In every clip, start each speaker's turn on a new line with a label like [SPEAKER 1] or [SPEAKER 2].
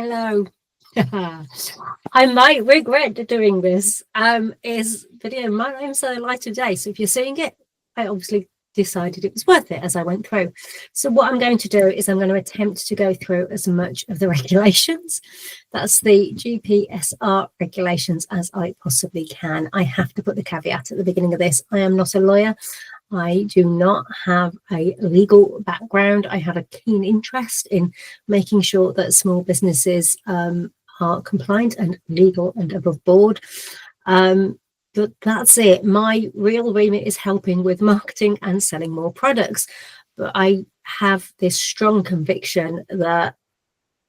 [SPEAKER 1] Hello. I might regret doing this. Is video my name's so light of day. So if you're seeing it, I obviously decided it was worth it as I went through. So what I'm going to do is I'm going to attempt to go through as much of the regulations. That's the GPSR regulations as I possibly can. I have to put the caveat at the beginning of this. I am not a lawyer. I do not have a legal background. I have a keen interest in making sure that small businesses are compliant and legal and above board. But that's it. My real remit is helping with marketing and selling more products. But I have this strong conviction that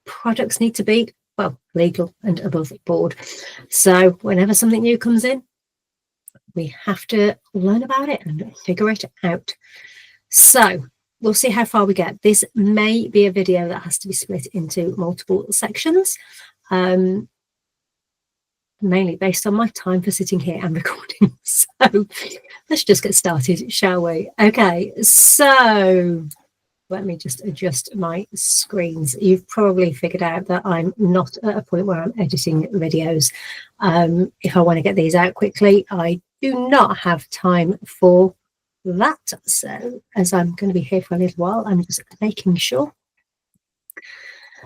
[SPEAKER 1] products need to be, well, legal and above board. So whenever something new comes in, we have to learn about it and figure it out. So we'll see how far we get. This may be a video that has to be split into multiple sections, mainly based on my time for sitting here and recording. So let's just get started, shall we? Okay, so let me just adjust my screens. You've probably figured out that I'm not at a point where I'm editing videos. If I want to get these out quickly, I do not have time for that. So as I'm going to be here for a little while, I'm just making sure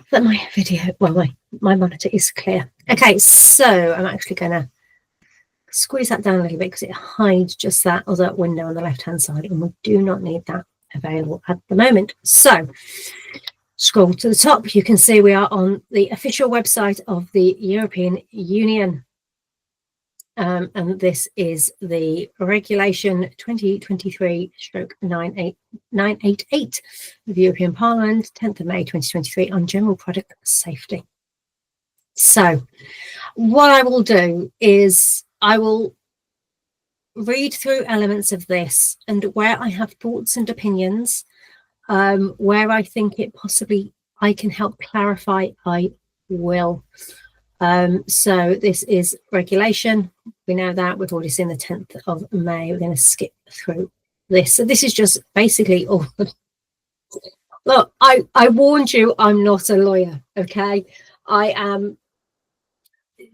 [SPEAKER 1] that my video, well, my monitor is clear. Okay, so I'm actually going to squeeze that down a little bit because it hides just that other window on the left-hand side, and we do not need that available at the moment. So scroll to the top, you can see we are on the official website of the European Union. And this is the regulation 2023/988 of the European Parliament, 10th of May 2023, on general product safety. So what I will do is I will read through elements of this, and where I have thoughts and opinions, where I think it possibly I can help clarify, I will. So this is regulation. We know that we've already seen the 10th of May. We're going to skip through this. So this is just basically all. Look, I warned you, I'm not a lawyer. Okay, I am.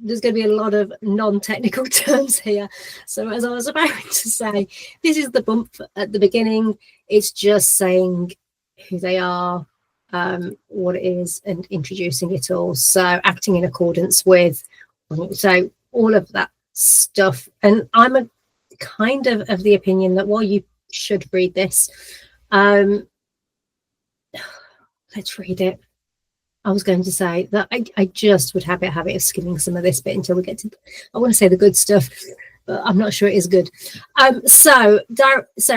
[SPEAKER 1] There's going to be a lot of non-technical terms here. So as I was about to say, this is the bump at the beginning. It's just saying who they are, what it is, and introducing it all. So acting in accordance with, so all of that stuff. And I'm a kind of the opinion that while you should read this, let's read it. I was going to say that I just would have a habit of skimming some of this bit until we get to, I want to say the good stuff, but I'm not sure it is good. So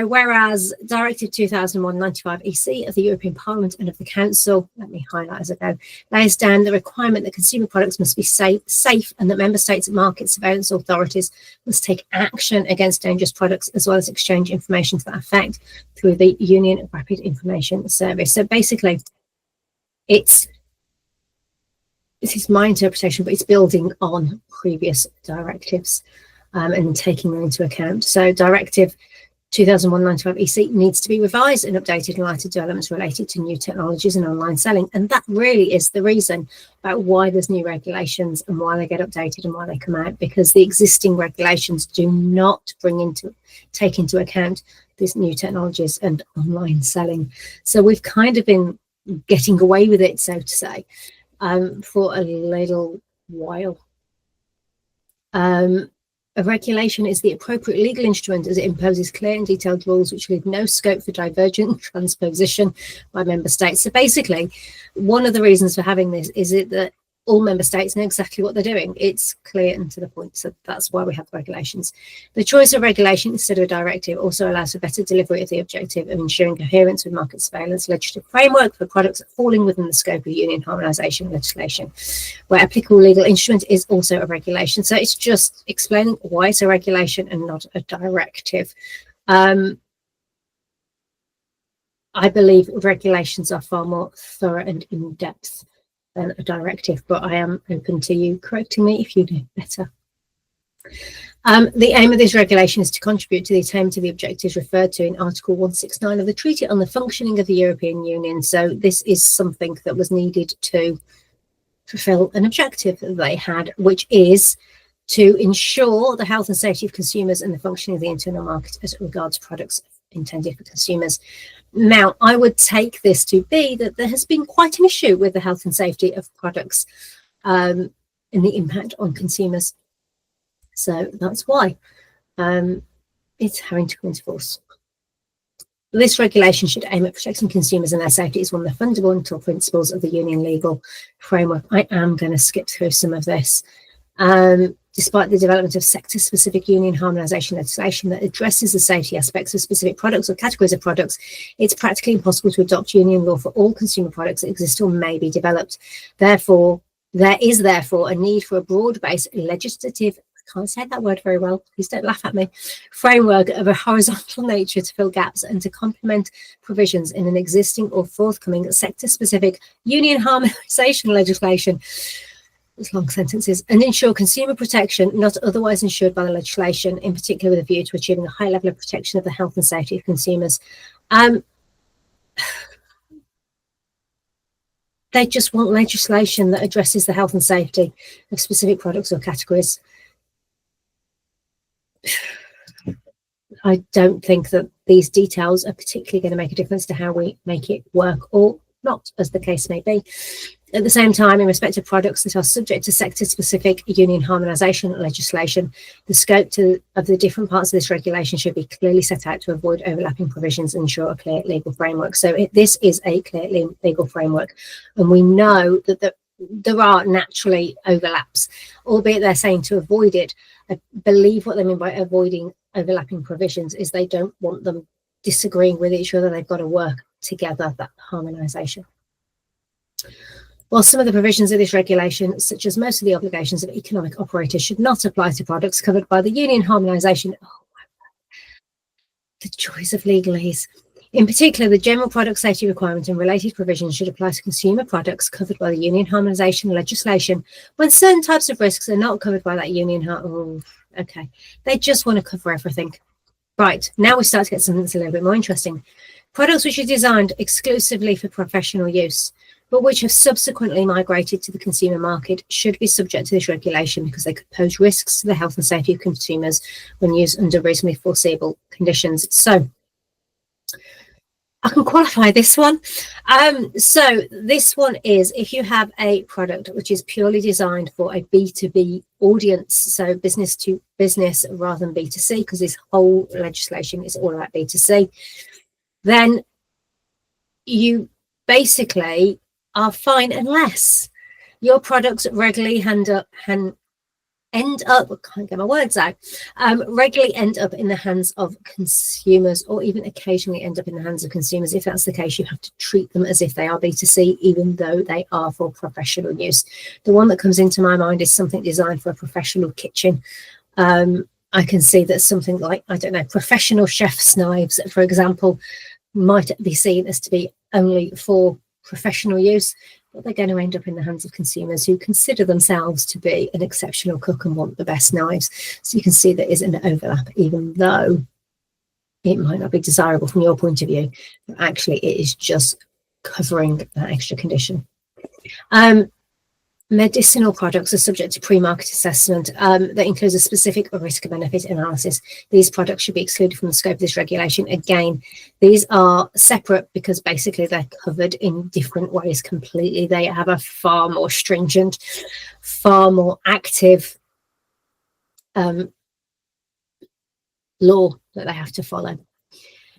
[SPEAKER 1] whereas Directive 2001/95 EC of the European Parliament and of the Council, let me highlight as I go, lays down the requirement that consumer products must be safe and that member states and market surveillance authorities must take action against dangerous products as well as exchange information to that effect through the Union Rapid Information Service. So basically, this is my interpretation, but it's building on previous directives and taking them into account. So Directive 2001/95 EC needs to be revised and updated in light of developments related to new technologies and online selling. And that really is the reason about why there's new regulations and why they get updated and why they come out, because the existing regulations do not take into account these new technologies and online selling. So we've kind of been getting away with it, so to say, for a little while. A regulation is the appropriate legal instrument as it imposes clear and detailed rules which leave no scope for divergent transposition by member states. So basically, one of the reasons for having this is that all member states know exactly what they're doing. It's clear and to the point. So that's why we have regulations. The choice of regulation instead of a directive also allows for better delivery of the objective of ensuring coherence with market surveillance legislative framework for products falling within the scope of union harmonisation legislation. Where applicable legal instrument is also a regulation. So it's just explaining why it's a regulation and not a directive. I believe regulations are far more thorough and in-depth than a directive, but I am open to you correcting me if you do better. The aim of this regulation is to contribute to the attainment of the objectives referred to in Article 169 of the Treaty on the Functioning of the European Union. So this is something that was needed to fulfill an objective that they had, which is to ensure the health and safety of consumers and the functioning of the internal market as it regards products intended for consumers. Now, I would take this to be that there has been quite an issue with the health and safety of products and the impact on consumers. So that's why it's having to come into force. This regulation should aim at protecting consumers and their safety. Is one of the fundamental principles of the union legal framework. I am going to skip through some of this. Despite the development of sector-specific union harmonisation legislation that addresses the safety aspects of specific products or categories of products, it's practically impossible to adopt union law for all consumer products that exist or may be developed. Therefore, there is a need for a broad-based legislative, I can't say that word very well, please don't laugh at me, framework of a horizontal nature to fill gaps and to complement provisions in an existing or forthcoming sector-specific union harmonisation legislation. It's long sentences, and ensure consumer protection not otherwise ensured by the legislation, in particular with a view to achieving a high level of protection of the health and safety of consumers. They just want legislation that addresses the health and safety of specific products or categories. I don't think that these details are particularly going to make a difference to how we make it work, or not, as the case may be. At the same time, in respect of products that are subject to sector-specific union harmonisation legislation, the scope of the different parts of this regulation should be clearly set out to avoid overlapping provisions and ensure a clear legal framework. So this is a clear legal framework, and we know that there are naturally overlaps, albeit they're saying to avoid it. I believe what they mean by avoiding overlapping provisions is they don't want them disagreeing with each other. They've got to work together, that harmonisation. While some of the provisions of this regulation, such as most of the obligations of economic operators, should not apply to products covered by the union harmonisation, the joys of legalese. In particular, the general product safety requirement and related provisions should apply to consumer products covered by the union harmonisation legislation when certain types of risks are not covered by that union. Okay, they just want to cover everything. Right, now we start to get something that's a little bit more interesting. Products which are designed exclusively for professional use, but which have subsequently migrated to the consumer market, should be subject to this regulation because they could pose risks to the health and safety of consumers when used under reasonably foreseeable conditions. So I can qualify this one. So this one is if you have a product which is purely designed for a B2B audience, so business to business rather than B2C, because this whole legislation is all about B2C, then you basically are fine unless your products regularly end up, I can't get my words out, regularly end up in the hands of consumers, or even occasionally end up in the hands of consumers. If that's the case, you have to treat them as if they are B2C, even though they are for professional use. The one that comes into my mind is something designed for a professional kitchen. I can see that something like, I don't know, professional chef's knives, for example, might be seen as to be only for professional use, but they're going to end up in the hands of consumers who consider themselves to be an exceptional cook and want the best knives. So you can see there is an overlap, even though it might not be desirable from your point of view, but actually it is just covering that extra condition. Medicinal products are subject to pre-market assessment that includes a specific risk and benefit analysis. These products should be excluded from the scope of this regulation. Again, these are separate because basically they're covered in different ways completely. They have a far more stringent, far more active law that they have to follow.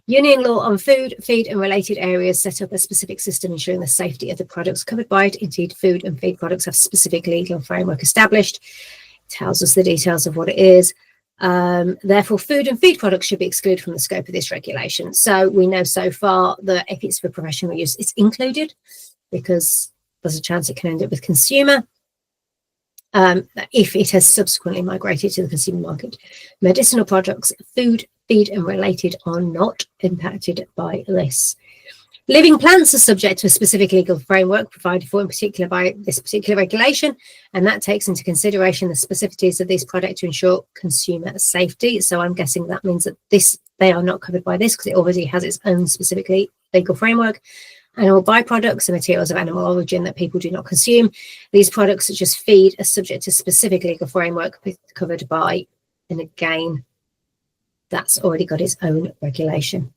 [SPEAKER 1] Union law on food, feed and related areas set up a specific system ensuring the safety of the products covered by it. Indeed, food and feed products have specific legal framework established. It tells us the details of what it is. Therefore, food and feed products should be excluded from the scope of this regulation. So we know so far that if it's for professional use, it's included because there's a chance it can end up with consumer. If it has subsequently migrated to the consumer market. Medicinal products, food, feed and related are not impacted by this. Living plants are subject to a specific legal framework provided for in particular by this particular regulation, and that takes into consideration the specificities of these products to ensure consumer safety. So I'm guessing that means that they are not covered by this because it already has its own specific legal framework. Animal byproducts are materials of animal origin that people do not consume. These products, such as feed, are subject to specific legal framework covered by, and again, that's already got its own regulation.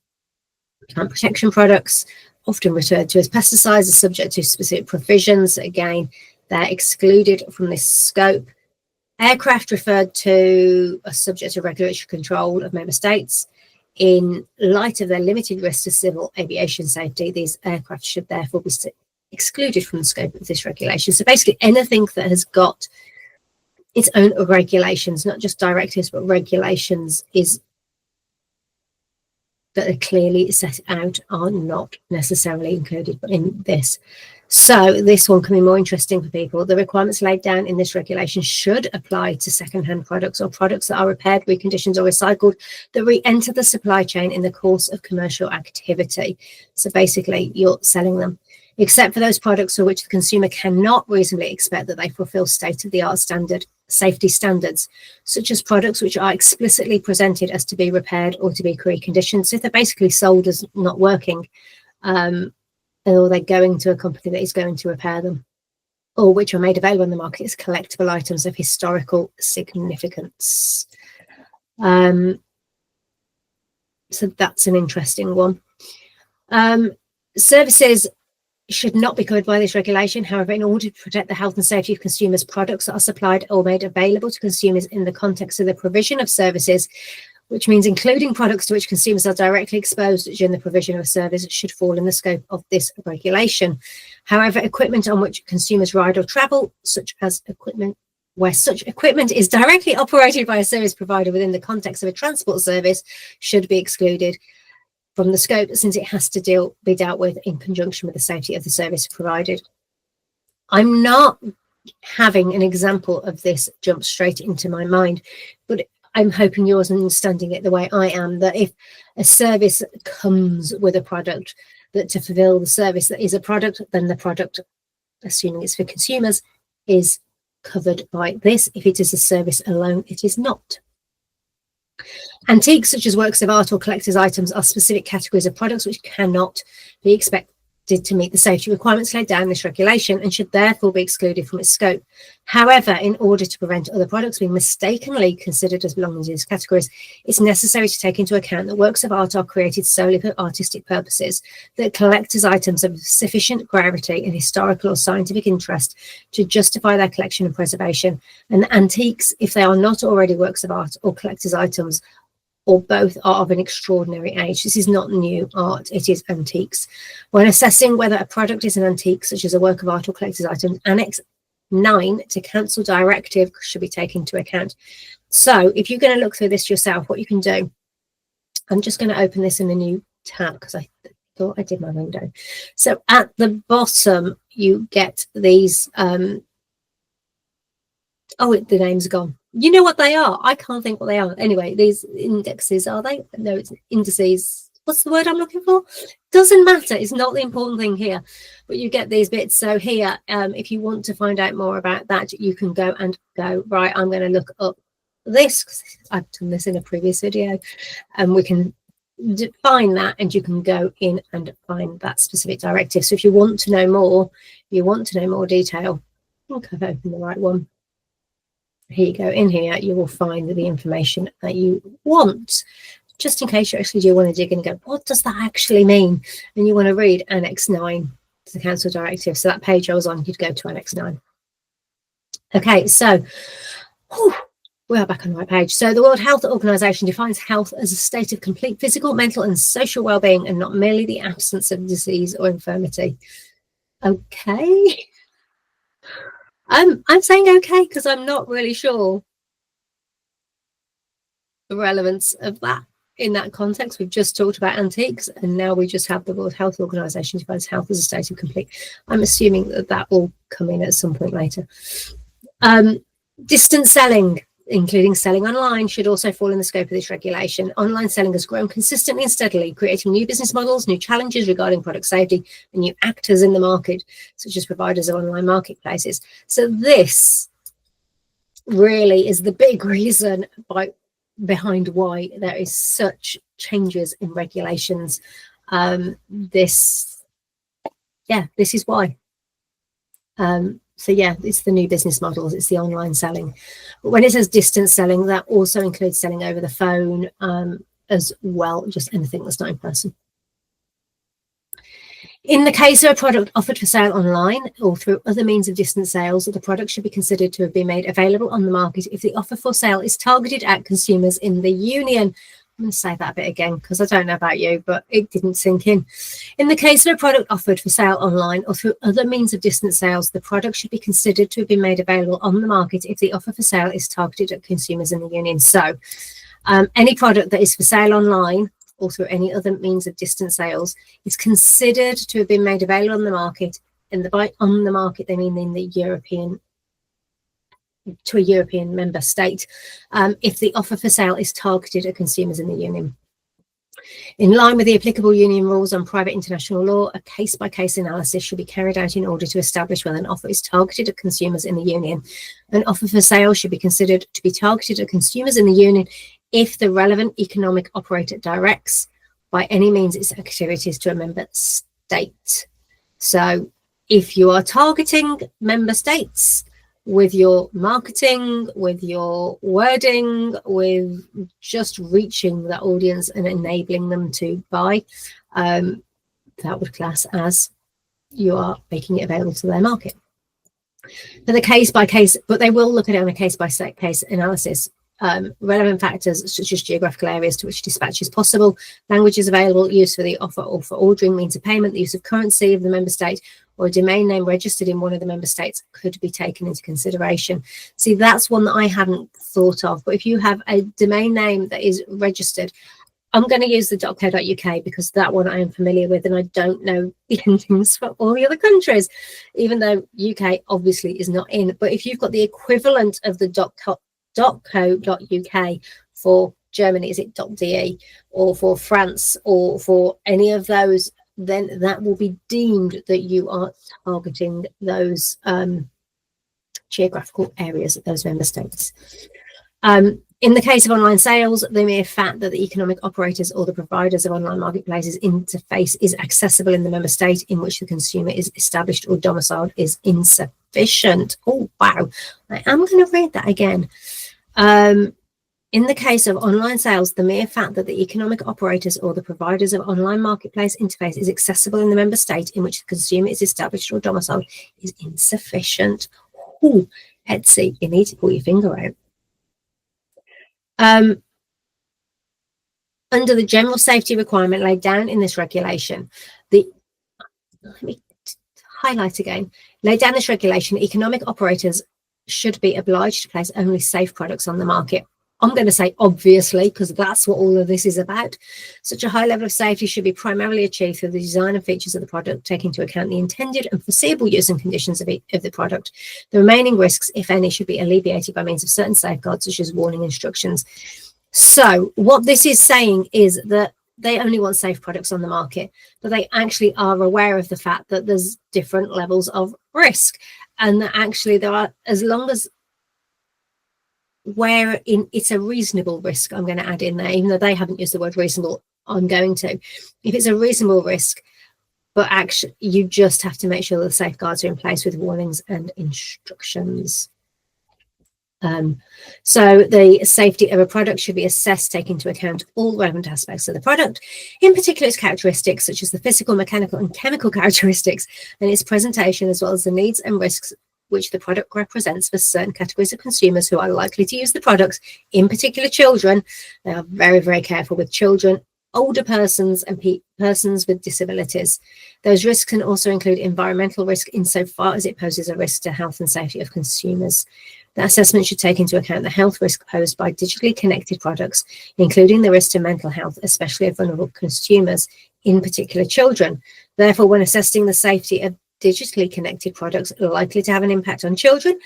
[SPEAKER 1] Plant protection products, often referred to as pesticides, are subject to specific provisions. Again, they're excluded from this scope. Aircraft referred to are subject to regulatory control of member states. In light of their limited risk to civil aviation safety, these aircraft should therefore be excluded from the scope of this regulation. So basically anything that has got its own regulations, not just directives, but regulations that are clearly set out, are not necessarily included in this. So this one can be more interesting for people. The requirements laid down in this regulation should apply to second-hand products or products that are repaired, reconditioned, or recycled that re-enter the supply chain in the course of commercial activity. So basically, you're selling them, except for those products for which the consumer cannot reasonably expect that they fulfill state-of-the-art safety standards, such as products which are explicitly presented as to be repaired or to be reconditioned. So if they're basically sold as not working, or they're going to a company that is going to repair them, or which are made available in the market as collectible items of historical significance. So that's an interesting one. Services should not be covered by this regulation. However, in order to protect the health and safety of consumers, products that are supplied or made available to consumers in the context of the provision of services, which means including products to which consumers are directly exposed during the provision of a service, should fall in the scope of this regulation. However, equipment on which consumers ride or travel, such as equipment where such equipment is directly operated by a service provider within the context of a transport service, should be excluded from the scope, since it has to be dealt with in conjunction with the safety of the service provided. I'm not having an example of this jump straight into my mind, but I'm hoping you're understanding it the way I am, that if a service comes with a product, that to fulfill the service that is a product, then the product, assuming it's for consumers, is covered by this. If it is a service alone, it is not. Antiques, such as works of art or collector's items, are specific categories of products which cannot be expected to meet the safety requirements laid down in this regulation and should therefore be excluded from its scope. However, in order to prevent other products being mistakenly considered as belonging to these categories, it's necessary to take into account that works of art are created solely for artistic purposes, that collector's items of sufficient gravity and historical or scientific interest to justify their collection and preservation, and antiques, if they are not already works of art or collector's items, or both, are of an extraordinary age. This is not new art, it is antiques. When assessing whether a product is an antique, such as a work of art or collector's item, Annex 9 to Council Directive should be taken into account. So if you're going to look through this yourself, what you can do, I'm just going to open this in a new tab because I thought I did my window. So at the bottom, you get these, the name's gone. You know what they are? I can't think what they are. Anyway, these indexes, are they? No, it's indices. What's the word I'm looking for? Doesn't matter. It's not the important thing here. But you get these bits. So here, if you want to find out more about that, you can go, right, I'm going to look up this, because I've done this in a previous video, and we can define that, and you can go in and find that specific directive. So if you want to know more, detail, I think I've opened the right one. Here you go. In here, you will find the information that you want, just in case you actually do want to dig in and go, what does that actually mean? And you want to read Annex 9 to the Council Directive. So that page I was on, you'd go to Annex 9. Okay, so we are back on the right page. So the World Health Organization defines health as a state of complete physical, mental, and social well-being, and not merely the absence of disease or infirmity. Okay. I'm saying okay because I'm not really sure the relevance of that in that context. We've just talked about antiques, and now we just have the World Health Organization defines health as a state of complete. I'm assuming that will come in at some point later. Distance selling, including selling online, should also fall in the scope of this regulation. Online selling has grown consistently and steadily, creating new business models, new challenges regarding product safety, and new actors in the market, such as providers of online marketplaces. So this really is the big reason behind why there is such changes in regulations. This yeah, this is why. So yeah, it's the new business models, it's the online selling. But when it says distance selling, that also includes selling over the phone as well, just anything that's not in person. In the case of a product offered for sale online or through other means of distance sales, the product should be considered to have been made available on the market if the offer for sale is targeted at consumers in the Union. I'm going to say that a bit again because I don't know about you, but it didn't sink in. In the case of a product offered for sale online or through other means of distance sales, the product should be considered to have been made available on the market if the offer for sale is targeted at consumers in the Union. So any product that is for sale online or through any other means of distance sales is considered to have been made available on the market. And by on the market, they mean in the European, to a European member state, if the offer for sale is targeted at consumers in the Union. In line with the applicable Union rules on private international law, a case-by-case analysis should be carried out in order to establish whether an offer is targeted at consumers in the Union. An offer for sale should be considered to be targeted at consumers in the Union if the relevant economic operator directs by any means its activities to a member state. So if you are targeting member states with your marketing, with your wording, with just reaching the audience and enabling them to buy, that would class as you are making it available to their market. For the case by case, but they will look at it on a case by case analysis. Relevant factors such as geographical areas to which dispatch is possible, languages available, use for the offer or for ordering, means of payment, the use of currency of the member state, or a domain name registered in one of the member states could be taken into consideration. See, that's one that I hadn't thought of. But if you have a domain name that is registered, I'm going to use the .co.uk because that one I am familiar with, and I don't know the endings for all the other countries, even though UK obviously is not in. But if you've got the equivalent of the .co.uk for Germany, is it .de, or for France, or for any of those, then that will be deemed that you are targeting those geographical areas of those member states. In the case of online sales, the mere fact that the economic operators or the providers of online marketplaces interface is accessible in the member state in which the consumer is established or domiciled is insufficient. Oh, wow. I am going to read that again. In the case of online sales, the mere fact that the economic operators or the providers of online marketplace interface is accessible in the member state in which the consumer is established or domiciled is insufficient. Ooh, Etsy, you need to pull your finger out. Under the general safety requirement laid down in this regulation, let me highlight again, laid down this regulation, economic operators should be obliged to place only safe products on the market. I'm going to say obviously, because that's what all of this is about. Such a high level of safety should be primarily achieved through the design and features of the product, taking into account the intended and foreseeable use and conditions of the product. The remaining risks, if any, should be alleviated by means of certain safeguards, such as warning instructions. So what this is saying is that they only want safe products on the market, but they actually are aware of the fact that there's different levels of risk, and that actually there are, as long as where in it's a reasonable risk, I'm going to add in there, even though they haven't used the word reasonable, I'm going to. If it's a reasonable risk, but actually you just have to make sure that the safeguards are in place with warnings and instructions. So the safety of a product should be assessed, taking into account all relevant aspects of the product, in particular its characteristics such as the physical, mechanical and chemical characteristics and its presentation, as well as the needs and risks which the product represents for certain categories of consumers who are likely to use the products, in particular children. They are very, very careful with children, older persons and persons with disabilities. Those risks can also include environmental risk insofar as it poses a risk to health and safety of consumers. The assessment should take into account the health risk posed by digitally connected products, including the risk to mental health, especially of vulnerable consumers, in particular children. Therefore, when assessing the safety of digitally connected products likely to have an impact on children,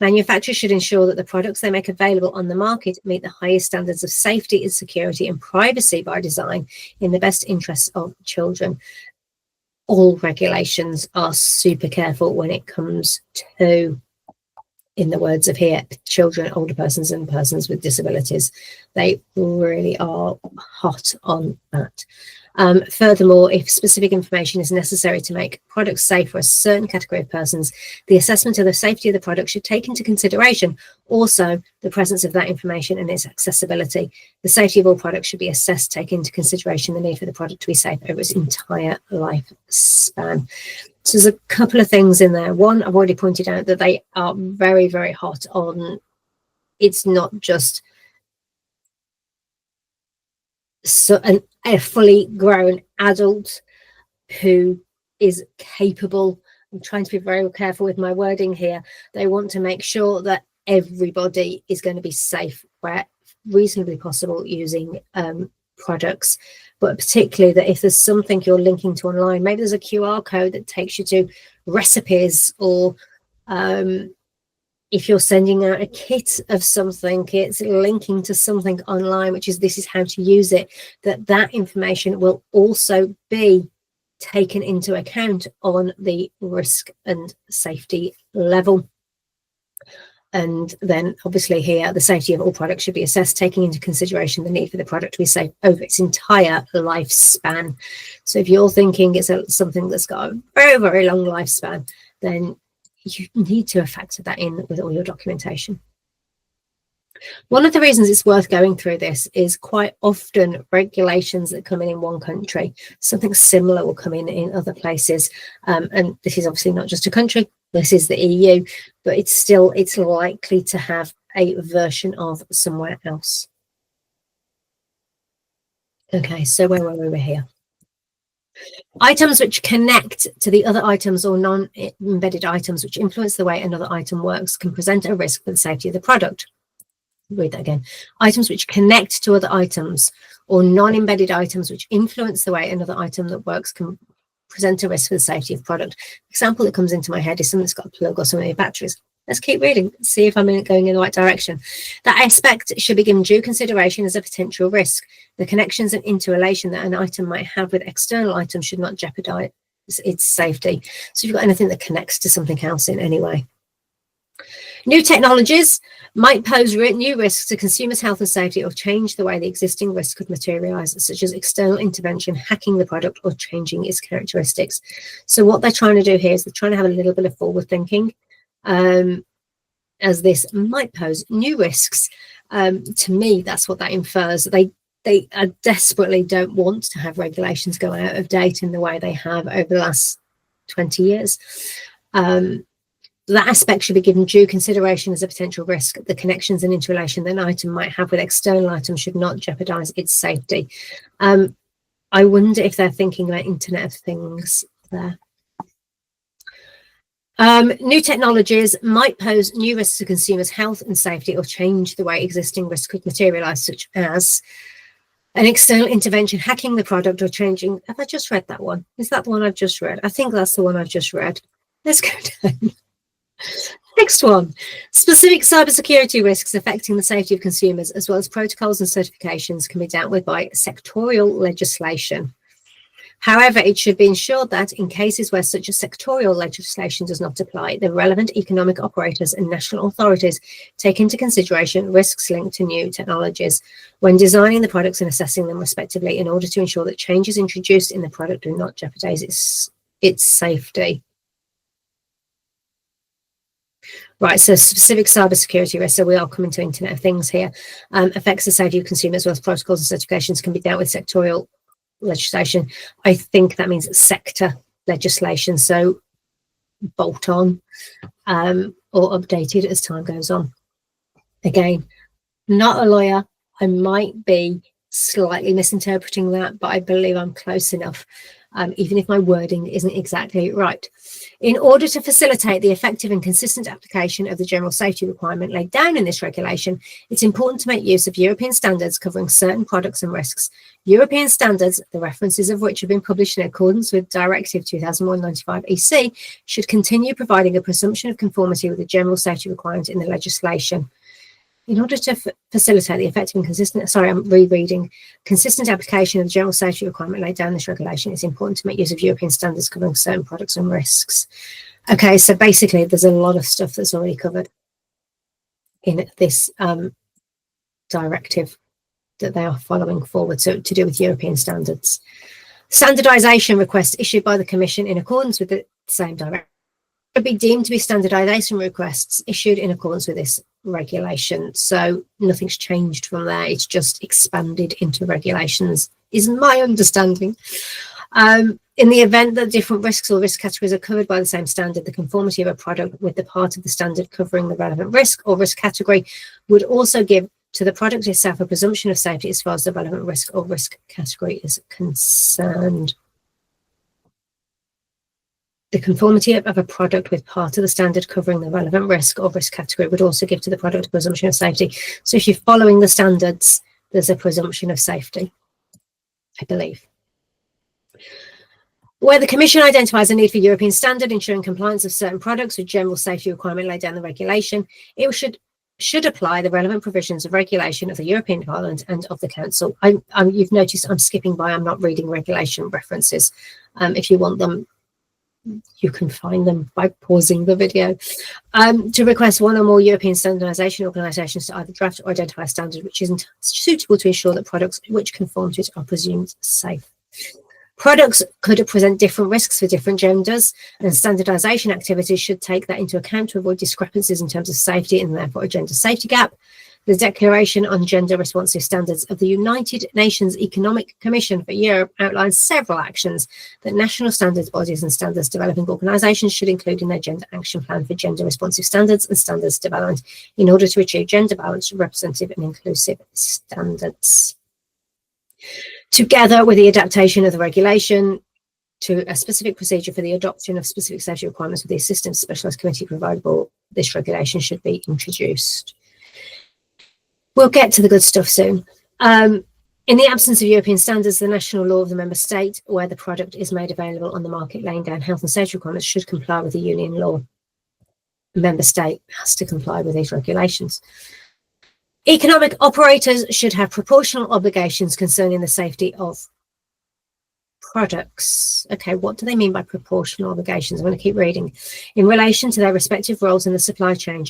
[SPEAKER 1] manufacturers should ensure that the products they make available on the market meet the highest standards of safety and security and privacy by design in the best interests of children. All regulations are super careful when it comes to, in the words of here, children, older persons and persons with disabilities. They really are hot on that. Furthermore, if specific information is necessary to make products safe for a certain category of persons, the assessment of the safety of the product should take into consideration also the presence of that information and its accessibility. The safety of all products should be assessed, taking into consideration the need for the product to be safe over its entire lifespan. So there's a couple of things in there. One, I've already pointed out that they are very, very hot on, it's not just a fully grown adult who is capable. I'm trying to be very careful with my wording here. They want to make sure that everybody is going to be safe where reasonably possible using products, but particularly that if there's something you're linking to online, maybe there's a QR code that takes you to recipes, or if you're sending out a kit of something, it's linking to something online, which is this is how to use it, that information will also be taken into account on the risk and safety level. And then obviously here, the safety of all products should be assessed, taking into consideration the need for the product to be safe over its entire lifespan. So if you're thinking it's something that's got a very, very long lifespan, then you need to factor that in with all your documentation. One of the reasons it's worth going through this is quite often regulations that come in one country, something similar will come in other places. And this is obviously not just a country, this is the EU, but it's likely to have a version of somewhere else. Okay, so where were we here? Items which connect to the other items or non-embedded items which influence the way another item works can present a risk for the safety of the product. Read that again. Items which connect to other items or non-embedded items which influence the way another item that works can present a risk for the safety of product. Example that comes into my head is something that's got a plug or some of your batteries. Let's keep reading, see if I'm going in the right direction. That aspect should be given due consideration as a potential risk. The connections and interrelation that an item might have with external items should not jeopardize its safety. So if you've got anything that connects to something else in any way. New technologies might pose new risks to consumers' health and safety or change the way the existing risk could materialize, such as external intervention, hacking the product, or changing its characteristics. So what they're trying to do here is they're trying to have a little bit of forward thinking, as this might pose new risks. To me, that's what that infers. They desperately don't want to have regulations go out of date in the way they have over the last 20 years. That aspect should be given due consideration as a potential risk. The connections and interrelation that an item might have with external items should not jeopardize its safety. I wonder if they're thinking about Internet of Things there. New technologies might pose new risks to consumers' health and safety or change the way existing risks could materialize, such as an external intervention, hacking the product, or changing. Have I just read that one? Is that the one I've just read? I think that's the one I've just read. Let's go down. Next one, specific cybersecurity risks affecting the safety of consumers, as well as protocols and certifications, can be dealt with by sectorial legislation. However, it should be ensured that in cases where such a sectorial legislation does not apply, the relevant economic operators and national authorities take into consideration risks linked to new technologies when designing the products and assessing them respectively, in order to ensure that changes introduced in the product do not jeopardize its safety. Right, so specific cybersecurity risks, so we are coming to Internet of Things here, affects the safety of consumers, as well as protocols and certifications can be dealt with sectorial legislation. I think that means sector legislation, so bolt on or updated as time goes on. Again, not a lawyer. I might be slightly misinterpreting that, but I believe I'm close enough, even if my wording isn't exactly right. In order to facilitate the effective and consistent application of the general safety requirement laid down in this regulation, it's important to make use of European standards covering certain products and risks. European standards, the references of which have been published in accordance with Directive 2001/95/EC, should continue providing a presumption of conformity with the general safety requirement in the legislation. In order to facilitate the effective and consistent, I'm rereading, consistent application of the general safety requirement laid down in this regulation, it's important to make use of European standards covering certain products and risks. Okay, so basically there's a lot of stuff that's already covered in this directive that they are following forward, so to do with European standards. Standardisation requests issued by the Commission in accordance with the same directive would be deemed to be standardisation requests issued in accordance with this regulation. So nothing's changed from there. It's just expanded into regulations, is my understanding. In the event that different risks or risk categories are covered by the same standard, the conformity of a product with the part of the standard covering the relevant risk or risk category would also give to the product itself a presumption of safety as far as the relevant risk or risk category is concerned. The conformity of a product with part of the standard covering the relevant risk or risk category would also give to the product a presumption of safety. So if you're following the standards, there's a presumption of safety, I believe. Where the Commission identifies a need for European standard ensuring compliance of certain products with general safety requirement laid down in the regulation, it should apply the relevant provisions of regulation of the European Parliament and of the Council. You've noticed I'm skipping by, I'm not reading regulation references. If you want them, you can find them by pausing the video. To request one or more European standardisation organisations to either draft or identify a standard which isn't suitable to ensure that products which conform to it are presumed safe. Products could present different risks for different genders, and standardisation activities should take that into account to avoid discrepancies in terms of safety and therefore a gender safety gap. The Declaration on Gender Responsive Standards of the United Nations Economic Commission for Europe outlines several actions that national standards bodies and standards developing organisations should include in their Gender Action Plan for Gender Responsive Standards and Standards Development in order to achieve gender balanced, representative and inclusive standards. Together with the adaptation of the regulation to a specific procedure for the adoption of specific safety requirements with the assistance specialist committee provided, this regulation should be introduced. We'll get to the good stuff soon. In the absence of European standards, the national law of the member state where the product is made available on the market laying down health and safety requirements should comply with the union law. The member state has to comply with these regulations. Economic operators should have proportional obligations concerning the safety of products. Okay, what do they mean by proportional obligations? I'm going to keep reading. In relation to their respective roles in the supply chain,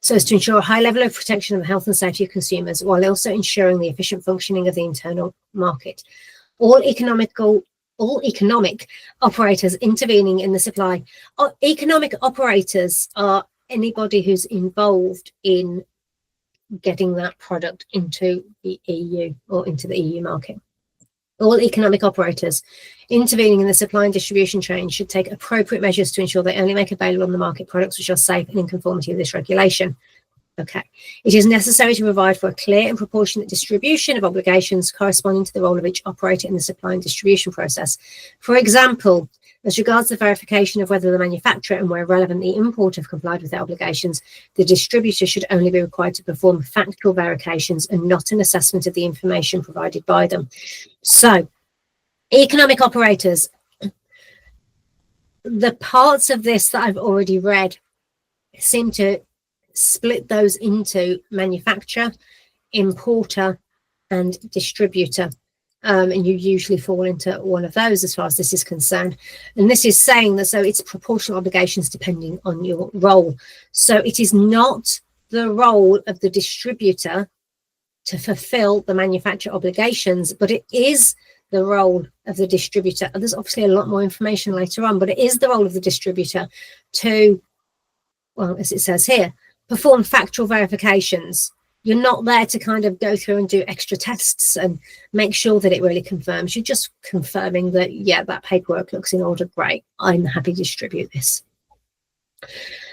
[SPEAKER 1] so as to ensure a high level of protection of the health and safety of consumers while also ensuring the efficient functioning of the internal market. All economic operators intervening in the supply. Economic operators are anybody who's involved in getting that product into the EU or into the EU market. All economic operators intervening in the supply and distribution chain should take appropriate measures to ensure they only make available on the market products which are safe and in conformity with this regulation. Okay. It is necessary to provide for a clear and proportionate distribution of obligations corresponding to the role of each operator in the supply and distribution process. For example, as regards the verification of whether the manufacturer and where relevant the importer have complied with their obligations, the distributor should only be required to perform factual verifications and not an assessment of the information provided by them. So, economic operators, the parts of this that I've already read seem to split those into manufacturer, importer, and distributor. And you usually fall into one of those as far as this is concerned. And this is saying that, so it's proportional obligations depending on your role. So it is not the role of the distributor to fulfill the manufacturer obligations, but it is the role of the distributor. And there's obviously a lot more information later on, but it is the role of the distributor to, well, as it says here, perform factual verifications. You're not there to kind of go through and do extra tests and make sure that it really confirms. You're just confirming that, yeah, that paperwork looks in order. Great. I'm happy to distribute this.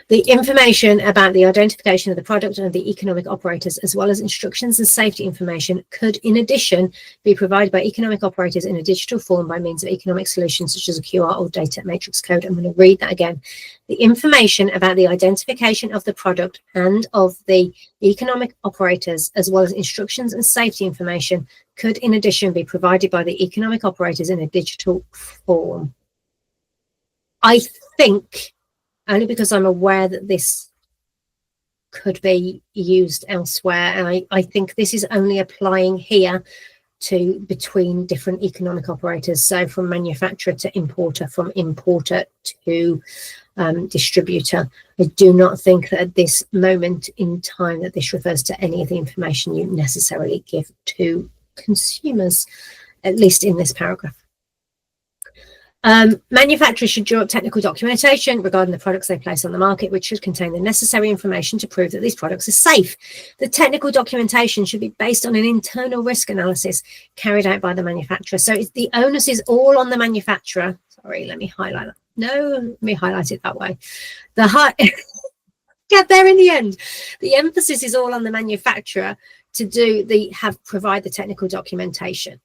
[SPEAKER 1] The information about the identification of the product and the economic operators, as well as instructions and safety information, could in addition be provided by economic operators in a digital form by means of economic solutions such as a QR or data matrix code. I'm going to read that again. The information about the identification of the product and of the economic operators, as well as instructions and safety information, could in addition be provided by the economic operators in a digital form. I think, only because I'm aware that this could be used elsewhere, and I think this is only applying here to between different economic operators, so from manufacturer to importer, from importer to distributor. I do not think that at this moment in time that this refers to any of the information you necessarily give to consumers, at least in this paragraph. Manufacturers should draw up technical documentation regarding the products they place on the market, which should contain the necessary information to prove that these products are safe. The technical documentation should be based on an internal risk analysis carried out by the manufacturer. So the onus is all on the manufacturer. Sorry, let me highlight that. No, let me highlight it that way. Get there in the end. The emphasis is all on the manufacturer to provide the technical documentation.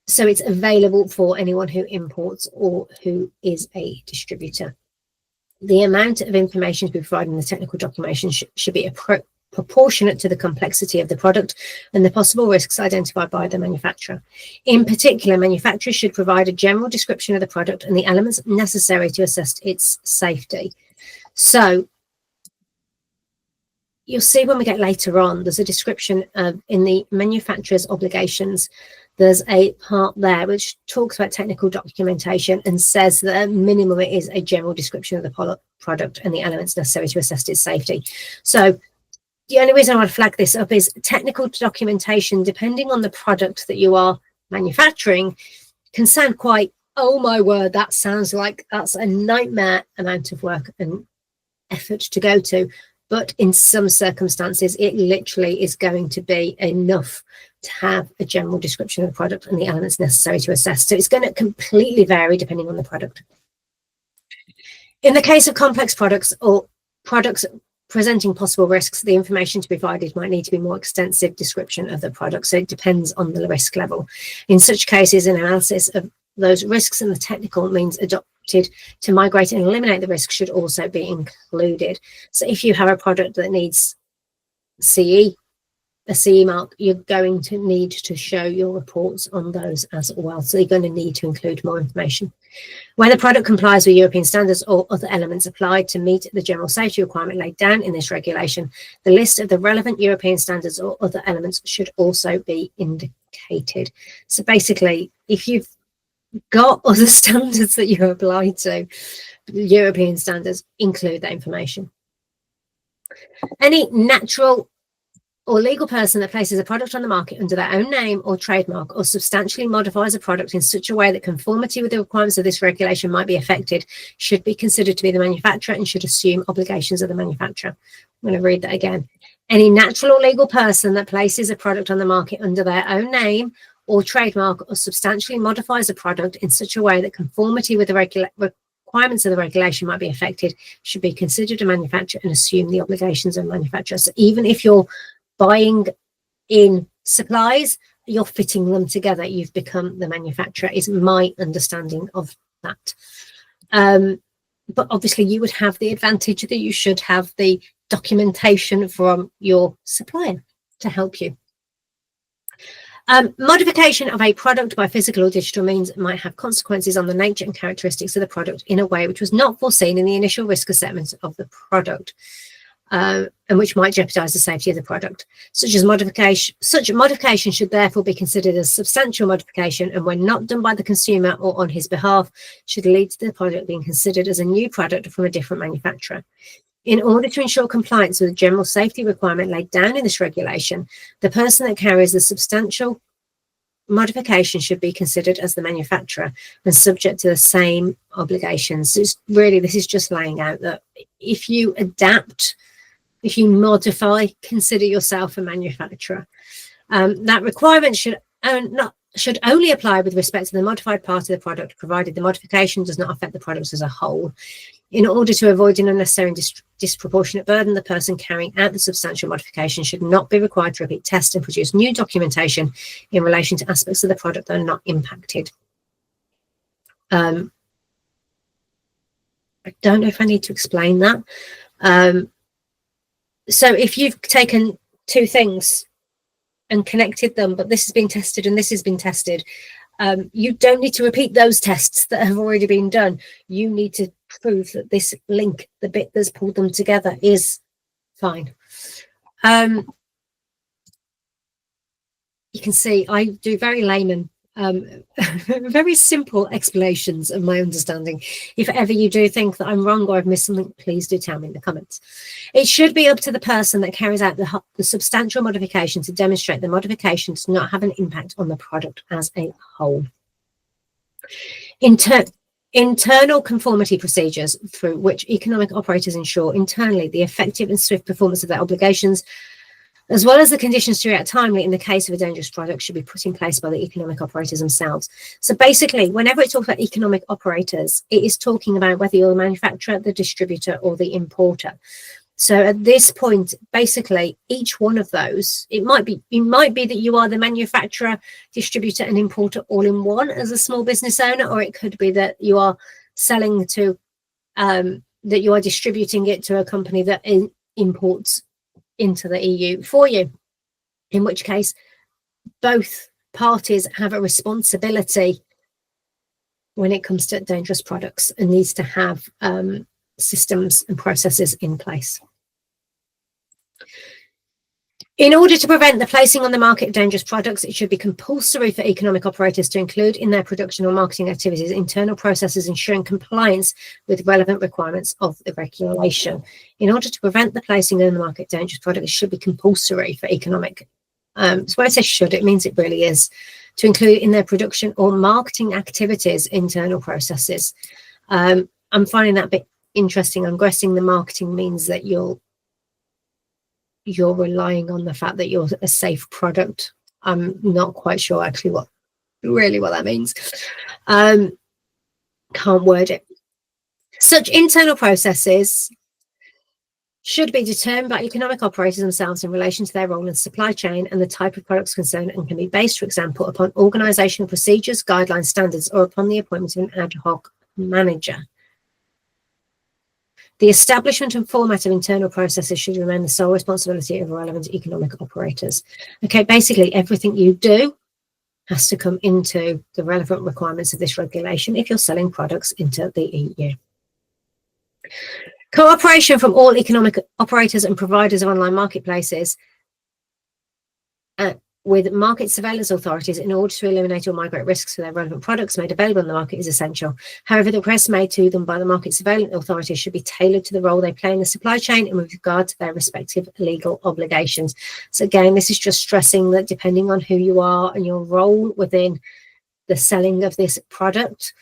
[SPEAKER 1] So it's available for anyone who imports or who is a distributor. The amount of information to be provided in the technical documentation should be proportionate to the complexity of the product and the possible risks identified by the manufacturer. In particular, manufacturers should provide a general description of the product and the elements necessary to assess its safety. So you'll see when we get later on, there's a description in the manufacturer's obligations. There's a part there which talks about technical documentation and says that at minimum it is a general description of the product and the elements necessary to assess its safety. So the only reason I want to flag this up is technical documentation, depending on the product that you are manufacturing, can sound quite, oh my word, that sounds like that's a nightmare amount of work and effort to go to. But in some circumstances, it literally is going to be enough to have a general description of the product and the elements necessary to assess. So it's going to completely vary depending on the product. In the case of complex products or products presenting possible risks, the information to be provided might need to be more extensive description of the product. So it depends on the risk level. In such cases, an analysis of those risks and the technical means adopted to migrate and eliminate the risk should also be included. So if you have a product that needs a CE mark, you're going to need to show your reports on those as well. So you're going to need to include more information. When the product complies with European standards or other elements applied to meet the general safety requirement laid down in this regulation, the list of the relevant European standards or other elements should also be indicated. So basically, if you've got other standards that you apply to, European standards, include that information. Any natural or legal person that places a product on the market under their own name or trademark or substantially modifies a product in such a way that conformity with the requirements of this regulation might be affected should be considered to be the manufacturer and should assume obligations of the manufacturer. I'm going to read that again. Any natural or legal person that places a product on the market under their own name or trademark or substantially modifies a product in such a way that conformity with the requirements of the regulation might be affected should be considered a manufacturer and assume the obligations of manufacturers. So even if you're buying in supplies, you're fitting them together, you've become the manufacturer, is my understanding of that. But obviously you would have the advantage that you should have the documentation from your supplier to help you. Modification of a product by physical or digital means might have consequences on the nature and characteristics of the product in a way which was not foreseen in the initial risk assessment of the product. And which might jeopardize the safety of the product. Such a modification should therefore be considered as substantial modification, and when not done by the consumer or on his behalf, should lead to the product being considered as a new product from a different manufacturer. In order to ensure compliance with the general safety requirement laid down in this regulation, the person that carries the substantial modification should be considered as the manufacturer and subject to the same obligations. So this is just laying out that if you adapt, if you modify, consider yourself a manufacturer. That requirement should only apply with respect to the modified part of the product, provided the modification does not affect the products as a whole. In order to avoid an unnecessary and disproportionate burden, the person carrying out the substantial modification should not be required to repeat tests and produce new documentation in relation to aspects of the product that are not impacted. I don't know if I need to explain that. So if you've taken two things and connected them, but this has been tested and this has been tested, you don't need to repeat those tests that have already been done. You need to prove that this link, the bit that's pulled them together, is fine. You can see I do very layman, very simple explanations of my understanding. If ever you do think that I'm wrong or I've missed something, please do tell me in the comments. It should be up to the person that carries out the substantial modification to demonstrate the modification does not have an impact on the product as a whole. Internal conformity procedures through which economic operators ensure internally the effective and swift performance of their obligations, as well as the conditions to react timely in the case of a dangerous product, should be put in place by the economic operators themselves. So basically, whenever it talks about economic operators, it is talking about whether you're the manufacturer, the distributor, or the importer. So at this point, basically, each one of those, it might be that you are the manufacturer, distributor, and importer all in one as a small business owner, or it could be that you are selling to, that you are distributing it to a company that imports into the EU for you, in which case both parties have a responsibility when it comes to dangerous products and needs to have systems and processes in place. In order to prevent the placing on the market of dangerous products, it should be compulsory for economic operators to include in their production or marketing activities internal processes ensuring compliance with relevant requirements of the regulation. In order to prevent the placing on the market of dangerous products, it should be compulsory for economic. So when I say should, it means it really is, to include in their production or marketing activities internal processes. I'm finding that a bit interesting. I'm guessing the marketing means that you're relying on the fact that you're a safe product. I'm not quite sure actually what that means. Can't word it. Such internal processes should be determined by economic operators themselves in relation to their role in the supply chain and the type of products concerned, and can be based, for example, upon organizational procedures, guidelines, standards, or upon the appointment of an ad hoc manager. The establishment and format of internal processes should remain the sole responsibility of relevant economic operators. Okay, basically everything you do has to come into the relevant requirements of this regulation if you're selling products into the EU. Cooperation from all economic operators and providers of online marketplaces with market surveillance authorities in order to eliminate or migrate risks for their relevant products made available on the market is essential. However, the requests made to them by the market surveillance authorities should be tailored to the role they play in the supply chain and with regard to their respective legal obligations. So again, this is just stressing that depending on who you are and your role within the selling of this product,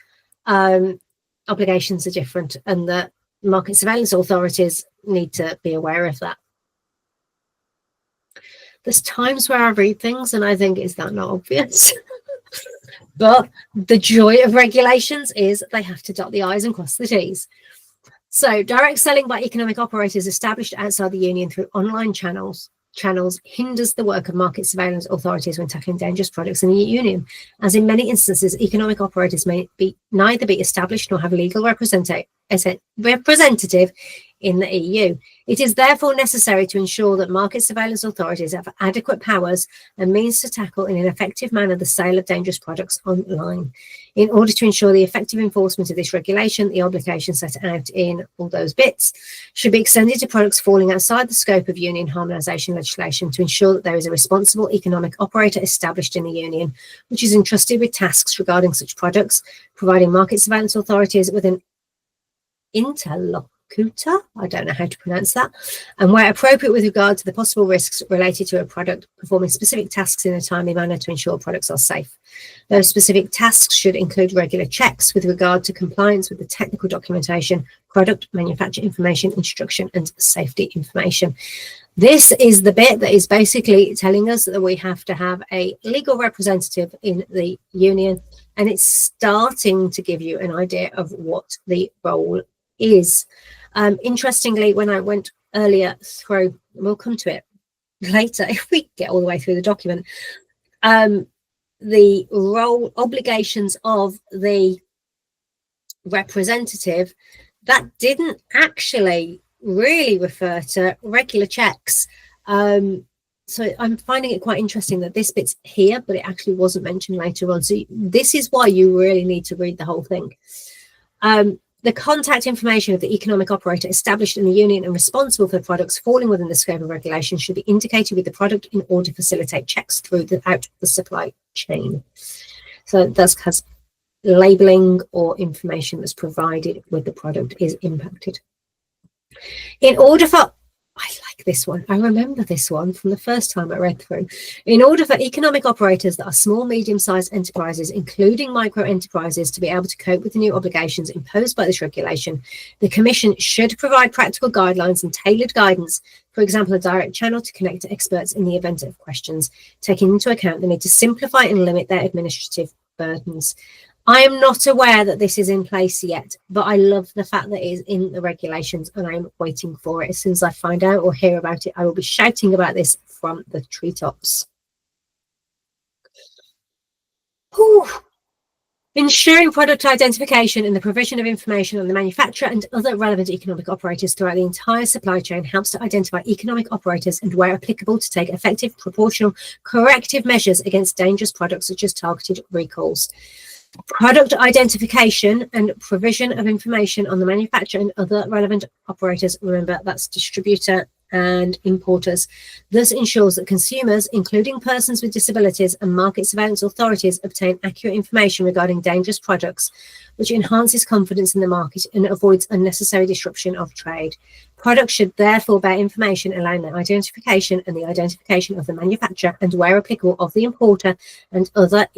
[SPEAKER 1] obligations are different, and that market surveillance authorities need to be aware of that. There's times where I read things and I think, is that not obvious? But the joy of regulations is they have to dot the I's and cross the T's. So direct selling by economic operators established outside the union through online channels hinders the work of market surveillance authorities when tackling dangerous products in the union, as in many instances economic operators may neither be established nor have a legal representative in the EU. It is therefore necessary to ensure that market surveillance authorities have adequate powers and means to tackle in an effective manner the sale of dangerous products online. In order to ensure the effective enforcement of this regulation, the obligation set out in all those bits should be extended to products falling outside the scope of union harmonisation legislation to ensure that there is a responsible economic operator established in the union, which is entrusted with tasks regarding such products, providing market surveillance authorities with an interlocutor, I don't know how to pronounce that, and where appropriate with regard to the possible risks related to a product, performing specific tasks in a timely manner to ensure products are safe. Those specific tasks should include regular checks with regard to compliance with the technical documentation, product, manufacturer information, instruction, and safety information. This is the bit that is basically telling us that we have to have a legal representative in the union, and it's starting to give you an idea of what the role is. Interestingly, when I went earlier through, we'll come to it later if we get all the way through the document, the role obligations of the representative, that didn't actually really refer to regular checks. So I'm finding it quite interesting that this bit's here, but it actually wasn't mentioned later on. So this is why you really need to read the whole thing. The contact information of the economic operator established in the union and responsible for products falling within the scope of regulation should be indicated with the product in order to facilitate checks throughout the supply chain. So that's because labeling or information that's provided with the product is impacted. In order for, I like like this one. I remember this one from the first time I read through. In order for economic operators that are small, medium-sized enterprises, including micro enterprises, to be able to cope with the new obligations imposed by this regulation, the Commission should provide practical guidelines and tailored guidance, for example, a direct channel to connect to experts in the event of questions, taking into account the need to simplify and limit their administrative burdens. I am not aware that this is in place yet, but I love the fact that it is in the regulations and I'm waiting for it. As soon as I find out or hear about it, I will be shouting about this from the treetops. Whew. Ensuring product identification and the provision of information on the manufacturer and other relevant economic operators throughout the entire supply chain helps to identify economic operators and, where applicable, to take effective, proportional, corrective measures against dangerous products such as targeted recalls. Product identification and provision of information on the manufacturer and other relevant operators, remember that's distributor and importers, thus ensures that consumers, including persons with disabilities and market surveillance authorities, obtain accurate information regarding dangerous products, which enhances confidence in the market and avoids unnecessary disruption of trade. Products should therefore bear information allowing the identification and the identification of the manufacturer and, where applicable, of the importer and other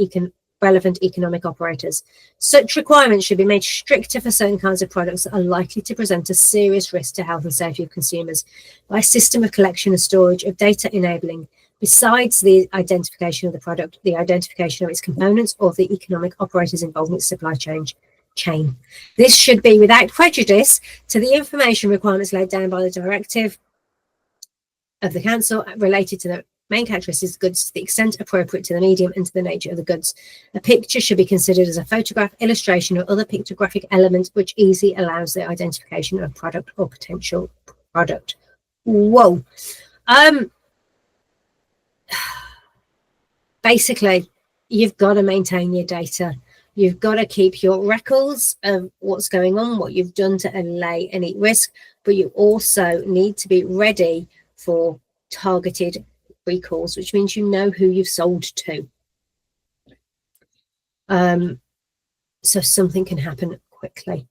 [SPEAKER 1] relevant economic operators. Such requirements should be made stricter for certain kinds of products that are likely to present a serious risk to health and safety of consumers by a system of collection and storage of data enabling, besides the identification of the product, the identification of its components or the economic operators involved in its supply chain. This should be without prejudice to the information requirements laid down by the directive of the Council related to the main characteristics of goods to the extent appropriate to the medium and to the nature of the goods. A picture should be considered as a photograph, illustration, or other pictographic element which easily allows the identification of product or potential product. Whoa. Basically, you've got to maintain your data. You've got to keep your records of what's going on, what you've done to allay any risk, but you also need to be ready for targeted recalls, which means you know who you've sold to. So something can happen quickly.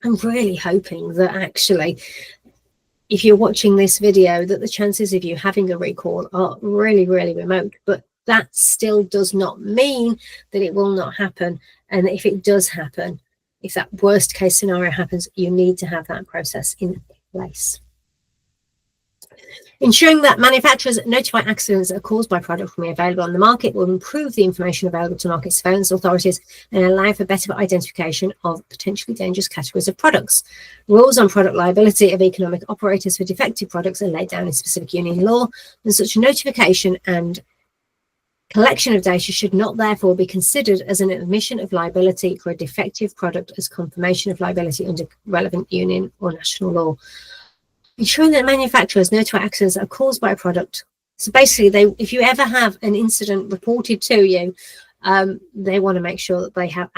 [SPEAKER 1] I'm really hoping that actually, if you're watching this video, that the chances of you having a recall are really, really remote, but that still does not mean that it will not happen. And if it does happen, if that worst case scenario happens, you need to have that process in place. Ensuring that manufacturers notify accidents that are caused by products when available on the market will improve the information available to market surveillance authorities and allow for better identification of potentially dangerous categories of products. Rules on product liability of economic operators for defective products are laid down in specific union law, and such notification and collection of data should not therefore be considered as an admission of liability for a defective product as confirmation of liability under relevant union or national law. Ensuring that manufacturers notify accidents that are caused by a product. So basically, if you ever have an incident reported to you, they want to make sure that they have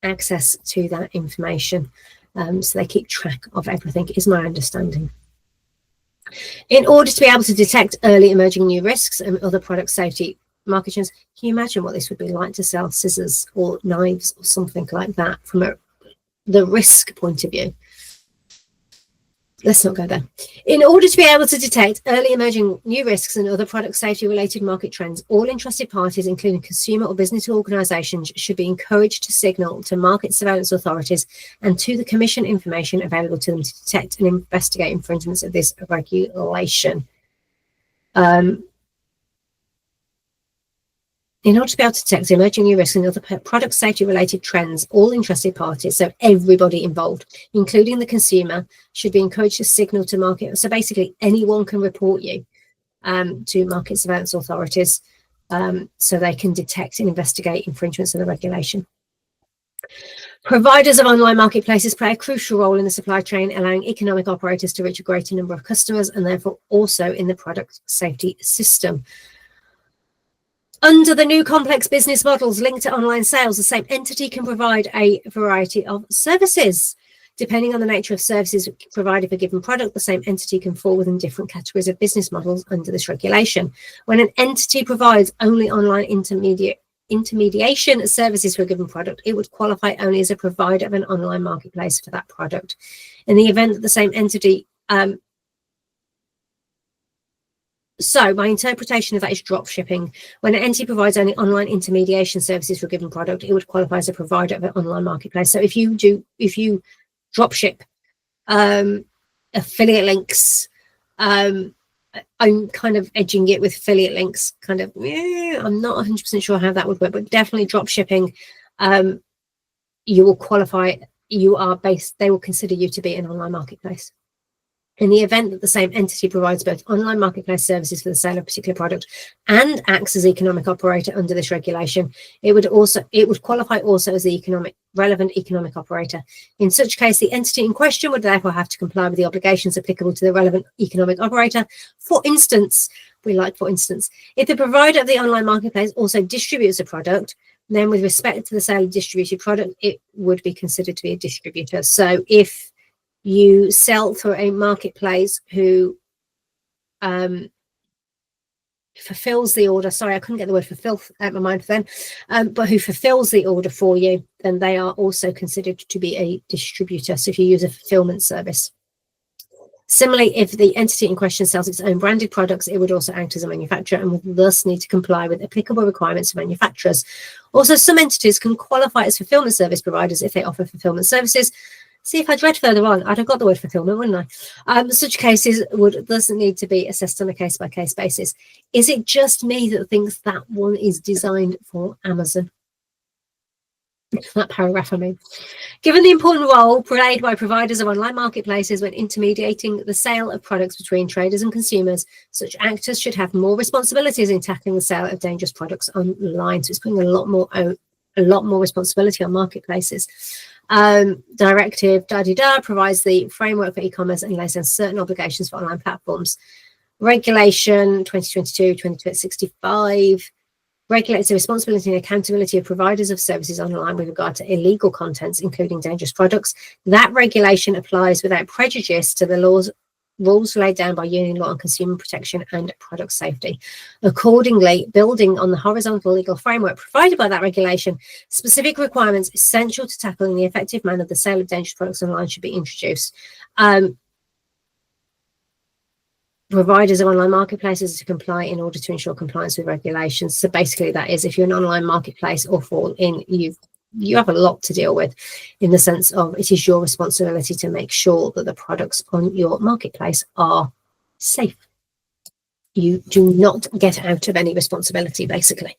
[SPEAKER 1] access to that information. So they keep track of everything, is my understanding. In order to be able to detect early emerging new risks and other product safety market trends, can you imagine what this would be like to sell scissors or knives or something like that from the risk point of view? Let's not go there. In order to be able to detect early emerging new risks and other product safety related market trends, all interested parties, including consumer or business organisations, should be encouraged to signal to market surveillance authorities and to the Commission information available to them to detect and investigate infringements of this regulation. In order to be able to detect emerging new risks and other product safety related trends, all interested parties, so everybody involved, including the consumer, should be encouraged to signal to market. So basically anyone can report you to market surveillance authorities so they can detect and investigate infringements of the regulation. Providers of online marketplaces play a crucial role in the supply chain, allowing economic operators to reach a greater number of customers and therefore also in the product safety system. Under the new complex business models linked to online sales, the same entity can provide a variety of services. Depending on the nature of services provided for a given product, the same entity can fall within different categories of business models under this regulation. When an entity provides only online intermediation services for a given product, it would qualify only as a provider of an online marketplace for that product. In the event that the same entity So my interpretation of that is drop shipping. When an entity provides only online intermediation services for a given product, it would qualify as a provider of an online marketplace. So if you drop ship affiliate links, I'm kind of edging it with affiliate links, kind of, I'm not 100% sure how that would work, but definitely drop shipping, you will qualify, they will consider you to be an online marketplace. In the event that the same entity provides both online marketplace services for the sale of a particular product and acts as economic operator under this regulation, it would qualify also as the relevant economic operator. In such case, the entity in question would therefore have to comply with the obligations applicable to the relevant economic operator. For instance, if the provider of the online marketplace also distributes a product, then with respect to the sale of distributed product, it would be considered to be a distributor. So if you sell through a marketplace who fulfills the order, sorry, I couldn't get the word fulfill out my mind then, but who fulfills the order for you, then they are also considered to be a distributor. So if you use a fulfillment service. Similarly, if the entity in question sells its own branded products, it would also act as a manufacturer and would thus need to comply with applicable requirements for manufacturers. Also, some entities can qualify as fulfillment service providers if they offer fulfillment services. See, if I'd read further on, I'd have got the word fulfillment, wouldn't I? Such cases would thus need to be assessed on a case-by-case basis. Is it just me that thinks that one is designed for Amazon? That paragraph, I mean. Given the important role played by providers of online marketplaces when intermediating the sale of products between traders and consumers, such actors should have more responsibilities in tackling the sale of dangerous products online. So it's putting a lot more responsibility on marketplaces. Directive provides the framework for e-commerce and lays down certain obligations for online platforms. Regulation 2022/2265 regulates the responsibility and accountability of providers of services online with regard to illegal contents, including dangerous products. That regulation applies without prejudice to the rules laid down by Union law on consumer protection and product safety. Accordingly, building on the horizontal legal framework provided by that regulation, specific requirements essential to tackling the effective manner the sale of dangerous products online should be introduced. Providers of online marketplaces to comply in order to ensure compliance with regulations. So basically that is, if you're an online marketplace or fall in, you have a lot to deal with, in the sense of it is your responsibility to make sure that the products on your marketplace are safe. You do not get out of any responsibility, basically.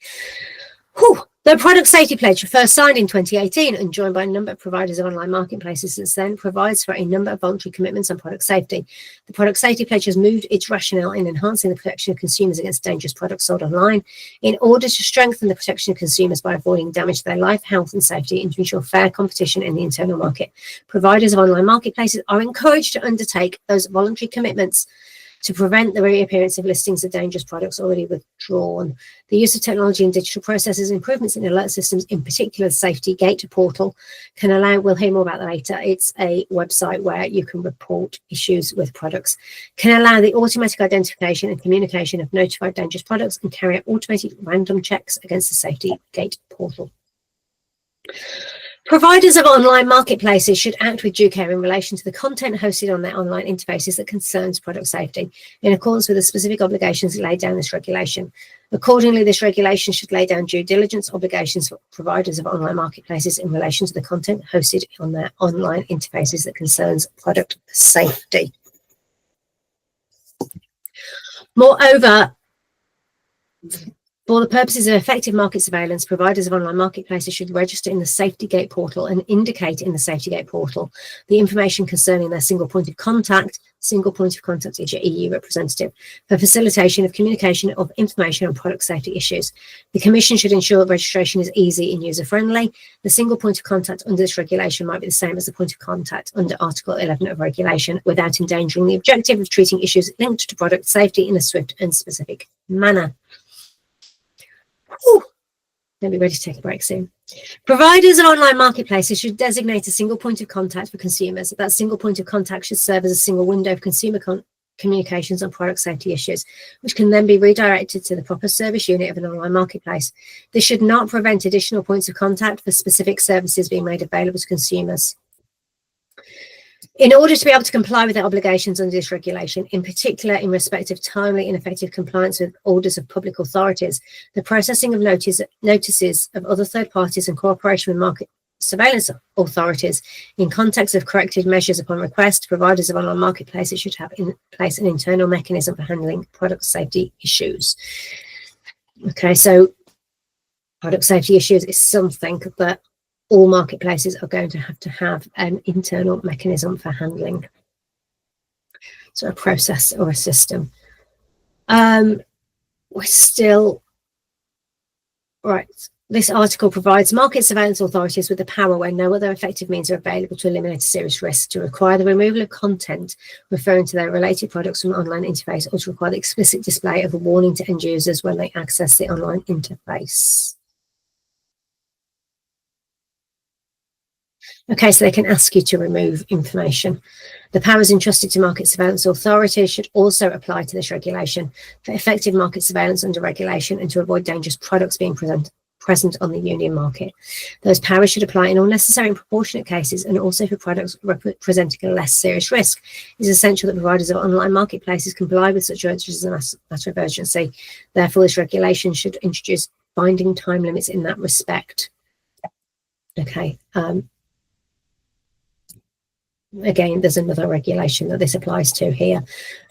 [SPEAKER 1] Whew. The Product Safety Pledge, first signed in 2018 and joined by a number of providers of online marketplaces since then, provides for a number of voluntary commitments on product safety. The Product Safety Pledge has moved its rationale in enhancing the protection of consumers against dangerous products sold online in order to strengthen the protection of consumers by avoiding damage to their life, health and safety, and to ensure fair competition in the internal market. Providers of online marketplaces are encouraged to undertake those voluntary commitments to prevent the reappearance of listings of dangerous products already withdrawn. The use of technology and digital processes, improvements in alert systems, in particular the Safety Gate portal, can allow, we'll hear more about that later, it's a website where you can report issues with products, can allow the automatic identification and communication of notified dangerous products and carry out automated random checks against the Safety Gate portal. Providers of online marketplaces should act with due care in relation to the content hosted on their online interfaces that concerns product safety, in accordance with the specific obligations laid down in this regulation. Accordingly, this regulation should lay down due diligence obligations for providers of online marketplaces in relation to the content hosted on their online interfaces that concerns product safety. Moreover, for the purposes of effective market surveillance, providers of online marketplaces should register in the Safety Gate portal and indicate in the Safety Gate portal the information concerning their single point of contact. Single point of contact is your EU representative, for facilitation of communication of information on product safety issues. The Commission should ensure registration is easy and user-friendly. The single point of contact under this regulation might be the same as the point of contact under Article 11 of regulation, without endangering the objective of treating issues linked to product safety in a swift and specific manner. They'll be ready to take a break soon. Providers of online marketplaces should designate a single point of contact for consumers. That single point of contact should serve as a single window of consumer communications on product safety issues, which can then be redirected to the proper service unit of an online marketplace. This should not prevent additional points of contact for specific services being made available to consumers. In order to be able to comply with their obligations under this regulation, in particular in respect of timely and effective compliance with orders of public authorities, the processing of notices of other third parties and cooperation with market surveillance authorities in context of corrective measures upon request, providers of online marketplaces should have in place an internal mechanism for handling product safety issues. Okay, so product safety issues is something that all marketplaces are going to have an internal mechanism for handling. So a process or a system. We're still, right. This article provides market surveillance authorities with the power where no other effective means are available to eliminate a serious risk to require the removal of content referring to their related products from an online interface or to require the explicit display of a warning to end users when they access the online interface. Okay, so they can ask you to remove information. The powers entrusted to market surveillance authorities should also apply to this regulation for effective market surveillance under regulation and to avoid dangerous products being present on the union market. Those powers should apply in all necessary and proportionate cases and also for products presenting a less serious risk. It is essential that providers of online marketplaces comply with such urges as a matter of urgency. Therefore, this regulation should introduce binding time limits in that respect. Okay. Again, there's another regulation that this applies to here.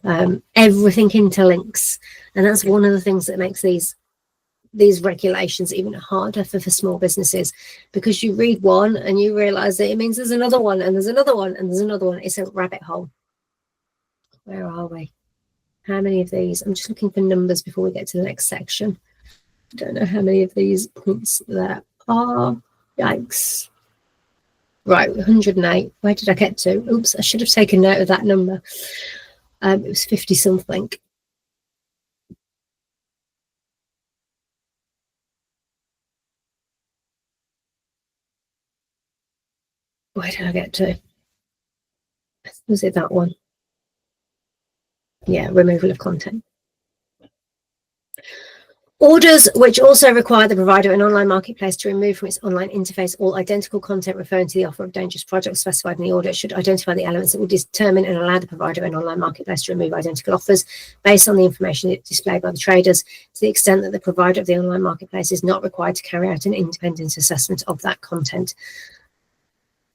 [SPEAKER 1] Everything interlinks, and that's one of the things that makes these regulations even harder for small businesses, because you read one and you realize that it means there's another one and there's another one and there's another one. It's a rabbit hole. Where are we? How many of these? I'm just looking for numbers before we get to the next section. I don't know how many of these points there are. Yikes. Right, 108. Where did I get to? Oops, I should have taken note of that number. It was 50 something. Where did I get to? Was it that one? Yeah, removal of content. Orders which also require the provider of an online marketplace to remove from its online interface all identical content referring to the offer of dangerous products specified in the order should identify the elements that will determine and allow the provider of an online marketplace to remove identical offers based on the information displayed by the traders, to the extent that the provider of the online marketplace is not required to carry out an independent assessment of that content.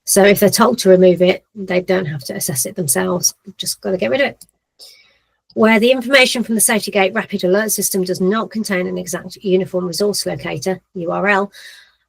[SPEAKER 1] So if they're told to remove it, they don't have to assess it themselves. They've just got to get rid of it. Where the information from the SafetyGate Rapid Alert System does not contain an exact uniform resource locator, URL,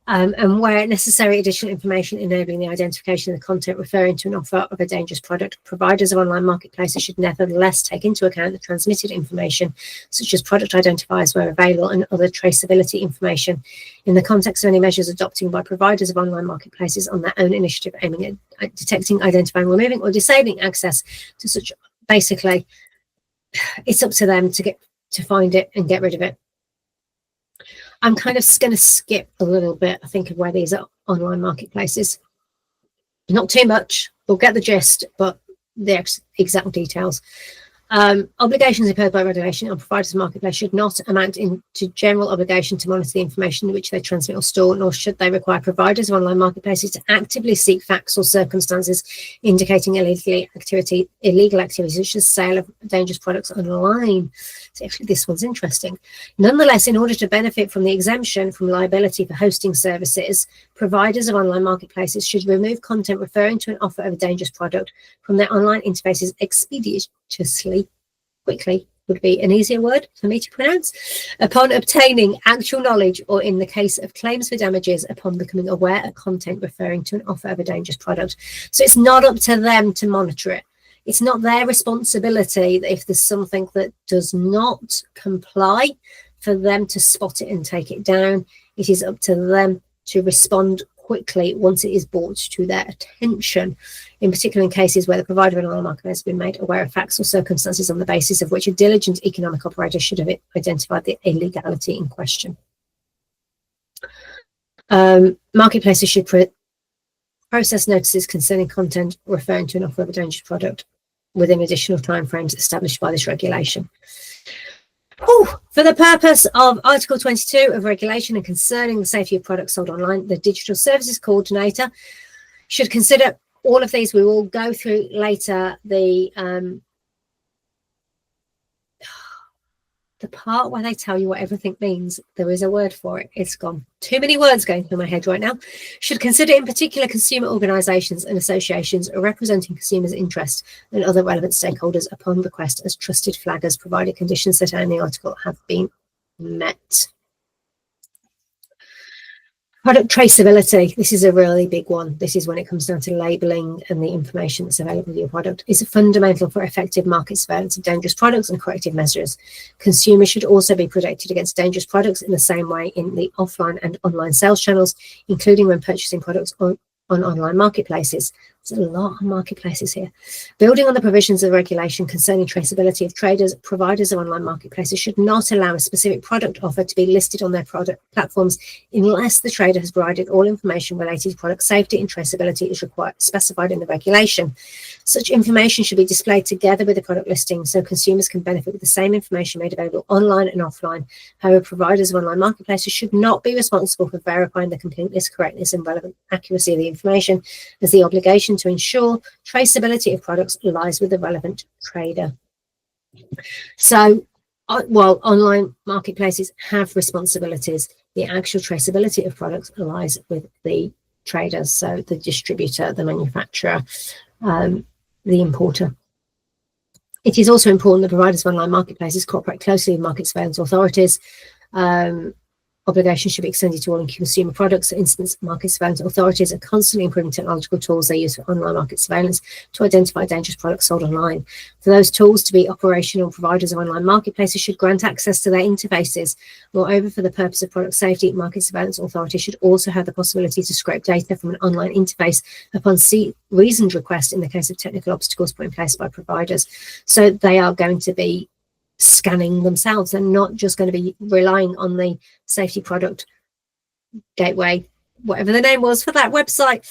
[SPEAKER 1] and where necessary additional information enabling the identification of the content referring to an offer of a dangerous product, providers of online marketplaces should nevertheless take into account the transmitted information, such as product identifiers where available and other traceability information, in the context of any measures adopted by providers of online marketplaces on their own initiative aiming at detecting, identifying, removing, or disabling access to such. Basically, it's up to them to find it and get rid of it. I'm kind of going to skip a little bit, I think, of where these are online marketplaces. Not too much, we'll get the gist, but the exact details. Obligations imposed by regulation on providers of marketplace should not amount to general obligation to monitor the information which they transmit or store, nor should they require providers of online marketplaces to actively seek facts or circumstances indicating illegal activity such as sale of dangerous products online. So actually this one's interesting. Nonetheless, in order to benefit from the exemption from liability for hosting services, providers of online marketplaces should remove content referring to an offer of a dangerous product from their online interfaces expeditiously. Quickly would be an easier word for me to pronounce, upon obtaining actual knowledge, or in the case of claims for damages, upon becoming aware of content referring to an offer of a dangerous product. So it's not up to them to monitor it. It's not their responsibility that if there's something that does not comply, for them to spot it and take it down. It is up to them to respond quickly once it is brought to their attention, in particular in cases where the provider of an online marketplace has been made aware of facts or circumstances on the basis of which a diligent economic operator should have identified the illegality in question. Marketplaces should process notices concerning content referring to an offer of a dangerous product within additional timeframes established by this regulation. For the purpose of Article 22 of regulation and concerning the safety of products sold online, the Digital Services Coordinator should consider all of these we will go through later. The part where they tell you what everything means, there is a word for it. It's gone. Too many words going through my head right now. Should consider in particular consumer organisations and associations representing consumers' interests and other relevant stakeholders upon request as trusted flaggers, provided conditions set out in the article have been met. Product traceability. This is a really big one. This is when it comes down to labelling and the information that's available with your product. Is fundamental for effective market surveillance of dangerous products and corrective measures. Consumers should also be protected against dangerous products in the same way in the offline and online sales channels, including when purchasing products on online marketplaces. There's a lot of marketplaces here. Building on the provisions of the regulation concerning traceability of traders, providers of online marketplaces should not allow a specific product offer to be listed on their product platforms unless the trader has provided all information related to product safety and traceability is specified in the regulation. Such information should be displayed together with the product listing so consumers can benefit with the same information made available online and offline. However, providers of online marketplaces should not be responsible for verifying the completeness, correctness, and relevant accuracy of the information, as the obligation to ensure traceability of products lies with the relevant trader. So while online marketplaces have responsibilities, the actual traceability of products lies with the traders, so the distributor, the manufacturer, the importer. It is also important that providers of online marketplaces cooperate closely with market surveillance authorities. Obligations should be extended to all consumer products. For instance, market surveillance authorities are constantly improving technological tools they use for online market surveillance to identify dangerous products sold online. For those tools to be operational, providers of online marketplaces should grant access to their interfaces. Moreover, for the purpose of product safety, market surveillance authorities should also have the possibility to scrape data from an online interface upon reasoned request in the case of technical obstacles put in place by providers. So they are going to be scanning themselves and not just going to be relying on the safety product gateway, whatever the name was for that website,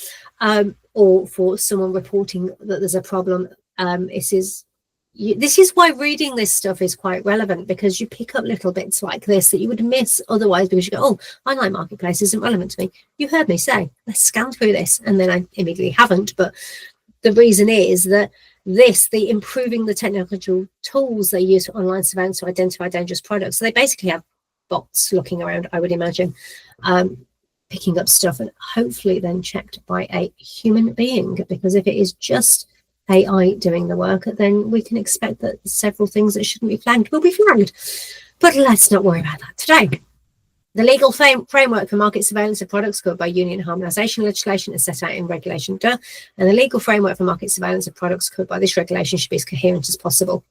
[SPEAKER 1] or for someone reporting that there's a problem. This is why reading this stuff is quite relevant, because you pick up little bits like this that you would miss otherwise, because you go, oh, online marketplace isn't relevant to me. You heard me say, let's scan through this, and then I immediately haven't. But the reason is that the improving the technological tools they use for online surveillance to identify dangerous products. So they basically have bots looking around, I would imagine, picking up stuff and hopefully then checked by a human being, because if it is just AI doing the work, then we can expect that several things that shouldn't be flagged will be flagged. But let's not worry about that today. The legal framework for market surveillance of products covered by union harmonisation legislation is set out in Regulation D, and the legal framework for market surveillance of products covered by this regulation should be as coherent as possible.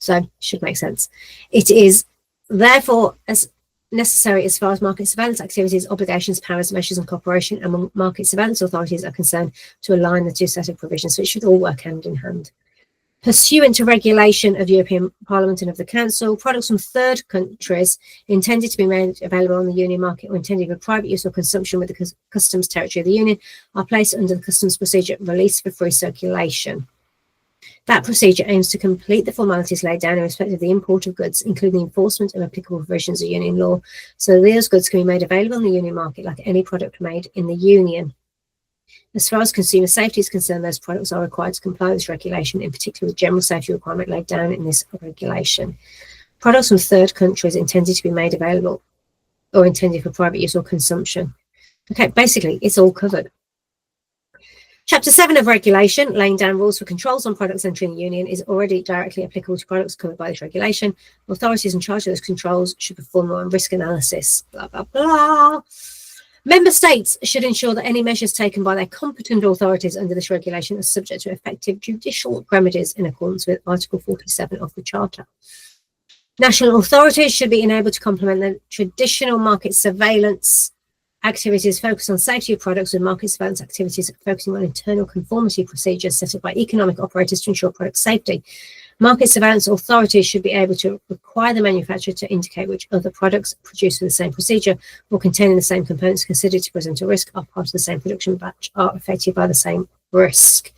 [SPEAKER 1] So it should make sense. It is therefore as necessary as far as market surveillance activities, obligations, powers, measures and cooperation among market surveillance authorities are concerned to align the two set of provisions, so it should all work hand in hand. Pursuant to regulation of European Parliament and of the Council, products from third countries intended to be made available on the Union market or intended for private use or consumption with the customs territory of the Union are placed under the customs procedure release for free circulation. That procedure aims to complete the formalities laid down in respect of the import of goods, including the enforcement of applicable provisions of Union law, so those goods can be made available on the Union market like any product made in the Union. As far as consumer safety is concerned, those products are required to comply with this regulation, in particular the general safety requirement laid down in this regulation. Products from third countries intended to be made available or intended for private use or consumption. Okay, basically, it's all covered. Chapter 7 of regulation, laying down rules for controls on products entering the Union, is already directly applicable to products covered by this regulation. Authorities in charge of those controls should perform their own risk analysis, blah, blah, blah. Member States should ensure that any measures taken by their competent authorities under this regulation are subject to effective judicial remedies in accordance with Article 47 of the Charter. National authorities should be enabled to complement their traditional market surveillance activities focused on safety of products with market surveillance activities focusing on internal conformity procedures set up by economic operators to ensure product safety. Market surveillance authorities should be able to require the manufacturer to indicate which other products produced with the same procedure or containing the same components considered to present a risk are part of the same production batch are affected by the same risk.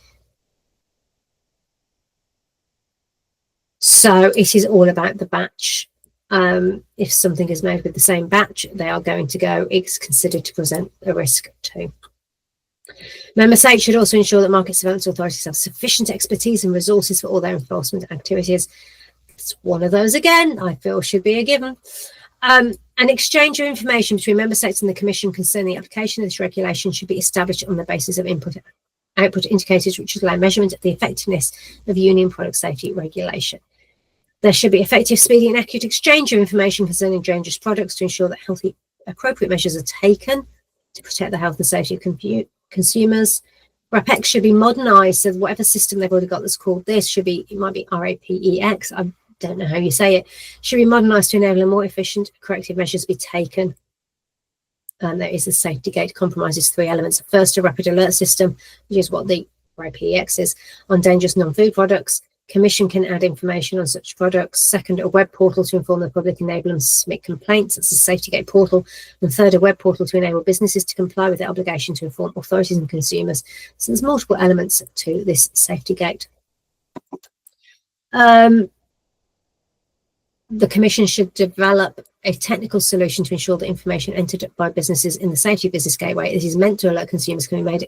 [SPEAKER 1] So it is all about the batch. If something is made with the same batch, they are going to go, it's considered to present a risk too. Member states should also ensure that market surveillance authorities have sufficient expertise and resources for all their enforcement activities. It's one of those again, I feel should be a given. An exchange of information between member states and the Commission concerning the application of this regulation should be established on the basis of output indicators which allow measurement of the effectiveness of union product safety regulation. There should be effective, speedy and accurate exchange of information concerning dangerous products to ensure that appropriate measures are taken to protect the health and safety of consumers. RAPEX should be modernised, so whatever system they've already got that's called this should be, it might be RAPEX, I don't know how you say it, should be modernised to enable a more efficient corrective measures be taken. There is a safety gate, compromises three elements. First, a rapid alert system, which is what the RAPEX is, on dangerous non-food products. Commission can add information on such products. Second, a web portal to inform the public, enable them to submit complaints. That's a safety gate portal. And third, a web portal to enable businesses to comply with their obligation to inform authorities and consumers. So there's multiple elements to this safety gate. The Commission should develop a technical solution to ensure that information entered by businesses in the Safety Business Gateway that is meant to alert consumers can be made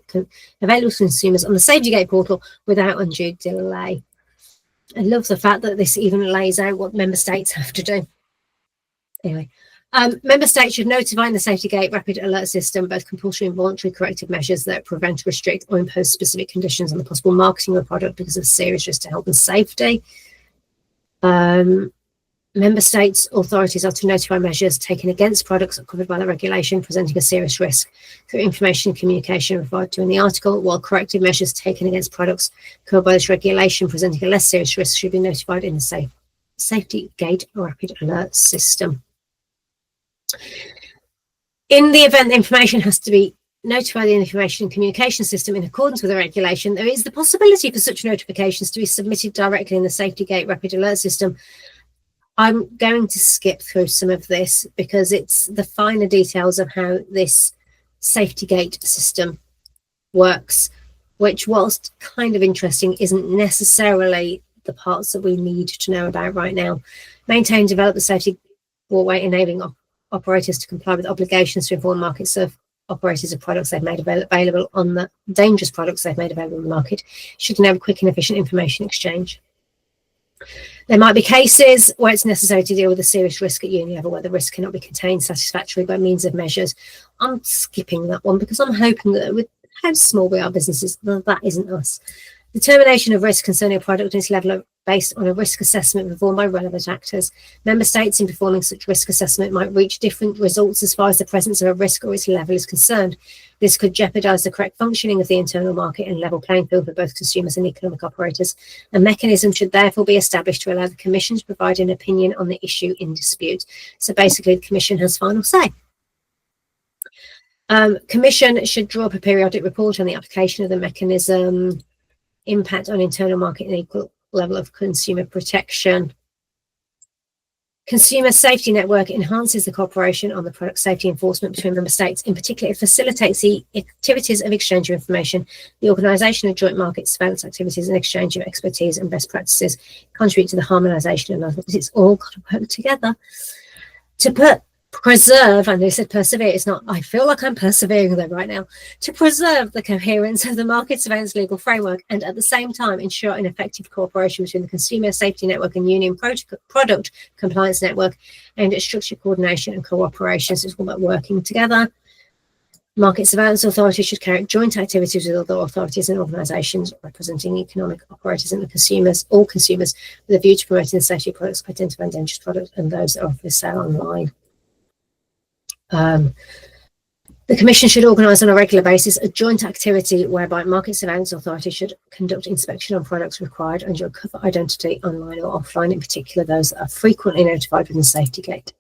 [SPEAKER 1] available to consumers on the Safety Gate portal without undue delay. I love the fact that this even lays out what member states have to do. Anyway, member states should notify in the Safety Gate rapid alert system both compulsory and voluntary corrective measures that prevent, restrict or impose specific conditions on the possible marketing of a product because of serious risk to health and safety. Member states' authorities are to notify measures taken against products covered by the regulation presenting a serious risk through information and communication referred to in the article, while corrective measures taken against products covered by this regulation presenting a less serious risk should be notified in the Safety Gate Rapid Alert System. In the event the information has to be notified in the information and communication system in accordance with the regulation, there is the possibility for such notifications to be submitted directly in the Safety Gate Rapid Alert System. I'm going to skip through some of this because it's the finer details of how this safety gate system works, which, whilst kind of interesting, isn't necessarily the parts that we need to know about right now. Maintain and develop the safety walkway, enabling operators to comply with obligations to inform markets of operators of products they've made available on the dangerous products they've made available on the market. Should enable quick and efficient information exchange. There might be cases where it's necessary to deal with a serious risk at union level where the risk cannot be contained satisfactorily by means of measures. I'm skipping that one because I'm hoping that with how small we are businesses, well, that isn't us. Determination of risk concerning a product and its level of based on a risk assessment performed by relevant actors. Member states in performing such risk assessment might reach different results as far as the presence of a risk or its level is concerned. This could jeopardise the correct functioning of the internal market and level playing field for both consumers and economic operators. A mechanism should therefore be established to allow the Commission to provide an opinion on the issue in dispute. So basically, the Commission has final say. Commission should draw up a periodic report on the application of the mechanism, impact on internal market and equal level of consumer protection. Consumer Safety Network enhances the cooperation on the product safety enforcement between member states. In particular, it facilitates the activities of exchange of information, the organisation of joint market surveillance activities and exchange of expertise and best practices, contribute to the harmonisation of others. It's all got to work together. To preserve, and they said persevere, it's not, I feel like I'm persevering there right now, to preserve the coherence of the market surveillance legal framework and at the same time ensure an effective cooperation between the Consumer Safety Network and Union Product Compliance Network aimed at structured coordination and cooperation. So it's all about working together. Market surveillance authorities should carry out joint activities with other authorities and organisations representing economic operators and the consumers, all consumers, with a view to promoting the safety of products, identifying dangerous products and those that are for sale online. The Commission should organise on a regular basis a joint activity whereby market surveillance authorities should conduct inspection on products required under a cover identity online or offline, in particular those that are frequently notified within the Safety Gate.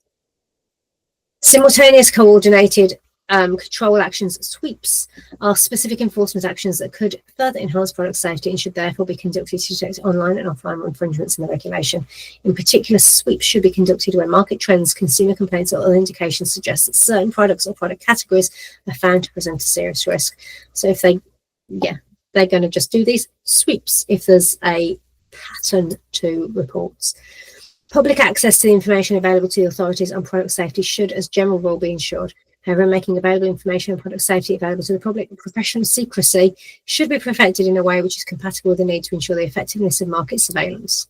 [SPEAKER 1] Simultaneous coordinated control actions, sweeps, are specific enforcement actions that could further enhance product safety and should therefore be conducted to detect online and offline infringements in the regulation. In particular, sweeps should be conducted where market trends, consumer complaints or other indications suggest that certain products or product categories are found to present a serious risk. So if they're going to just do these sweeps if there's a pattern to reports. Public access to the information available to the authorities on product safety should, as general rule, be ensured. However, making available information on product safety available to the public, professional secrecy should be perfected in a way which is compatible with the need to ensure the effectiveness of market surveillance.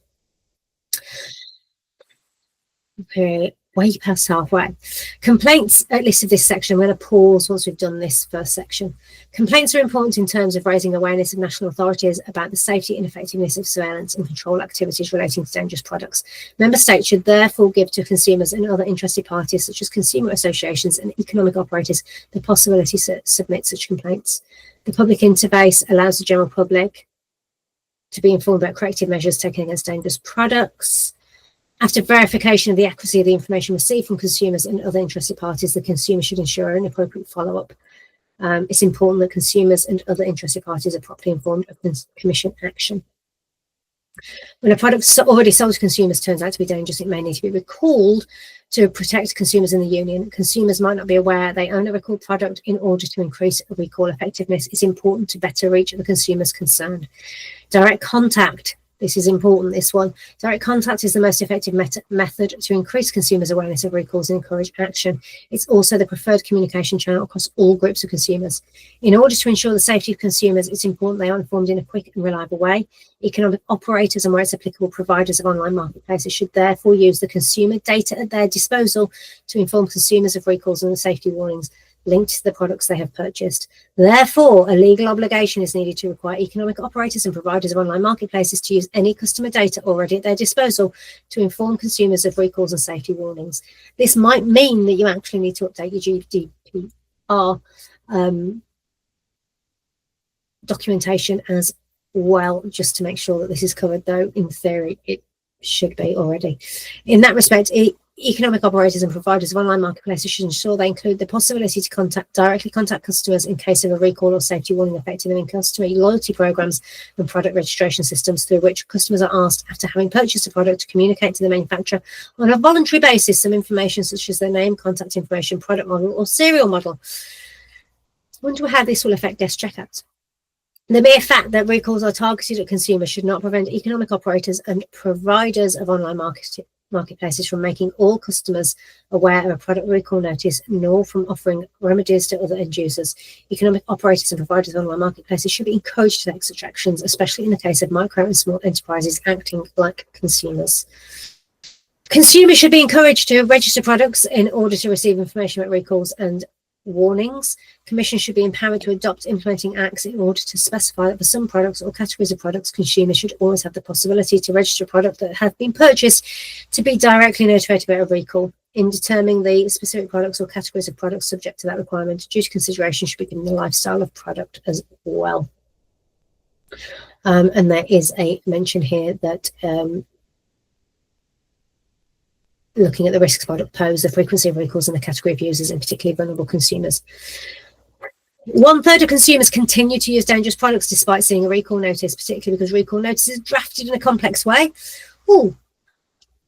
[SPEAKER 1] Okay, way past halfway. Complaints, at least of this section, I'm going to pause once we've done this first section. Complaints are important in terms of raising awareness of national authorities about the safety and effectiveness of surveillance and control activities relating to dangerous products. Member states should therefore give to consumers and other interested parties, such as consumer associations and economic operators, the possibility to submit such complaints. The public interface allows the general public to be informed about corrective measures taken against dangerous products. After verification of the accuracy of the information received from consumers and other interested parties, the consumer should ensure an appropriate follow-up. It's important that consumers and other interested parties are properly informed of Commission action. When a product already sold to consumers turns out to be dangerous, it may need to be recalled to protect consumers in the Union. Consumers might not be aware they own a recalled product. In order to increase recall effectiveness, it's important to better reach the consumers concerned. Direct contact. This is important, this one. Direct contact is the most effective method to increase consumers' awareness of recalls and encourage action. It's also the preferred communication channel across all groups of consumers. In order to ensure the safety of consumers, it's important they are informed in a quick and reliable way. Economic operators and, where it's applicable, providers of online marketplaces should therefore use the consumer data at their disposal to inform consumers of recalls and the safety warnings linked to the products they have purchased. Therefore, a legal obligation is needed to require economic operators and providers of online marketplaces to use any customer data already at their disposal to inform consumers of recalls and safety warnings. This might mean that you actually need to update your GPSR documentation as well, just to make sure that this is covered, though in theory it should be already. In that respect, economic operators and providers of online marketplaces should ensure they include the possibility to directly contact customers in case of a recall or safety warning affecting them in customer loyalty programs and product registration systems, through which customers are asked, after having purchased a product, to communicate to the manufacturer on a voluntary basis some information such as their name, contact information, product model, or serial model. I wonder how this will affect desk checkouts. The mere fact that recalls are targeted at consumers should not prevent economic operators and providers of online marketplaces from making all customers aware of a product recall notice, nor from offering remedies to other end users. Economic operators and providers of online marketplaces should be encouraged to take such actions, especially in the case of micro and small enterprises acting like consumers. Consumers should be encouraged to register products in order to receive information about recalls and warnings. Commission should be empowered to adopt implementing acts in order to specify that for some products or categories of products, consumers should always have the possibility to register a product that has been purchased to be directly notified about a recall. In determining the specific products or categories of products subject to that requirement, due consideration should be given the lifestyle of product as well. And there is a mention here that looking at the risks product pose, the frequency of recalls, and the category of users, and particularly vulnerable consumers. 1/3 of consumers continue to use dangerous products despite seeing a recall notice, particularly because recall notices are drafted in a complex way. Ooh,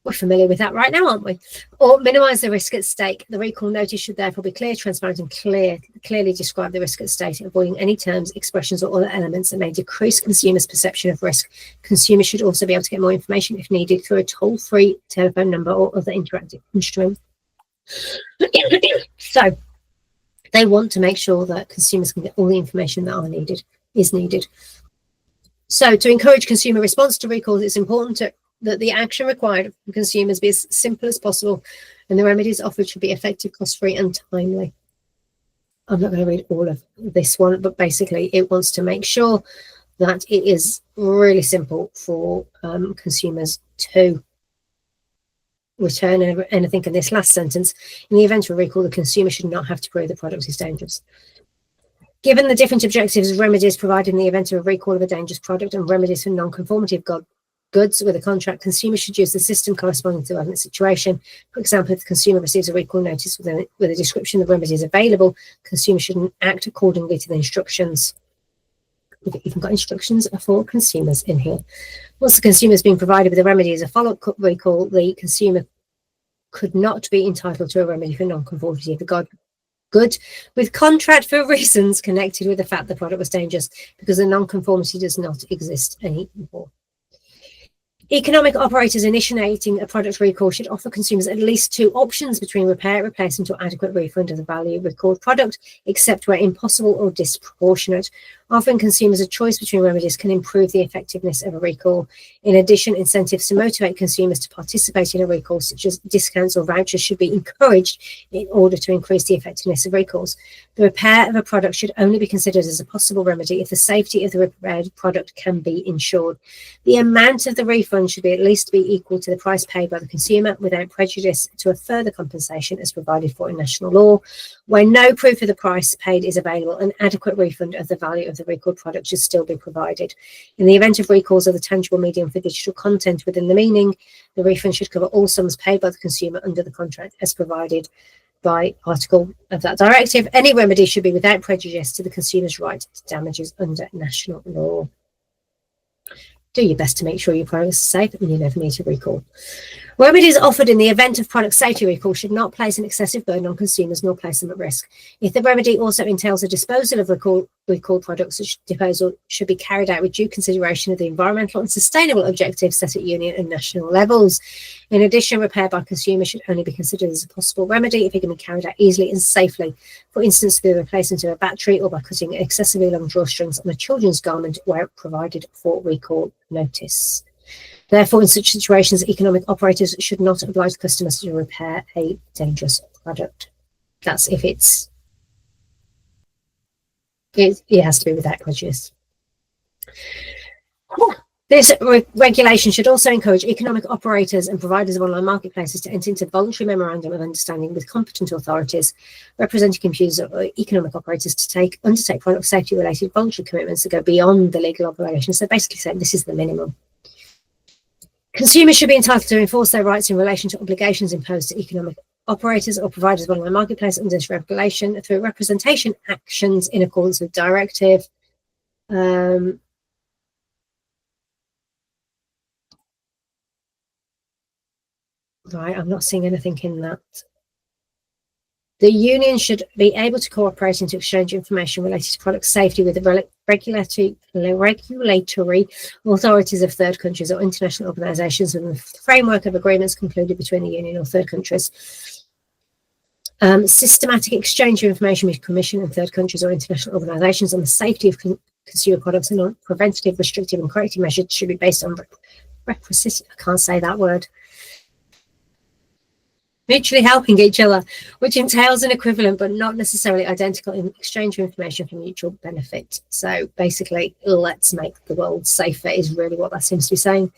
[SPEAKER 1] we're familiar with that right now, aren't we? Or minimise the risk at stake. The recall notice should therefore be clear, transparent, and clearly describe the risk at stake, avoiding any terms, expressions, or other elements that may decrease consumers' perception of risk. Consumers should also be able to get more information if needed through a toll-free telephone number or other interactive instrument. So they want to make sure that consumers can get all the information that is needed. So to encourage consumer response to recalls, it's important that the action required from consumers be as simple as possible, and the remedies offered should be effective, cost-free, and timely. I'm not going to read all of this one, but basically it wants to make sure that it is really simple for consumers to return anything. In this last sentence, in the event of a recall, the consumer should not have to prove the product is dangerous. Given the different objectives of remedies provided in the event of a recall of a dangerous product and remedies for non-conformity of goods with a contract, consumers should use the system corresponding to the relevant situation. For example, if the consumer receives a recall notice with a description of remedies available, consumers should act accordingly to the instructions. We've even got instructions for consumers in here. Once the consumer has been provided with a remedy as a follow-up recall, the consumer could not be entitled to a remedy for non-conformity of the good with contract for reasons connected with the fact the product was dangerous, because the non-conformity does not exist anymore. Economic operators initiating a product recall should offer consumers at least two options between repair, replacement, or adequate refund of the value of recalled product, except where impossible or disproportionate. Offering consumers a choice between remedies can improve the effectiveness of a recall. In addition, incentives to motivate consumers to participate in a recall, such as discounts or vouchers, should be encouraged in order to increase the effectiveness of recalls. The repair of a product should only be considered as a possible remedy if the safety of the repaired product can be ensured. The amount of the refund should at least be equal to the price paid by the consumer without prejudice to a further compensation as provided for in national law. Where no proof of the price paid is available, an adequate refund of the value of the recalled product should still be provided. In the event of recalls of the tangible medium for digital content within the meaning, the refund should cover all sums paid by the consumer under the contract as provided by article of that directive. Any remedy should be without prejudice to the consumer's right to damages under national law. Do your best to make sure your products are safe and you never need to recall. Remedies offered in the event of product safety recall should not place an excessive burden on consumers nor place them at risk. If the remedy also entails a disposal of recalled products, such disposal should be carried out with due consideration of the environmental and sustainable objectives set at union and national levels. In addition, repair by consumers should only be considered as a possible remedy if it can be carried out easily and safely. For instance, through the replacement of a battery or by cutting excessively long drawstrings on a children's garment where provided for recall notice. Therefore, in such situations, economic operators should not oblige customers to repair a dangerous product. That's if it has to be without prejudice. This regulation should also encourage economic operators and providers of online marketplaces to enter into voluntary memorandum of understanding with competent authorities representing computers or economic operators to undertake product safety related voluntary commitments that go beyond the legal obligation. So basically saying this is the minimum. Consumers should be entitled to enforce their rights in relation to obligations imposed to economic operators or providers of online marketplace under this regulation through representation actions in accordance with directive. Right, I'm not seeing anything in that. The union should be able to cooperate and to exchange information related to product safety with the regulatory authorities of third countries or international organisations within the framework of agreements concluded between the union or third countries. Systematic exchange of information with Commission and third countries or international organisations on the safety of consumer products and on preventative, restrictive and corrective measures should be based on reciprocity. I can't say that word. Mutually helping each other, which entails an equivalent but not necessarily identical in exchange of information for mutual benefit. So basically, let's make the world safer is really what that seems to be saying.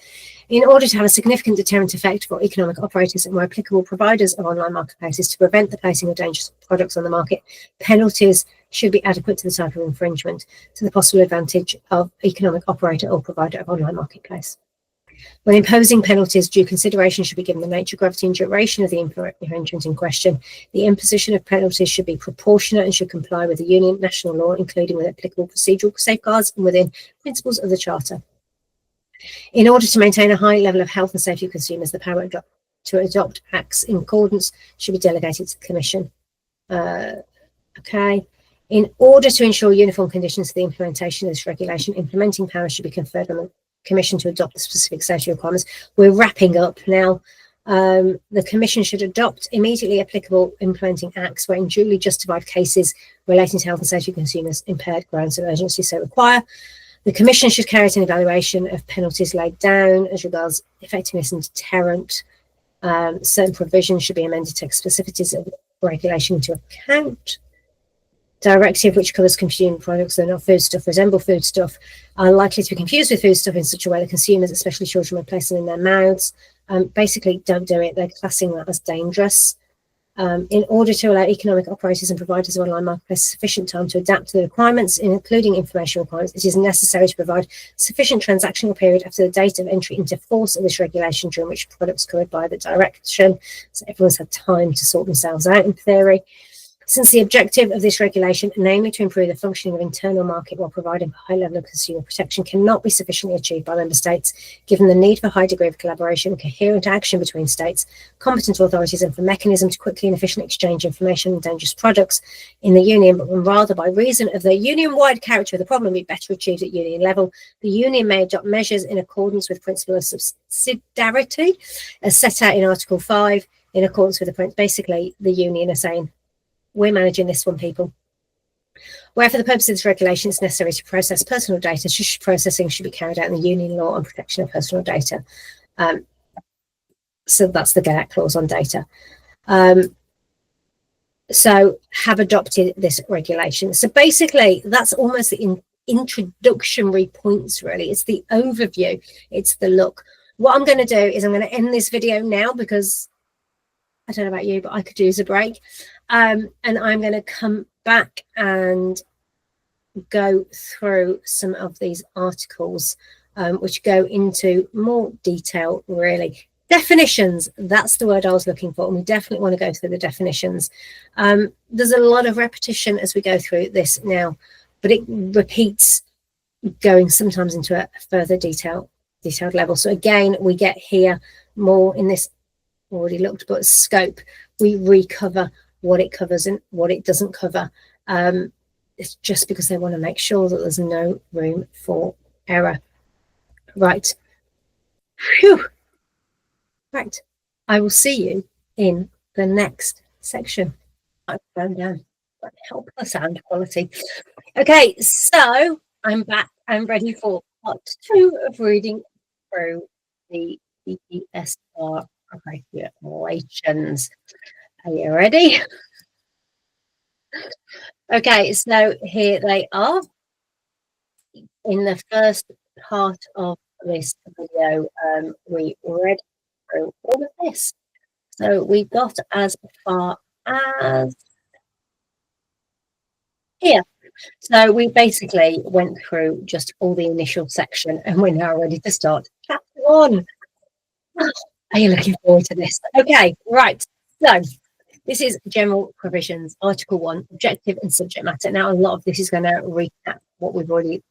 [SPEAKER 1] In order to have a significant deterrent effect for economic operators and where applicable providers of online marketplaces to prevent the placing of dangerous products on the market, penalties should be adequate to the type of infringement to the possible advantage of economic operator or provider of online marketplace. When imposing penalties, due consideration should be given the nature, gravity and duration of the infringement in question. The imposition of penalties should be proportionate and should comply with the union, national law, including with applicable procedural safeguards and within principles of the Charter. In order to maintain a high level of health and safety of consumers, the power to adopt acts in accordance should be delegated to the Commission. In order to ensure uniform conditions for the implementation of this regulation, implementing power should be conferred on the Commission to adopt the specific safety requirements. We're wrapping up now. The Commission should adopt immediately applicable implementing acts where in duly justified cases relating to health and safety of consumers impaired grounds of urgency so require. The Commission should carry out an evaluation of penalties laid down as regards effectiveness and deterrent. Certain provisions should be amended to take specificities of regulation into account. Directive which covers consumer products that are not foodstuff resemble foodstuff are likely to be confused with foodstuff in such a way that consumers, especially children, will place them in their mouths. Basically, don't do it. They're classing that as dangerous. In order to allow economic operators and providers of online marketplace sufficient time to adapt to the requirements, including information requirements, it is necessary to provide sufficient transactional period after the date of entry into force of this regulation during which products covered by the direction. So everyone's had time to sort themselves out in theory. Since the objective of this regulation, namely to improve the functioning of internal market while providing a high level of consumer protection, cannot be sufficiently achieved by member states, given the need for a high degree of collaboration and coherent action between states, competent authorities, and for mechanisms to quickly and efficiently exchange information on dangerous products in the Union, but rather by reason of the Union-wide character of the problem be better achieved at Union level, the Union may adopt measures in accordance with principle of subsidiarity, as set out in Article 5, in accordance with the principle. Basically, the Union are saying, we're managing this one, people. Where for the purpose of this regulation, it's necessary to process personal data. Such processing should be carried out in the Union law on protection of personal data. So that's the get out clause on data. So have adopted this regulation. So basically, that's almost the introductory points, really. It's the overview. It's the look. What I'm going to do is I'm going to end this video now because I don't know about you, but I could use a break. And I'm going to come back and go through some of these articles, which go into more detail, really. Definitions, that's the word I was looking for, and we definitely want to go through the definitions. There's a lot of repetition as we go through this now, but it repeats going sometimes into a further detailed level. So again, we get here more in this already looked, but scope, we recover what it covers and what it doesn't cover. It's just because they want to make sure that there's no room for error. Right. Phew. Right. I will see you in the next section. I've gone down. Help the sound quality. Okay, so I'm back. I'm ready for part 2 of reading through the GPSR regulations. Are you ready? Okay, so here they are. In the first part of this video, we read through all of this. So we got as far as here. So we basically went through just all the initial section, and we're now ready to start chapter 1. Are you looking forward to this? Okay, right. So this is general provisions, Article 1, objective and subject matter. Now, a lot of this is going to recap what we've already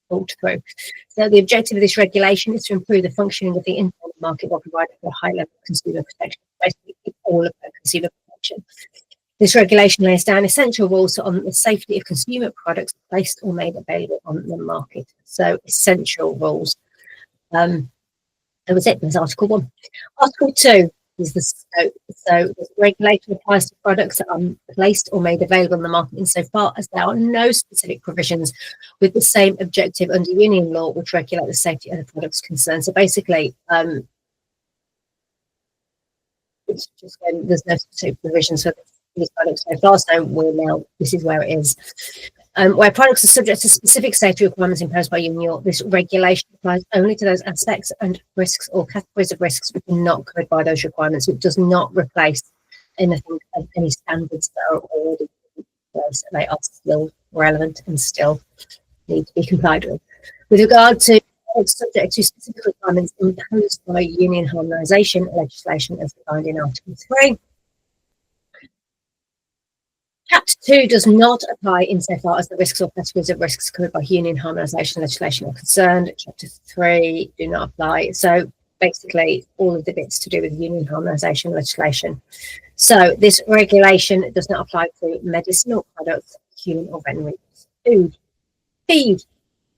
[SPEAKER 1] walked through. So the objective of this regulation is to improve the functioning of the internal market while providing for a high level of consumer protection, basically all of the consumer protection. This regulation lays down essential rules on the safety of consumer products placed or made available on the market. So essential rules. That was it. There's Article 1. Article 2 is the scope. So the regulation applies to products that are placed or made available on the market insofar as there are no specific provisions with the same objective under Union law which regulate the safety of the products concerned. So basically, it's just when there's no specific provisions for these products so far, so we're now, this is where it is. Where products are subject to specific safety requirements imposed by Union law, this regulation applies only to those aspects and risks or categories of risks which are not covered by those requirements. It does not replace anything, any standards that are already in place. They are still relevant and still need to be complied with. With regard to subject to specific requirements imposed by Union harmonisation legislation as defined in Article 3, Chapter 2 does not apply insofar as the risks or categories of risks covered by Union harmonisation legislation are concerned. Chapter 3 do not apply. So basically, all of the bits to do with Union harmonisation legislation. So this regulation does not apply to medicinal products, human or veterinary food. Feed,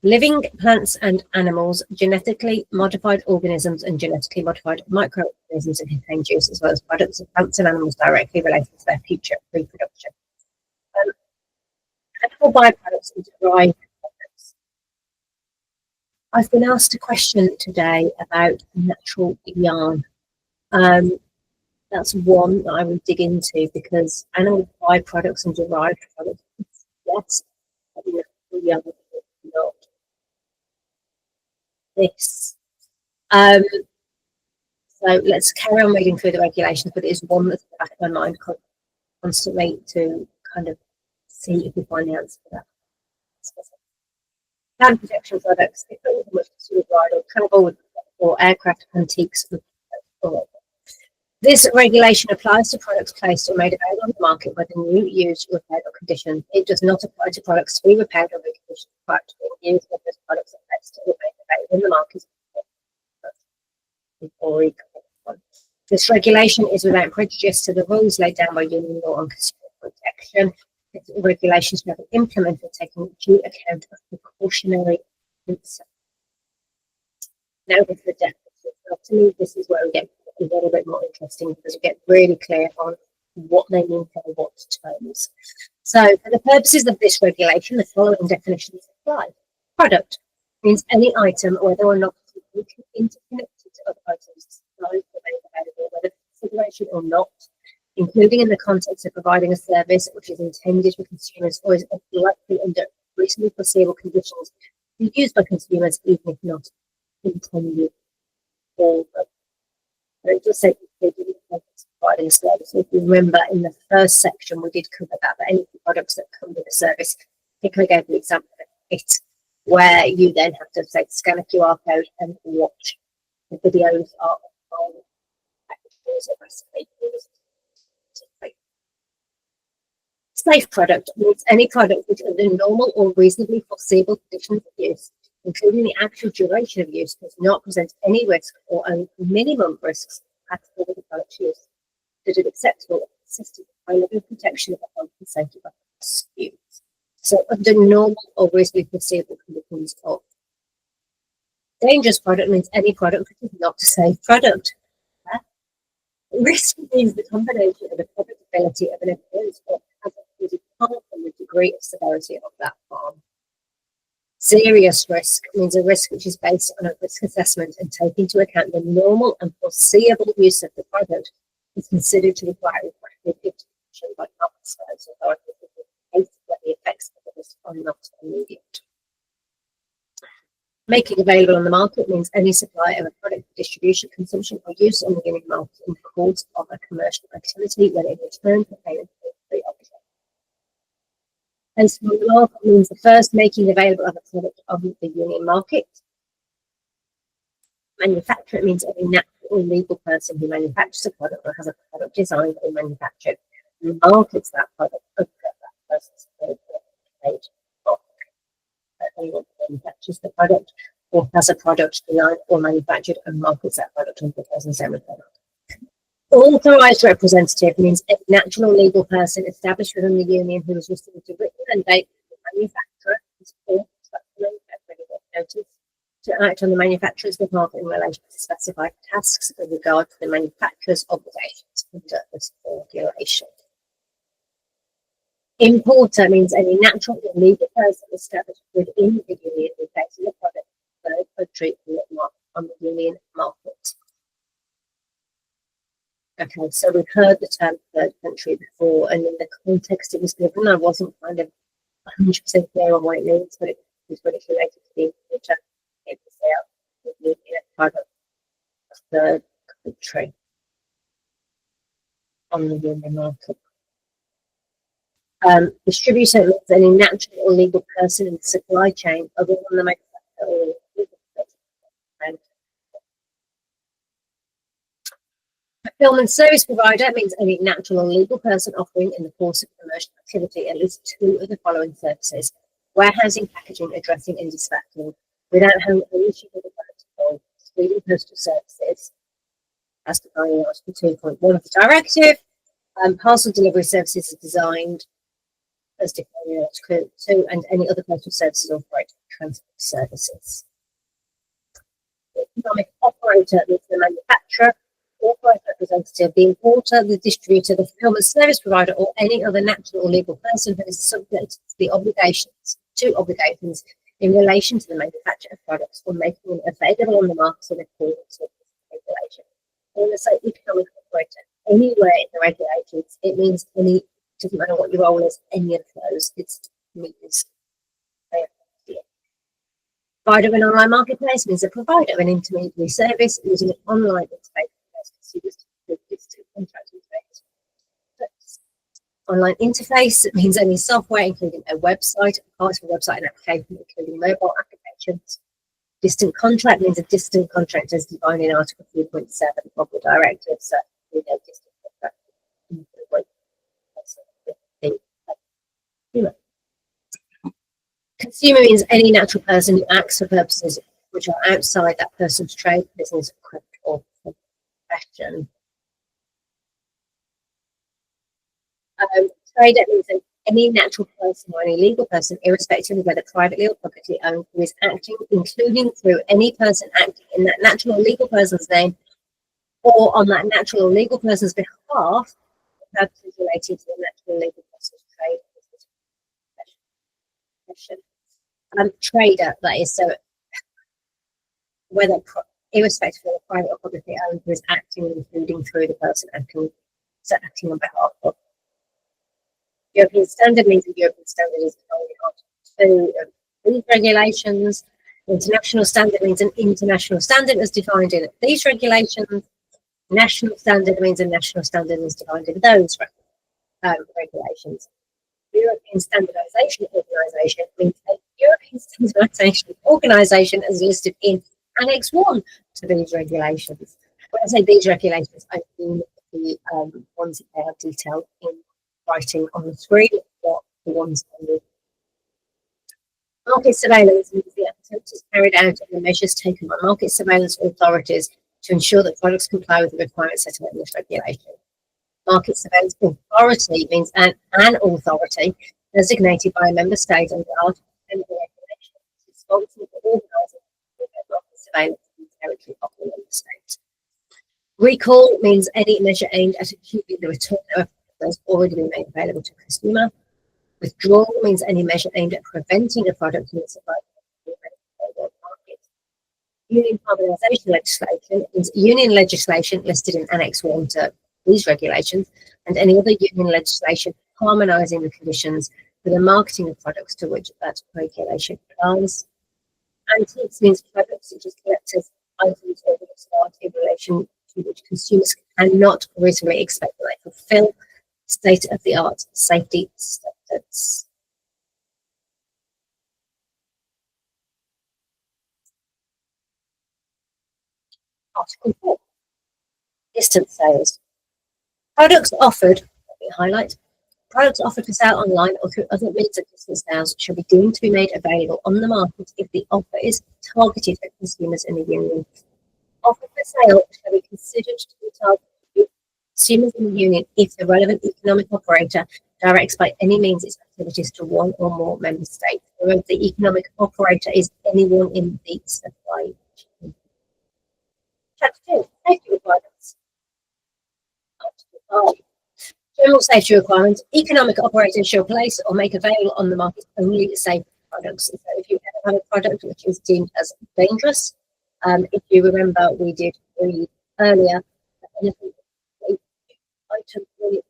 [SPEAKER 1] living plants and animals, genetically modified organisms and genetically modified microorganisms that contain juice, as well as products of plants and animals directly related to their future reproduction. Animal byproducts and derived products. I've been asked a question today about natural yarn. That's one that I will dig into because animal byproducts and derived products, yes, natural yarn is not this. So let's carry on reading through the regulations, but it is one that's in the back of my mind constantly to kind of see if we find the answer for that. Plant protection products, equipment which consumer bridle, travel or aircraft antiques. This regulation applies to products placed or made available on the market, whether new, used, repaired, or conditioned. It does not apply to products to be repaired or reconditioned prior to being used, whether those products are placed or made available in the market or reconditioned. This regulation is without prejudice to the rules laid down by Union law on consumer protection. Its regulations have been implemented taking due account of precautionary concern. Now with the definition. To me, this is where we get a little bit more interesting because we get really clear on what they mean for what terms. So for the purposes of this regulation, the following definitions apply. Product means any item, whether or not interconnected to other items, available, whether for consideration or not, including in the context of providing a service which is intended for consumers or is likely under reasonably foreseeable conditions to be used by consumers, even if not intended. It just said they didn't providing a service. If you remember in the first section, we did cover that, but any products that come with a service, I think I gave the example of it, where you then have to say scan a QR code and watch the videos are on packages or recipes. Safe product means any product which under normal or reasonably foreseeable conditions of use, including the actual duration of use, does not present any risk or only minimum risks compatible with the product's use, that is acceptable and consistent with high level of protection of the health and safety of consumers. So under normal or reasonably foreseeable conditions of dangerous product means any product which is not a safe product. Risk means the combination of the probability of an occurrence or hazard apart from the degree of severity of that harm. Serious risk means a risk which is based on a risk assessment and take into account the normal and foreseeable use of the product is considered to require rapid intervention by health service authorities in case where the effects of the risk are not immediate. Making available on the market means any supply of a product for distribution, consumption, or use on the Union market in the course of a commercial activity when in return for payment of the object. And so the market means the first making available of a product on the Union market. Manufacturer means any natural or legal person who manufactures a product or has a product designed or manufactured and markets that product under that person's trade. Anyone who manufactures the product or has a product designed or manufactured and markets that product under the person's own product. Authorised representative means a natural or legal person established within the Union who has received a written mandate from the manufacturer or notice to act on the manufacturer's behalf in relation to specified tasks with regard to the manufacturer's obligations under this regulation. Importer means any natural or legal person established within the Union who places a product in a third country on the Union market. Okay, so we've heard the term third country before, and in the context it was given, I wasn't kind of 100% clear on what it means, but it was when it's related to the importer, it was there with a product of third country on the Union market. Distributor means any natural or legal person in the supply chain other than the manufacturer or legal person. Fulfillment service provider means any natural or legal person offering in the course of commercial activity at least two of the following services: warehousing, packaging, addressing, and dispatching, without having ownership of the product involved, excluding postal services, as defined in Article 2.1 of the directive. Parcel delivery services are designed as defined in Article 2, and any other postal services operate transport services. The economic operator means the manufacturer, authorised representative, the importer, the distributor, the fulfillment service provider, or any other natural or legal person who is subject to the obligations in relation to the manufacture of products or making them available on the market in accordance with this regulation. When I say economic operator, anywhere in the regulations, it means any, doesn't matter what your role is, any of those, it's means. Provider of an online marketplace means a provider of an intermediary service using an online interface. Online interface means any software, including a website, parts of a website and application, including mobile applications. Distant contract means a distant contract as defined in Article 3.7 of the directive. So be noticed in the way the consumer. Consumer means any natural person who acts for purposes which are outside that person's trade, business, craft, or profession. Trader means any natural person or any legal person, irrespective of whether privately or publicly owned, who is acting, including through any person acting in that natural or legal person's name or on that natural or legal person's behalf, for purposes related to the natural or legal person's trade, business, profession. Trader, that is, so whether irrespective of whether private or publicly owned, who is acting, including through the person acting on behalf of. European standard means the European standard is defined in Article 2 of these regulations. International standard means an international standard as defined in these regulations. National standard means a national standard as defined in those regulations. European Standardisation Organisation means a European Standardisation Organisation as listed in Annex 1 to these regulations. When I say these regulations, I mean the ones that are detailed in writing on the screen, what the ones on the market surveillance means the activities carried out and the measures taken by market surveillance authorities to ensure that products comply with the requirements set out in this regulation. Market surveillance authority means an authority designated by a member state under Article 10 of the regulation responsible for organising market surveillance in the territory of the member state. Recall means any measure aimed at achieving the return of has already been made available to a consumer. Withdrawal means any measure aimed at preventing a product from its supply to the market. Union harmonisation legislation means union legislation listed in Annex 1 to these regulations and any other union legislation harmonising the conditions for the marketing of products to which that regulation applies. Antiques means products such as collectors' items or works of art in relation to which consumers cannot reasonably expect that they fulfil state-of-the-art safety standards. Article 4. Distance sales. Products offered, let me highlight, products offered for sale online or through other means of distance sales shall be deemed to be made available on the market if the offer is targeted at consumers in the Union. Offer for sale shall be considered to be targeted consumers in the Union if the relevant economic operator directs by any means its activities to one or more member states, or if the economic operator is anyone in the supply chain. Chapter 2. Safety requirements. Article 5. General safety requirements. Economic operators shall place or make available on the market only safe products. So if you ever have a product which is deemed as dangerous, if you remember, we did read earlier that anything item really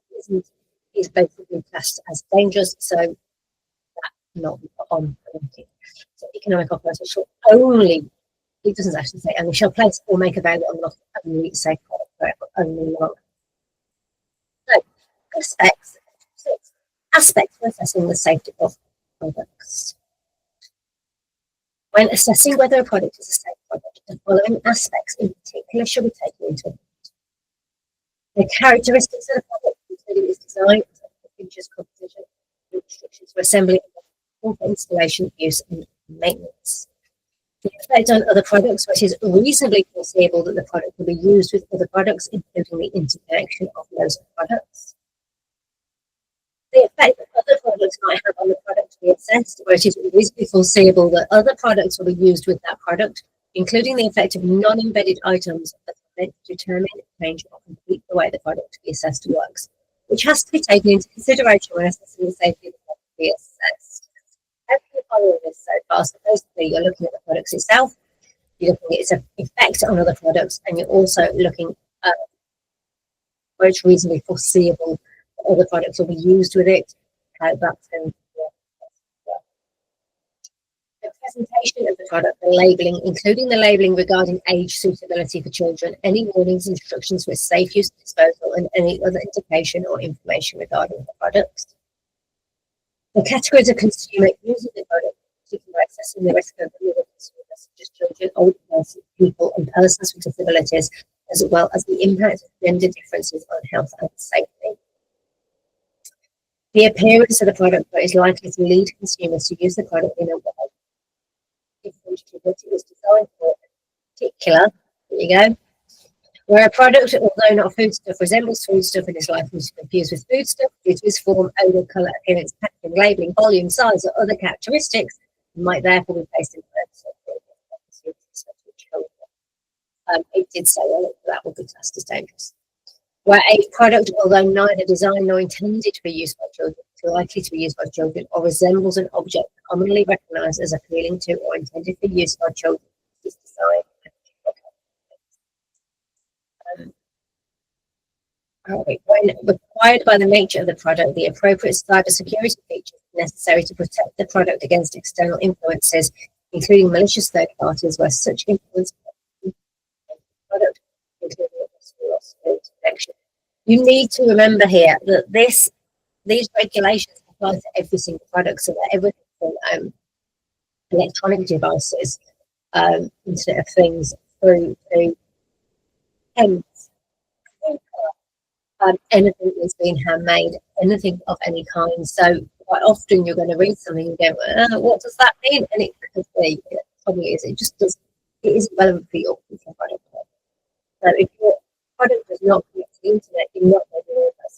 [SPEAKER 1] is basically classed as dangerous, so that not on permitted. So economic operators shall only, it doesn't actually say only, shall place or make available on the market only safe product, only long. So aspects for assessing the safety of products. When assessing whether a product is a safe product, the following aspects in particular should be taken into account. The characteristics of the product, including its design, features, composition, restrictions for assembly, for installation, use, and maintenance. The effect on other products, which is reasonably foreseeable that the product will be used with other products, including the interconnection of those products. The effect that other products might have on the product to be assessed, where it is reasonably foreseeable that other products will be used with that product, including the effect of non-embedded items that are meant to determine, change, or complete the way the product to be assessed works, which has to be taken into consideration when assessing the safety of the product to be assessed. How can you follow this so far? So basically, you're looking at the products itself, you're looking at its effect on other products, and you're also looking at where it's reasonably foreseeable that other products will be used with it, how that's going to work. The presentation of the product, the labelling, including the labelling regarding age suitability for children, any warnings, instructions for safe use, disposal, and any other indication or information regarding the products. The categories of consumer using the product, particularly assessing the risk of vulnerable consumers such as children, older persons, people, and persons with disabilities, as well as the impact of gender differences on health and safety. The appearance of the product is likely to lead consumers to use the product in a way different to what it was designed for. In particular, there you go. Where a product, although not foodstuff, resembles foodstuff and is likely to be confused with foodstuff due to its form, odour, colour, appearance, packaging, labelling, volume, size, or other characteristics, and might therefore be placed in it did say that would be classed as dangerous. Where a product, although neither designed nor intended to be used by children, is likely to be used by children or resembles an object commonly recognised as appealing to or intended for use by children, is designed. When required by the nature of the product, the appropriate cybersecurity features necessary to protect the product against external influences, including malicious third parties, where such influence product, including protection. You need to remember here that these regulations apply to every single product, so that everything from electronic devices, Internet of Things, through to pens, anything that's been handmade, anything of any kind. So quite often you're going to read something and go, what does that mean? And it could be, it probably is, it just does, it isn't relevant for your product. So if your product does not connect to the internet, you're not going to know that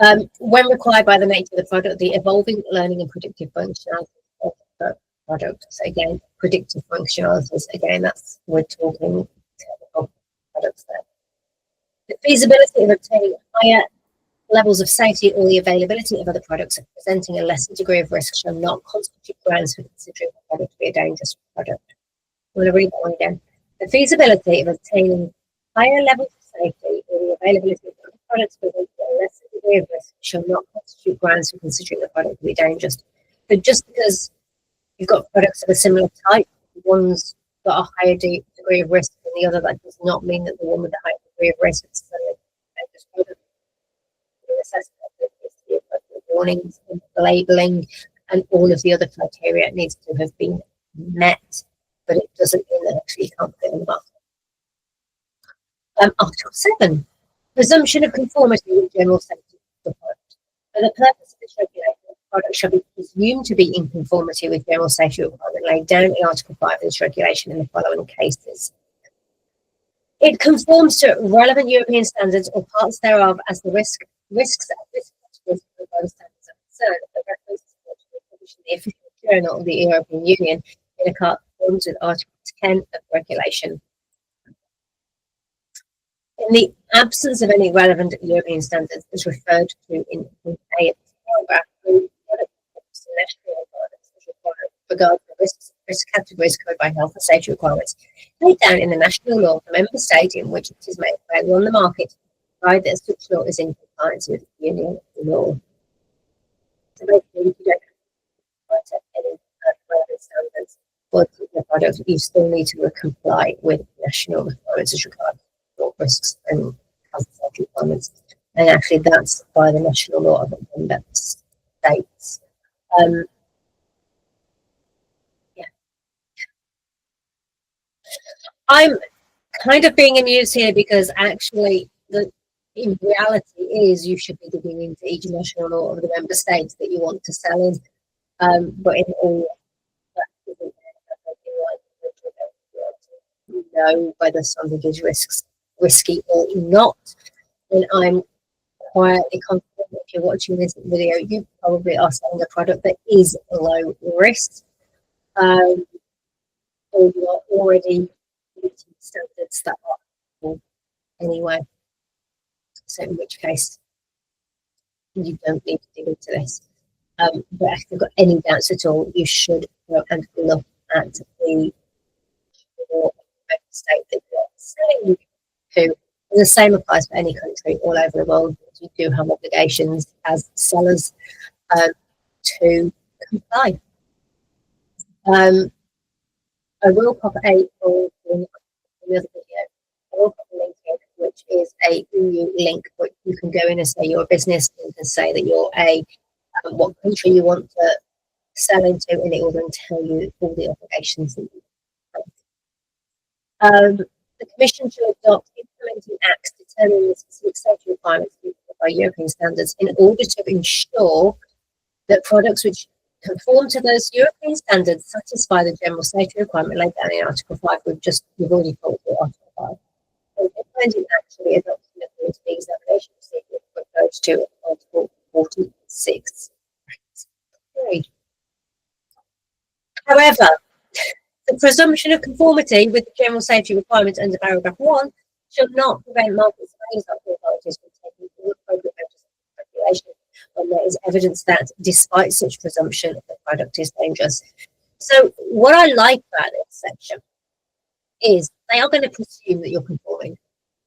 [SPEAKER 1] cybersecurity. When required by the nature of the product, the evolving learning and predictive functionality of the product. So again, predictive functionalities, again, that's, we're talking technical products there. The feasibility of obtaining higher levels of safety or the availability of other products presenting a lesser degree of risk shall not constitute grounds for considering the product to be a dangerous product. I'm going to read that one again. The feasibility of obtaining higher levels of safety or the availability of other products presenting a lesser degree of risk shall not constitute grounds for considering the product to be dangerous. But just because you've got products of a similar type, one's got a higher degree of risk than the other, that does not mean that the one with the higher degree of risk is a dangerous product. The assessment of the appropriate warnings and the labelling and all of the other criteria needs to have been met, but it doesn't mean that actually you can't put it on the market. Article 7, presumption of conformity with general safety of the product. For the purpose of this regulation, the product shall be presumed to be in conformity with general safety requirement laid down in Article 5 of this regulation in the following cases. It conforms to relevant European standards or parts thereof as the risks by the standards of concern. The reference is published in the official journal of the European Union in accordance with Article 10 of the regulation. In the absence of any relevant European standards as referred to in A of this paragraph, the national requirements as required regard the risk categories covered by health and safety requirements laid down in the national law of the member state in which it is made available on the market, provided that such law is in compliance with union law. So basically, if you don't have any relevant standards for the product, you still need to comply with national requirements as regards risks and health and safety requirements. And actually, that's by the national law of the member states. I'm kind of being amused here because actually, in reality, is you should be digging into each national law of the member states that you want to sell in. But in all, that isn't you know whether something is risky or not. And I'm quietly confident if you're watching this video, you probably are selling a product that is low risk, or you are already meeting standards that are anyway. So in which case, you don't need to dig into this. But if you've got any doubts at all, you should go and look at the state that you're selling to. The same applies for any country all over the world. You do have obligations as sellers to comply. I will pop a link in the other video. I will pop a link here, which is a EU link, which you can go in and say you're a business and can say that you're a what country you want to sell into, and it will then tell you all the obligations that you The Commission should adopt implementing acts determining the specific safety requirements by European standards in order to ensure that products which conform to those European standards satisfy the general safety requirement laid down in Article 5. We've already talked about Article 5. So implementing actually adopting of the examination procedure refers to Article 46. However, the presumption of conformity with the general safety requirements under paragraph 1 should not prevent market surveillance authorities from taking all appropriate measures of regulation when there is evidence that, despite such presumption, the product is dangerous. So what I like about this section is they are going to presume that you're conforming,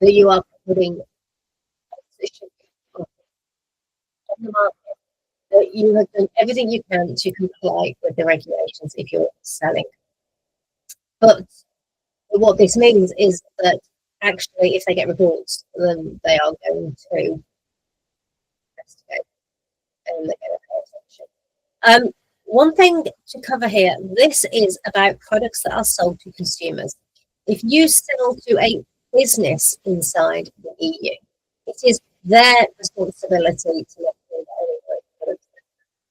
[SPEAKER 1] that you are putting position on the market, that you have done everything you can to comply with the regulations if you're selling. But what this means is that actually, if they get reports, then they are going to investigate and they're going to pay attention. One thing to cover here, this is about products that are sold to consumers. If you sell to a business inside the EU, it is their responsibility to make sure that any products that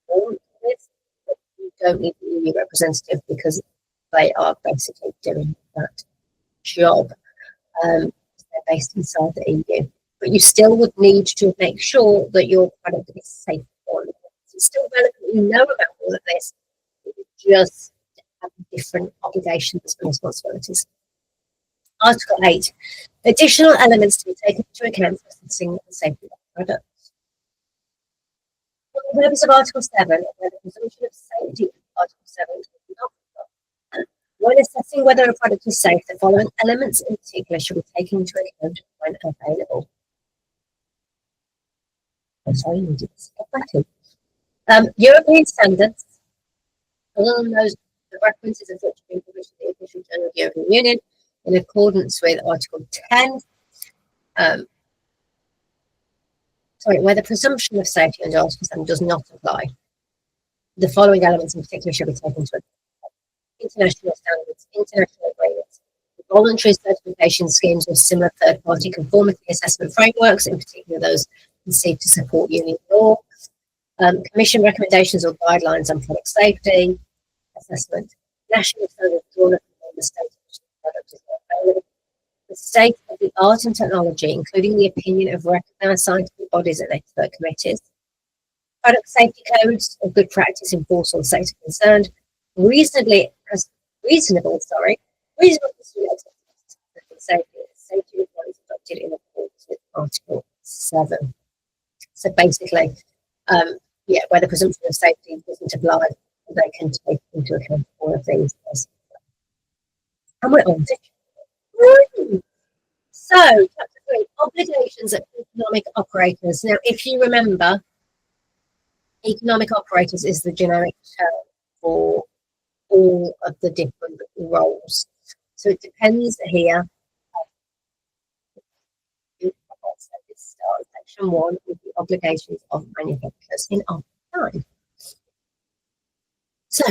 [SPEAKER 1] conform to this, but you don't need the EU representative because they are basically doing that job. They're based inside the EU, but you still would need to make sure that your product is safe for them. It's still relevant. You know about all of this. You just have different obligations and responsibilities. Article 8. Additional elements to be taken into account for assessing the safety of products. For the purpose of Article 7, where the presumption of safety of Article 7 is not applied, when assessing whether a product is safe, the following elements in particular should be taken into account when available. I'm sorry, you need to European standards, other than those, the references of which have been published in the Official Journal of the European Union in accordance with Article 10, where the presumption of safety under Article 7 does not apply. The following elements in particular should be taken into account. International standards, international agreements, voluntary certification schemes with similar third-party conformity assessment frameworks, in particular those conceived to support union law, Commission recommendations or guidelines on product safety assessment, national standards drawn up from the state in which the product is available, the state of the art and technology, including the opinion of recognised scientific bodies and expert committees, product safety codes of good practice in force or sector concerned, reasonable safety requirements adopted in accordance with Article 7. So basically, where the presumption of safety doesn't apply, they can take into account all of these. And we're on to so, chapter 3, obligations of economic operators. Now, if you remember, economic operators is the generic term for all of the different roles. So it depends here. Section 1 with the obligations of manufacturers in Article 9. So,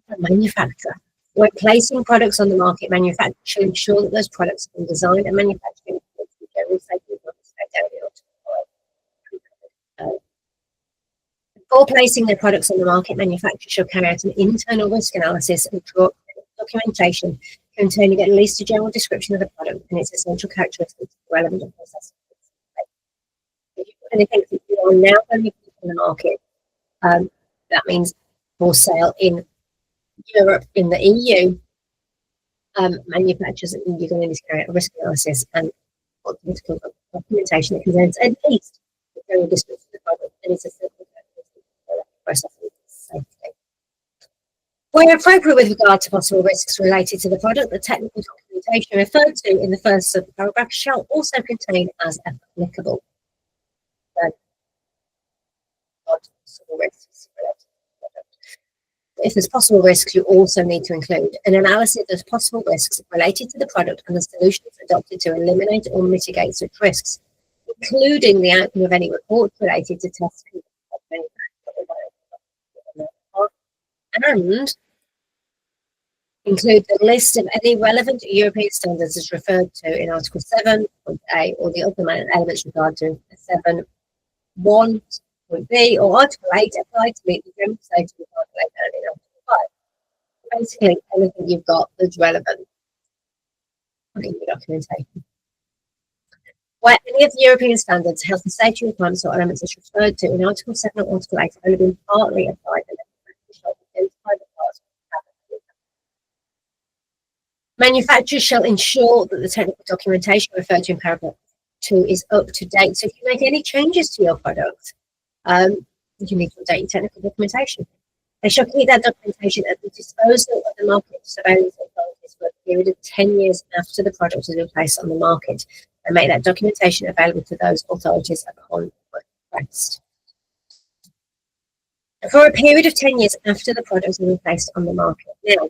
[SPEAKER 1] the manufacturer, when placing products on the market, manufacturers should ensure that those products have been designed and manufactured in accordance with general safety requirements set down in Article 5. Before placing their products on the market, manufacturers should carry out an internal risk analysis and draw documentation containing at least a general description of the product and its essential characteristics relevant to process. Anything that you are now going to be in the market, that means for sale in Europe, in the EU, manufacturers, you're going to need to carry out a risk analysis and documentation that contains at least the general description of the product and its essential characteristics for processing safety. Where appropriate with regard to possible risks related to the product, the technical documentation referred to in the first subparagraph shall also contain, as applicable, possible risks related to the product. If there's possible risks, you also need to include an analysis of possible risks related to the product and the solutions adopted to eliminate or mitigate such risks, including the outcome of any reports related to tests and Include the list of any relevant European standards as referred to in Article 7.A or the other elements regarded to 7.1.B or Article 8 apply to meet the general safety requirement laid down in Article 5. Basically, anything you've got that's relevant in your documentation. Where any of the European standards, health and safety requirements or elements as referred to in Article 7 or Article 8 have only been partly applied, and manufacturers shall ensure that the technical documentation referred to in paragraph 2 is up to date. So if you make any changes to your product, you need to update your technical documentation. They shall keep that documentation at the disposal of the market surveillance authorities for a period of 10 years after the product has been placed on the market, and make that documentation available to those authorities upon request. For a period of 10 years after the product has been placed on the market. Now,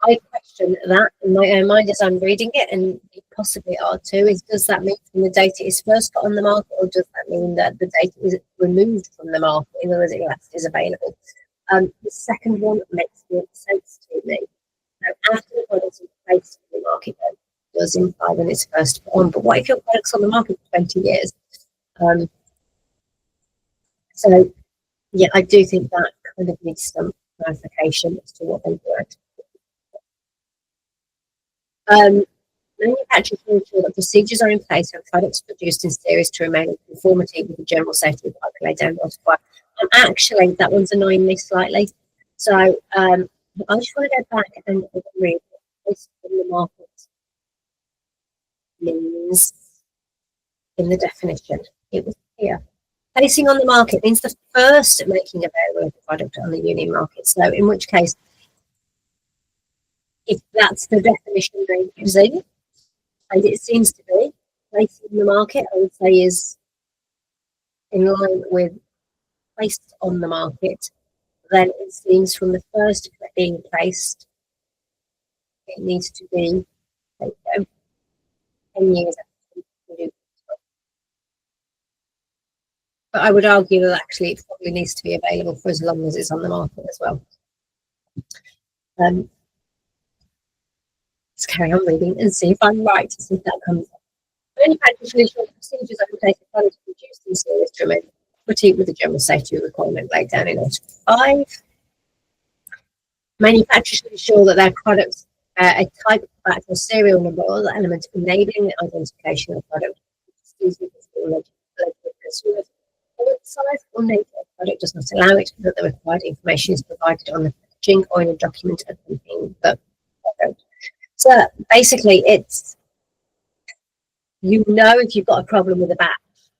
[SPEAKER 1] I question that in my own mind as I'm reading it, and you possibly are too, is does that mean when the data is first put on the market, or does that mean that the data is removed from the market, in other words, it last is available? The second one makes more sense to me. Now, after the product is placed on the market, then it does imply when it's first put on, but what if your product's on the market for 20 years? So, yeah, I do think that kind of needs some clarification as to what they do. Manufacturers will ensure that procedures are in place for products produced in series to remain in conformity with the general safety requirement laid down in Article 5. And actually, that one's annoying me slightly. So I just want to go back and read what placed in the market means in the definition. It was here. Placing on the market means the first making available of the product on the union market. So in which case, if that's the definition they're using, and it seems to be, placing in the market, I would say, is in line with placed on the market, then it seems from the first being placed, it needs to be 10 years after. But I would argue that actually it probably needs to be available for as long as it's on the market as well. Let's carry on reading and see if I'm right, to see if that comes up. Manufacturers should ensure procedures are in place for products produced in series to remain compatible with the general safety requirement laid down in Article 5. Manufacturers should ensure that their products a type, batch, or serial number or other element enabling the identification of the product. Or the size or nature of the product does not allow it, that the required information is provided on the packaging or in a document accompanying the product. So basically, it's, you know, if you've got a problem with a batch,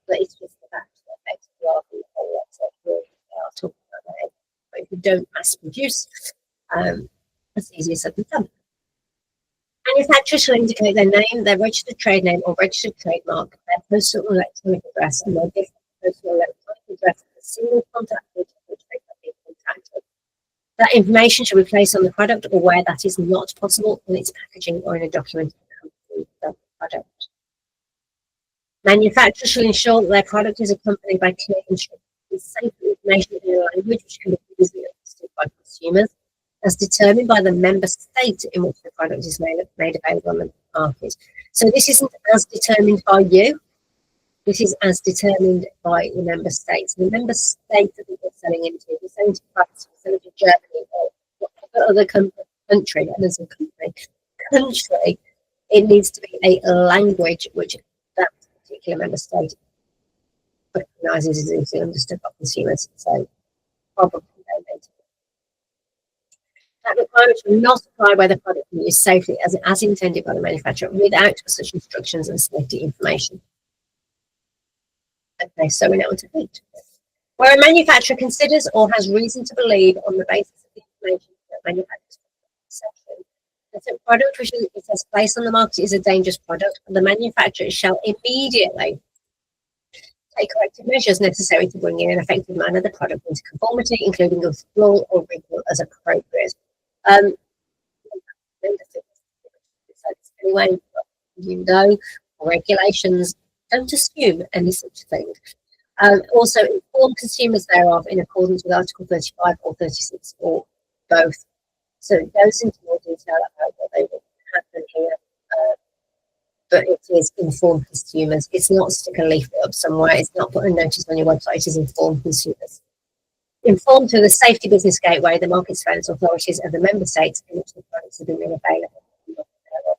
[SPEAKER 1] that it's just the batch that affects the whole talking about that. But if you don't mass produce, it's easier said than done. Manufacturers should indicate their name, their registered trade name or registered trademark, their postal or electronic address, and their different postal or electronic address with a single contact which they can be contacted. That information should be placed on the product, or where that is not possible, on its packaging or in a document accompanying the product. Manufacturers should ensure that their product is accompanied by clear instructions and safe information in a language which can be easily understood by consumers, as determined by the member state in which the product is made available on the market. So this isn't as determined by you. This is as determined by the member states. The member state that we're selling into, we're selling to France, we're selling to Germany, or whatever other country, and as a country, it needs to be a language which that particular member state recognises as easily understood by consumers. So probably they need to. That requirement will not apply where the product can be used safely as intended by the manufacturer without such instructions and safety information. Okay, so we know what to think. Where a manufacturer considers or has reason to believe on the basis of the information that manufacturers section that a product which it says placed on the market is a dangerous product, the manufacturer shall immediately take corrective measures necessary to bring in an effective manner the product into conformity, including withdrawal or recall as appropriate. Anyway, you know, regulations don't assume any such thing. Also, inform consumers thereof in accordance with Article 35 or 36 or both. So it goes into more detail about what they would happen here. But it is informed consumers. It's not stick a leaflet up somewhere. It's not put a notice on your website. It is informed consumers. Informed through the Safety Business Gateway, the market surveillance authorities of the member states in which the products have been made available.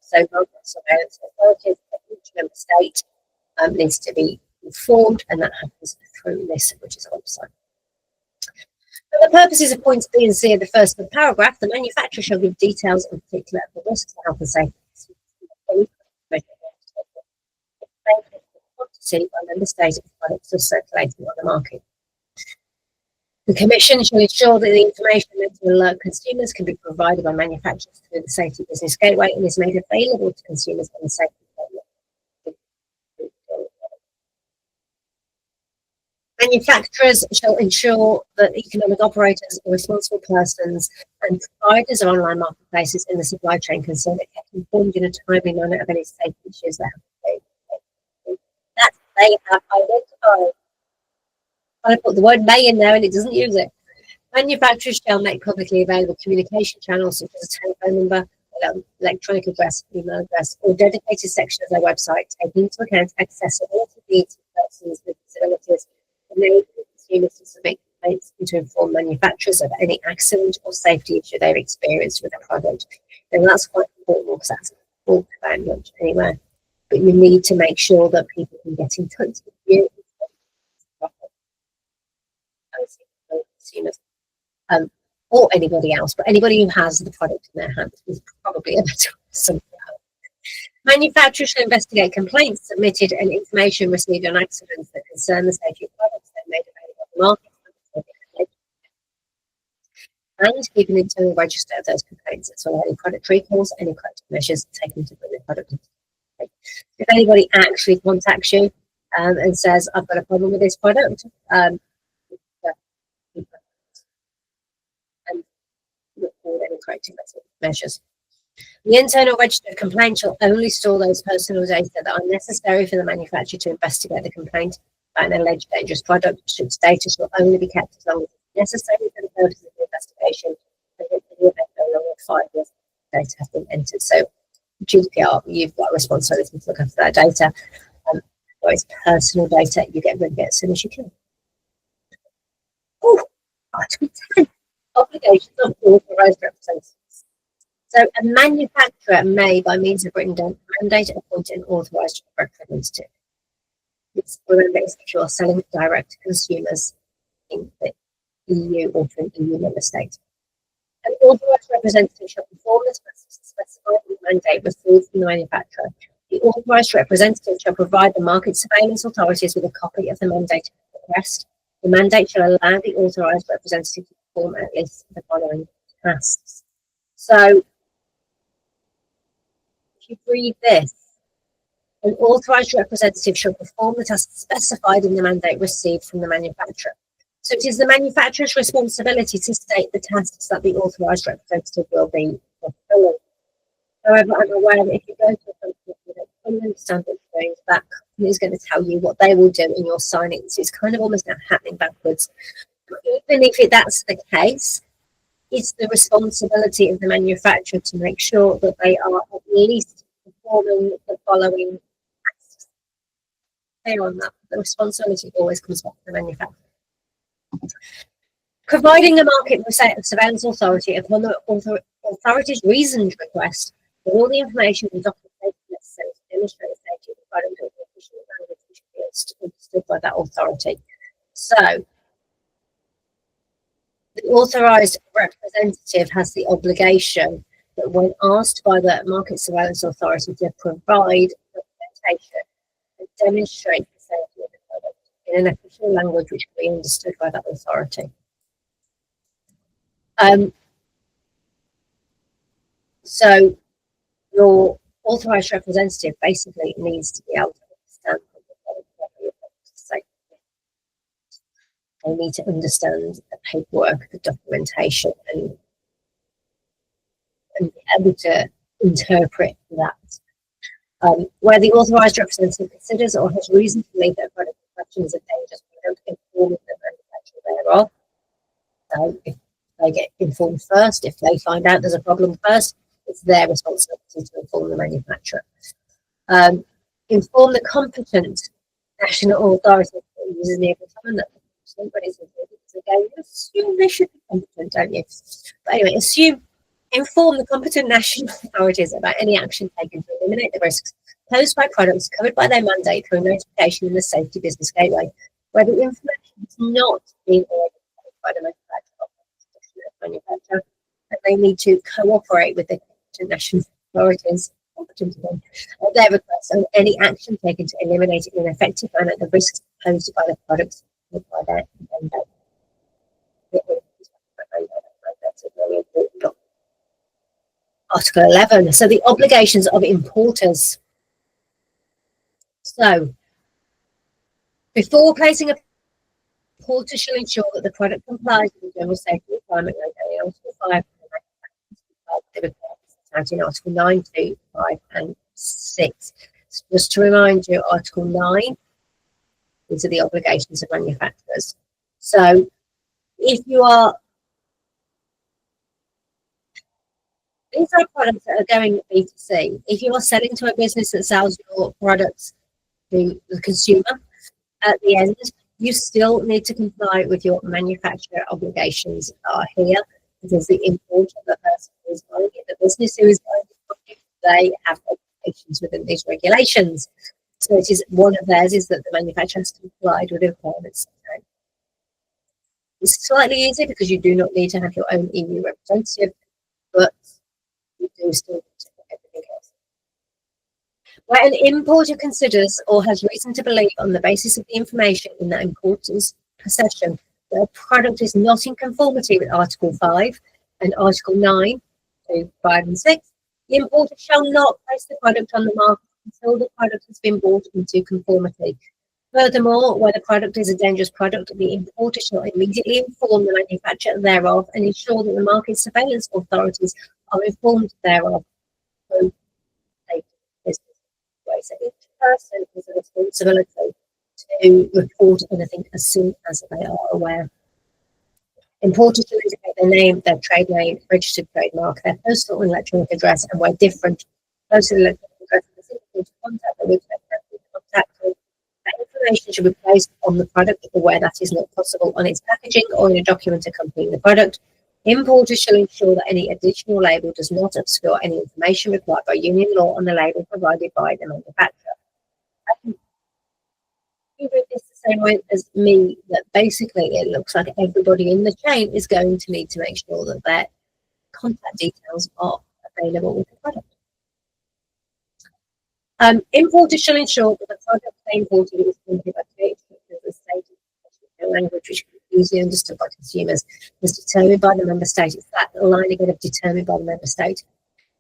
[SPEAKER 1] So market surveillance authorities of each member state needs to be informed, and that happens through this, which is a website. For the purposes of points B and C of the first paragraph, the manufacturer shall give details in particular of the risks to health and safety quantity by member state of products are circulating on the market. The Commission shall ensure that the information meant to alert consumers can be provided by manufacturers through the Safety Business Gateway and is made available to consumers on the Safety Gateway. Manufacturers shall ensure that economic operators or responsible persons and providers of online marketplaces in the supply chain concerned are kept informed in a timely manner of any safety issues that that they have identified. I put the word may in there and it doesn't use it. Manufacturers shall make publicly available communication channels such as a telephone number, electronic address, email address, or dedicated section of their website, taking into account accessibility needs of persons with disabilities, enabling consumers to submit complaints and to inform manufacturers of any accident or safety issue they've experienced with a product. And that's quite important because that's not very much anywhere. But you need to make sure that people can get in touch with you. Consumers, or anybody else, but anybody who has the product in their hands is probably a better person. Manufacturers should investigate complaints submitted and information received on accidents that concern the safety of products that are made available on the market, and keep an internal register of those complaints, as well as any product recalls, any corrective measures taken to bring the product into the. If anybody actually contacts you and says, I've got a problem with this product, and record any corrective measures. The internal register of complaints shall only store those personal data that are necessary for the manufacturer to investigate the complaint about an alleged dangerous product. Such data shall only be kept as long as it's necessary for the purpose of the investigation, and in the event no longer 5 years data has been entered. So GDPR, you've got a responsibility to look after that data. Or it's personal data, you get rid of it as soon as you can. Oh, Article 10, obligations of authorised representatives. So a manufacturer may, by means of written down, mandate, appoint an authorised representative. Remember, if you are selling direct to consumers in the EU or to an EU member state. An authorised representative shall perform the specified mandate received from the manufacturer. The authorised representative shall provide the market surveillance authorities with a copy of the mandate request. The mandate shall allow the authorised representative to perform at least the following tasks. So, if you read this, an authorised representative shall perform the tasks specified in the mandate received from the manufacturer. So it is the manufacturer's responsibility to state the tasks that the authorised representative will be fulfilling. However, I'm aware that if you go to a company that don't understand what you're doing, that company is going to tell you what they will do and you're signing. So it's kind of almost now happening backwards. But even if that's the case, it's the responsibility of the manufacturer to make sure that they are at least performing the following tasks. Clear on that. The responsibility always comes back to the manufacturer. Providing a market surveillance authority upon the authority's reasoned request with all the information and documentation necessary to demonstrate the safety of the product in the official language which should be understood by that authority. So, the authorised representative has the obligation that when asked by the market surveillance authority to provide documentation and demonstrate the safety of the product in an official language which can be understood by that authority. So your authorised representative basically needs to be able to understand what you're saying. They need to understand the paperwork, the documentation, and be able to interpret that. Where the authorised representative considers or has reason to believe that a product in question is a dangerous product, informing the manufacturer thereof. If They get informed first. If they find out there's a problem first, it's their responsibility to inform the manufacturer. Inform the competent national authority that uses the time that somebody's included. Again, you assume they should be competent, don't you? But anyway, inform the competent national authorities about any action taken to eliminate the risks posed by products covered by their mandate through notification in the Safety Business Gateway, where the information has not been already covered by the manufacturer, and they need to cooperate with the national authorities at their request on any action taken to eliminate in an effective manner the risks posed by the products by their mandate. Article 11. So the obligations of importers. So before placing a importer shall ensure that the product complies with the general safety requirement in Article 5 out in Article 9, 2, 5 and 6. So just to remind you, Article 9, these are the obligations of manufacturers. So if you are, these are products that are going B2C. If you are selling to a business that sells your products to the consumer, at the end, you still need to comply with your manufacturer obligations are here, because the importer, the person who is buying it, the business who is buying it, they have obligations within these regulations. So it is one of theirs is that the manufacturer has complied with the requirements. It's slightly easier because you do not need to have your own EU representative, but you do still need to put everything else. Where an importer considers or has reason to believe on the basis of the information in that importer's possession that a product is not in conformity with Article 5 and Article 9, 2, 5 and 6, the importer shall not place the product on the market until the product has been brought into conformity. Furthermore, where the product is a dangerous product, the importer shall immediately inform the manufacturer thereof and ensure that the market surveillance authorities are informed thereof. So each person has a responsibility to report anything as soon as they are aware. Importers should indicate their name, their trade name, registered trademark, their postal and electronic address, and where different, postal and electronic address and the people to contact the which they can be contacted. That information should be placed on the product where that is not possible, on its packaging or in a document accompanying the product. Importers shall ensure that any additional label does not obscure any information required by union law on the label provided by the manufacturer. You read this the same way as me, that basically it looks like everybody in the chain is going to need to make sure that their contact details are available with the product. Importers shall ensure that the product they imported is printed by creative the state language which can be easily understood by consumers is determined by the member state. It's that line again of determined by the member state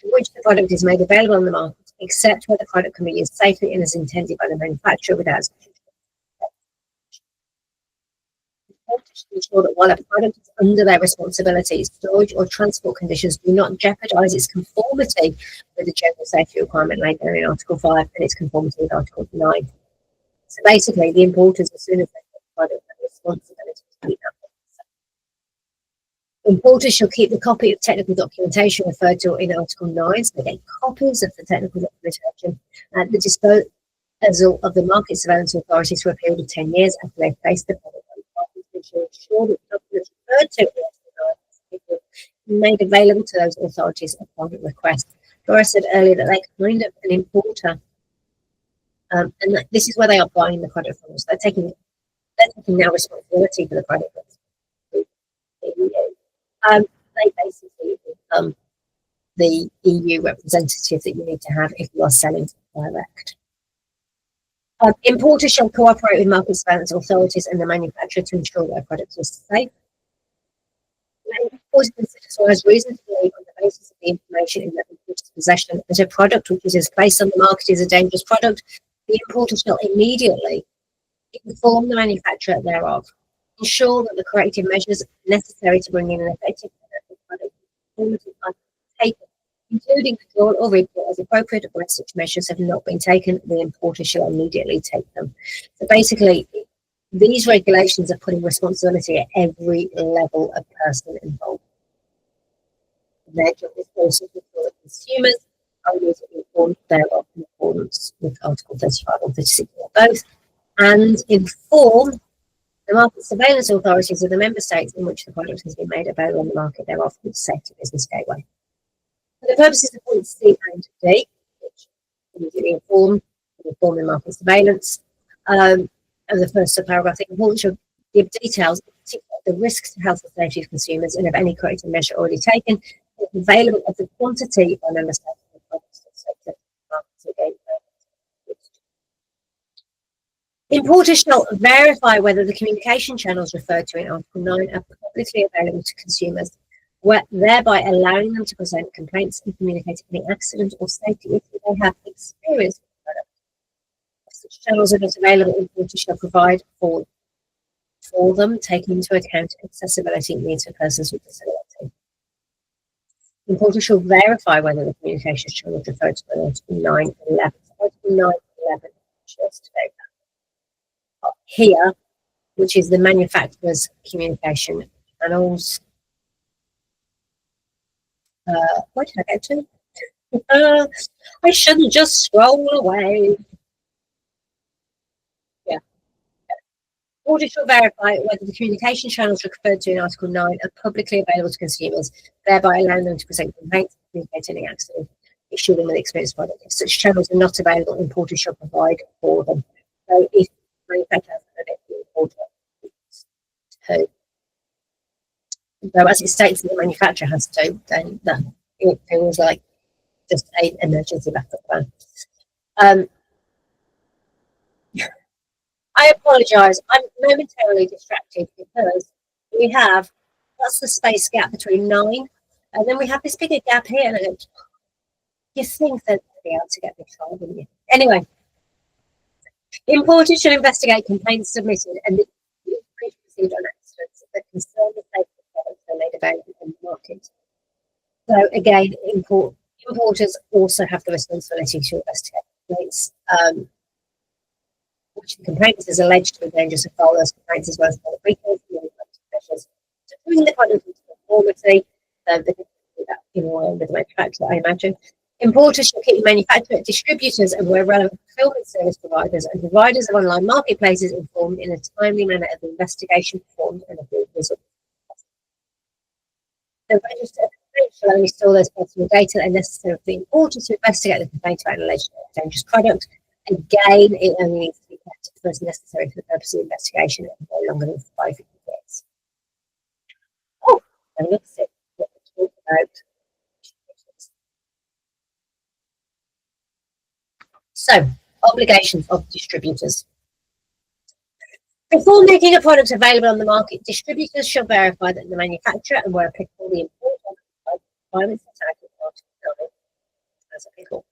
[SPEAKER 1] in which the product is made available on the market, except where the product can be used safely and as intended by the manufacturer without to ensure that while a product is under their responsibility, storage or transport conditions do not jeopardise its conformity with the general safety requirement laid down in Article 5 and its conformity with Article 9. So basically, the importers, as soon as they get the product, have a responsibility to keep that. Importers shall keep the copy of technical documentation referred to in Article 9, so they get copies of the technical documentation at the disposal of the market surveillance authorities for a period of 10 years after they've placed the product on the market, to ensure that the documents referred to in Article 9 made available to those authorities upon request. Laura said earlier that they kind of an importer, and this is where they are buying the product from. So they're taking now responsibility for the product. They basically become the EU representative that you need to have if you are selling direct. Importers shall cooperate with market surveillance authorities and the manufacturer to ensure their products are safe. Importers considers or has reason to believe on the basis of the information in the importer's possession that a product which is placed on the market is a dangerous product, the importer shall immediately inform the manufacturer thereof. Ensure that the corrective measures necessary to bring in an effective product are taken, including withdrawal or recall as appropriate, where such measures have not been taken, the importer shall immediately take them. So basically, these regulations are putting responsibility at every level of person involved. Their job is also to ensure that consumers are immediately informed thereof in accordance with Article 35 or 36 or both, and inform the market surveillance authorities of the member states in which the product has been made available on the market thereof with the Safety Business Gateway. For the purposes of points C and D, which immediately inform the market surveillance, of the first subparagraph, the important should give details of the risks to health and safety of consumers and of any corrective measure already taken, available of the quantity by member states of the products subject to markets again. Importers shall verify whether the communication channels referred to in Article 9 are publicly available to consumers, thereby allowing them to present complaints and communicate any accident or safety issue they have experienced with the product. If such channels are not available, importers shall provide for them, taking into account accessibility needs for persons with disability. Importers shall verify whether the communication channels referred to in Article 9.11. Article 9.11 just take that up here, which is the manufacturer's communication channels. Where did I get to? I shouldn't just scroll away. Yeah. Audit shall verify whether the communication channels referred to in Article 9 are publicly available to consumers, thereby allowing them to present complaints and communicate any accident issue them with experienced product. If such channels are not available, importers shall provide for them. So if the manufacturer has credit, the importer to. So as it states that the manufacturer has to, then that it feels like just an emergency backup plan. I apologise. I'm momentarily distracted because we have, that's the space gap between 9, and then we have this bigger gap here. And I go, you think that they'd be able to get me trial, wouldn't you? Anyway, importers should investigate complaints submitted and received on accidents that concern the safety of products that are made available in the market. So again, importers also have the responsibility to investigate complaints. Which the complainant is alleged to be dangerous and follow those complaints as well as other retailers and measures to bring the product into conformity. They can do that in line with the manufacturer, I imagine. Importers should keep manufacturer, distributors, and where relevant fulfillment service providers and providers of online marketplaces informed in a timely manner of the investigation performed and approved results. The register of complaints shall only store those personal data that are necessary for the importer to investigate the complaint about an alleged dangerous product. Again, it only needs to be kept as necessary for the purpose of the investigation and no longer than 5 years. Oh, and let's see what we talk about. So, obligations of distributors. Before making a product available on the market, distributors shall verify that the manufacturer and where applicable the importer requirements set out in Article 9 as applicable.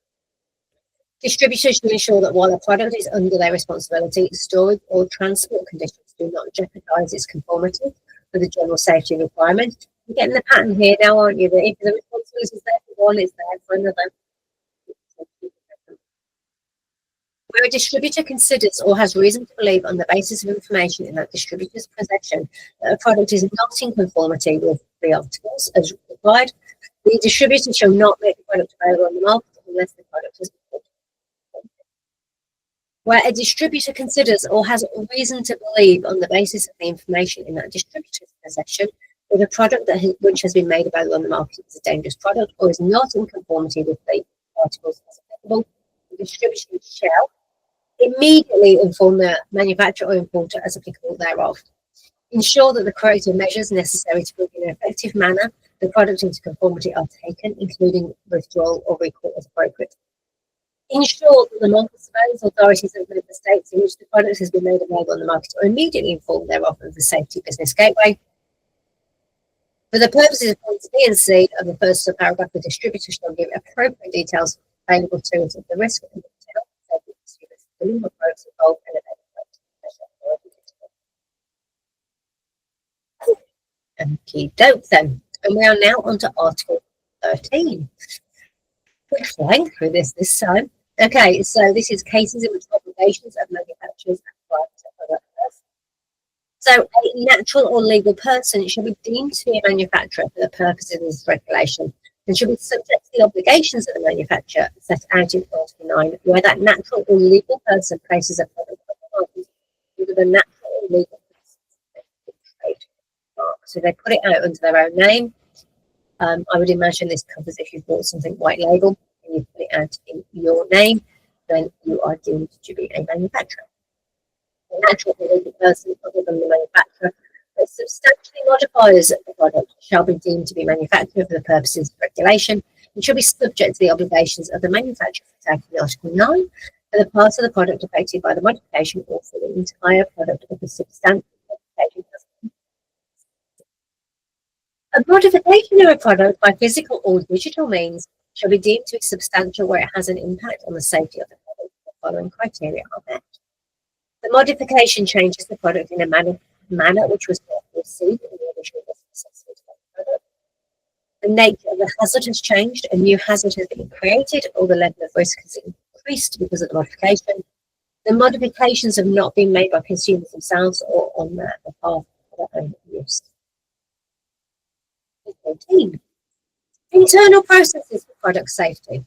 [SPEAKER 1] Distributors should ensure that while a product is under their responsibility, storage or transport conditions do not jeopardise its conformity with the general safety requirement. You're getting the pattern here now, aren't you? That if the responsibility is there for one, it's there for another. Where a distributor considers or has reason to believe on the basis of information in that distributor's possession that a product is not in conformity with the articles as required, the distributor shall not make the product available on the market unless the product is where a distributor considers or has reason to believe on the basis of the information in that distributor's possession that a product which has been made available on the market is a dangerous product or is not in conformity with the articles as applicable, the distributor shall immediately inform the manufacturer or importer as applicable thereof. Ensure that the corrective measures necessary to bring in an effective manner the product into conformity are taken, including withdrawal or recall as appropriate. Ensure that the market surveillance authorities of the states in which the product has been made available on the market are immediately informed thereof of the Safety Business Gateway. For the purposes of points B and C of the first subparagraph, the distributor shall give appropriate details available to it of the risk and the health and safety of consumers, the number of products involved, and available. Okie doke then. And we are now on to Article 13. We're flying through this time. Okay, so this is cases in which obligations of manufacturers apply to other persons. So a natural or legal person shall be deemed to be a manufacturer for the purposes of this regulation and should be subject to the obligations of the manufacturer set out in Article 9, where that natural or legal person places a product on the market under the natural or legal person's trademark. So they put it out under their own name. I would imagine this covers if you've bought something white label and you put it out in your name, then you are deemed to be a manufacturer. The natural or legal person other than the manufacturer that substantially modifies the product shall be deemed to be manufactured for the purposes of regulation and shall be subject to the obligations of the manufacturer set out in Article 9 for the part of the product affected by the modification or for the entire product of the substantial modification. A modification of a product by physical or digital means shall be deemed to be substantial where it has an impact on the safety of the product. The following criteria are met. The modification changes the product in a manner which was not foreseen in the original assessment of the product. The nature of the hazard has changed, a new hazard has been created, or the level of risk has increased because of the modification. The modifications have not been made by consumers themselves or on their behalf for their own use. 14. Internal processes for product safety.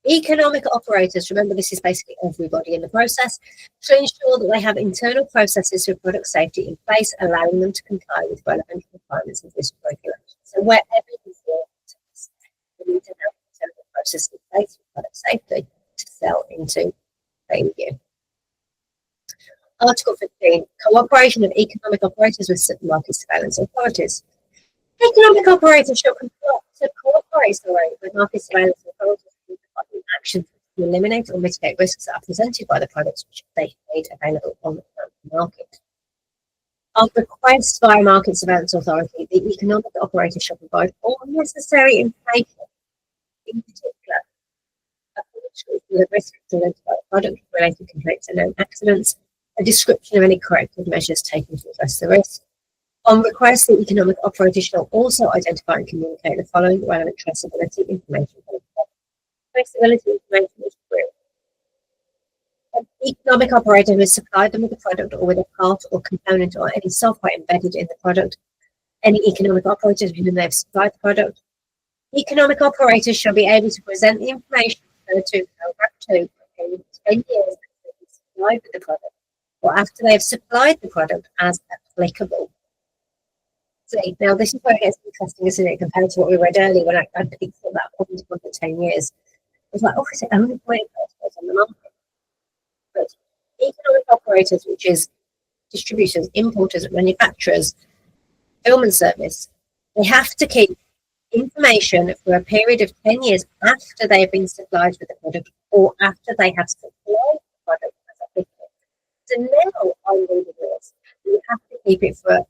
[SPEAKER 1] Economic operators, remember this is basically everybody in the process, to ensure that they have internal processes for product safety in place, allowing them to comply with relevant requirements of this regulation. So wherever you fall, you need to have internal processes in place for product safety to sell into the EU. Article 15, cooperation of economic operators with market surveillance authorities. Economic operators shall cooperate with market surveillance authorities in actions to eliminate or mitigate risks that are presented by the products which they made available on the market. On request by a market surveillance authority, the economic operator shall provide all necessary information, in particular, the risk presented by the product-related complaints and known accidents, a description of any corrective measures taken to address the risk. On request, the economic operator shall also identify and communicate the following relevant traceability information. Traceability information is true. An economic operator who has supplied them with a product or with a part or component or any software embedded in the product, any economic operator to whom they have supplied the product. Economic operators shall be able to present the information referred to in paragraph 2 for a period of 10 years after they have supplied with the product or after they have supplied the product as applicable. See, now this is where it gets interesting, isn't it, compared to what we read earlier when I picked up that point for 10 years. It's like, oh, is it only 20 customers on the market? But economic operators, which is distributors, importers, manufacturers, fulfillment service, they have to keep information for a period of 10 years after they have been supplied with the product or after they have supplied the product as applicable. So now I'm reading this, you have to keep it for,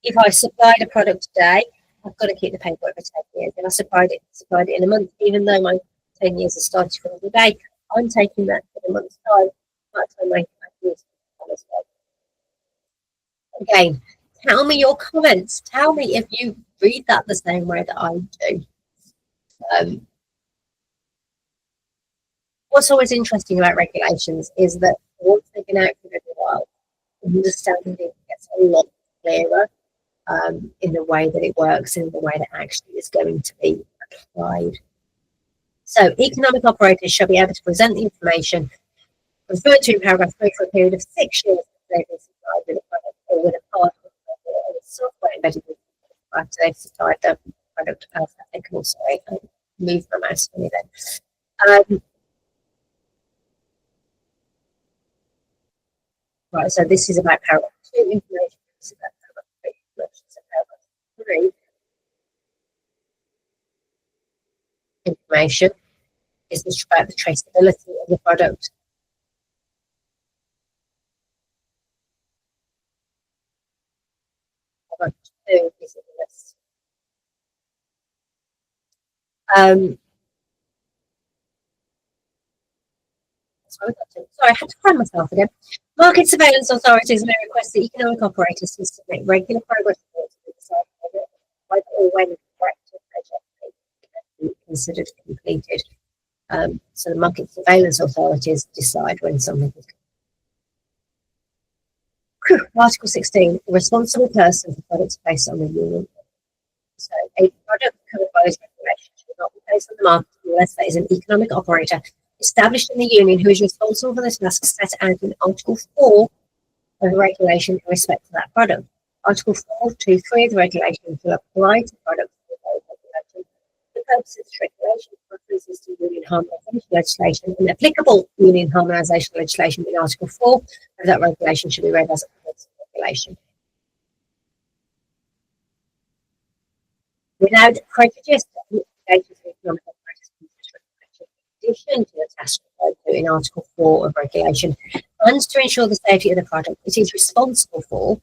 [SPEAKER 1] if I supplied a product today, I've got to keep the paperwork for 10 years. If I supplied it in a month, even though my 10 years has started from the day, I'm taking that for a month's time. That's when my years as well. Again, tell me your comments. Tell me if you read that the same way that I do. What's always interesting about regulations is that once they've been out for a little while, understanding gets a lot clearer. In the way that it works and in the way that actually is going to be applied. So economic operators shall be able to present the information referred to in paragraph 3 for a period of 6 years after they've been supplied with a product or with a part of the or a software embedded in it after they've supplied the product as applicable. Sorry, I moved my mouse for me then. Right, so this is about paragraph 2 information. This is about paragraph 3. So paragraph 3 information is this about the traceability of the product. Paragraph 2 is in the list. Sorry, I had to find myself again. Market surveillance authorities may request the economic operators to submit regular progress reports to decide whether or when corrective measures may be considered completed. So the market surveillance authorities decide when something is. Article 16, the responsible person for products based on the union. So a product covered by this regulation should not be placed on the market unless there is an economic operator established in the union who is responsible for the tasks set out in Article 4 of the regulation in respect to that product. Article 4.2.3 of the regulation will apply to products of the regulation. The purpose of this regulation references to union harmonisation legislation, and applicable union harmonisation legislation in Article 4 of that regulation should be read as a regulation. Without prejudice to economic operators in addition to the task referred to in Article 4 of regulation, and to ensure the safety of the product it is responsible for,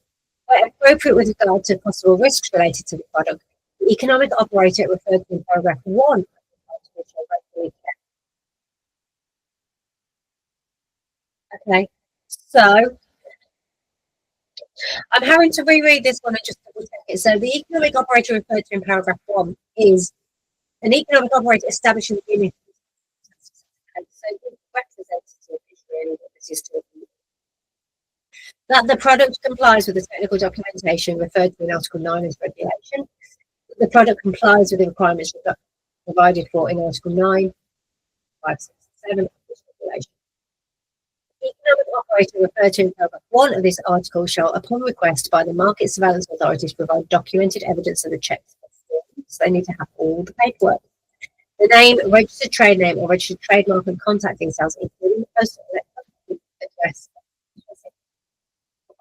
[SPEAKER 1] where appropriate with regard to possible risks related to the product, the economic operator referred to in paragraph 1. Okay, so I'm having to reread this one and just double check it. So the economic operator referred to in paragraph 1 is an economic operator established in the unit. So the representative is really what this is talking about. That the product complies with the technical documentation referred to in Article 9 of the regulation. The product complies with the requirements provided for in Article 9, 5, 6, and 7 of this regulation. The economic operator referred to in paragraph 1 of this article shall, upon request by the market surveillance authorities, provide documented evidence of the checks performed. So they need to have all the paperwork. The name, registered trade name, or registered trademark and contact details, including the postal address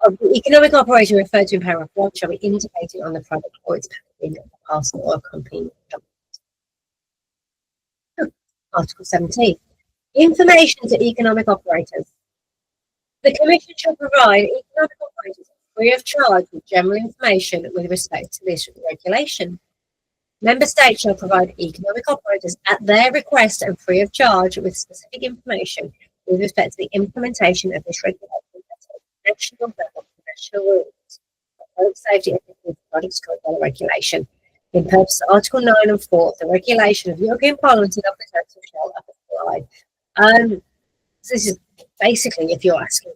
[SPEAKER 1] of the economic operator referred to in paragraph 1 shall be indicated on the product or its packaging of the parcel or accompanying document. Article 17. Information to economic operators. The Commission shall provide economic operators free of charge with general information with respect to this regulation. Member States shall provide economic operators at their request and free of charge with specific information with respect to the implementation of this regulation at national level, national rules, product safety and products covered by the regulation. In purpose of Article 9 and 4 of the regulation of the European Parliament and of the Council shall apply. So this is basically, if you're asking,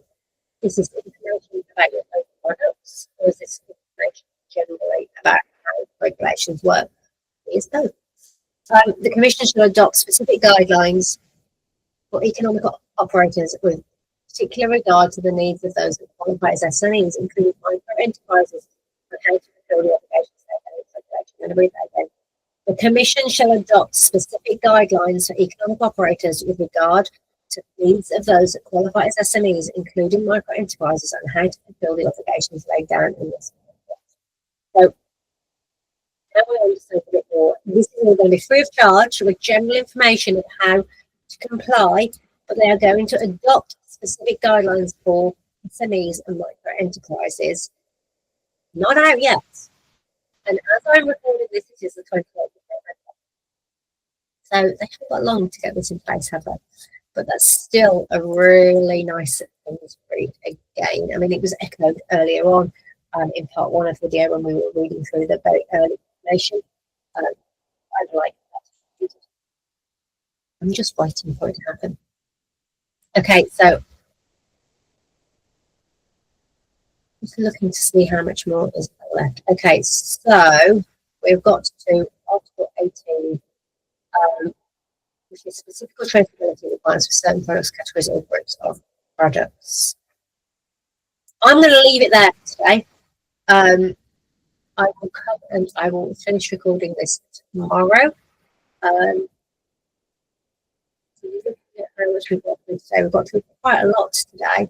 [SPEAKER 1] is this information about your own products, or is this information generally about how regulations work? It is both. The Commission shall adopt specific guidelines for economic operators with particular regard to the needs of those who qualify as SMEs, including micro enterprises, and how to fulfill the obligations they have in regulation. The Commission shall adopt specific guidelines for economic operators with regard to the needs of those that qualify as SMEs, including micro enterprises, and how to fulfill the obligations laid down in this. So, now I understand a bit more. This is all going to be free of charge with general information of how to comply, but they are going to adopt specific guidelines for SMEs and micro enterprises. Not out yet. And as I'm recording this, it is the 28th of November. So they haven't got long to get this in place, have they? But that's still a really nice thing to read again. I mean, it was echoed earlier on in part 1 of the video when we were reading through the very early information. I'd like that. I'm just waiting for it to happen. Okay, so just looking to see how much more is left. Okay, so we've got to Article 18, which is specific traceability requirements for certain products, categories, or groups of products. I'm going to leave it there today. I will come and I will finish recording this tomorrow. So looking at how much we've got through today, we've got through quite a lot today.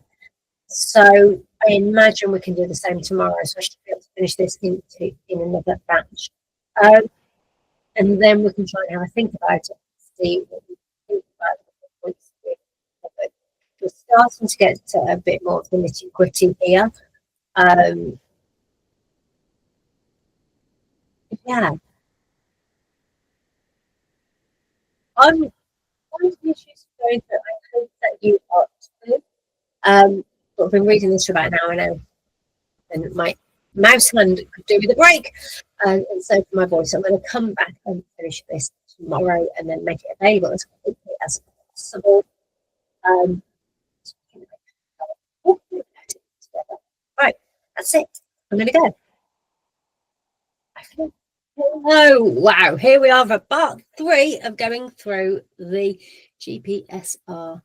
[SPEAKER 1] So I imagine we can do the same tomorrow. So I should be able to finish this in another batch. And then we can try and have a think about it, see what we think about the points we're starting to get to a bit more of the nitty gritty here. Yeah. I'm one of the issues going through, I hope that you are too. But I've been reading this for about an hour now, and my mouse hand could do with a break, and so for my voice. I'm going to come back and finish this tomorrow and then make it available as quickly as possible. Right, that's it. I'm going to go. Oh, wow. Here we are for part 3 of going through the GPSR.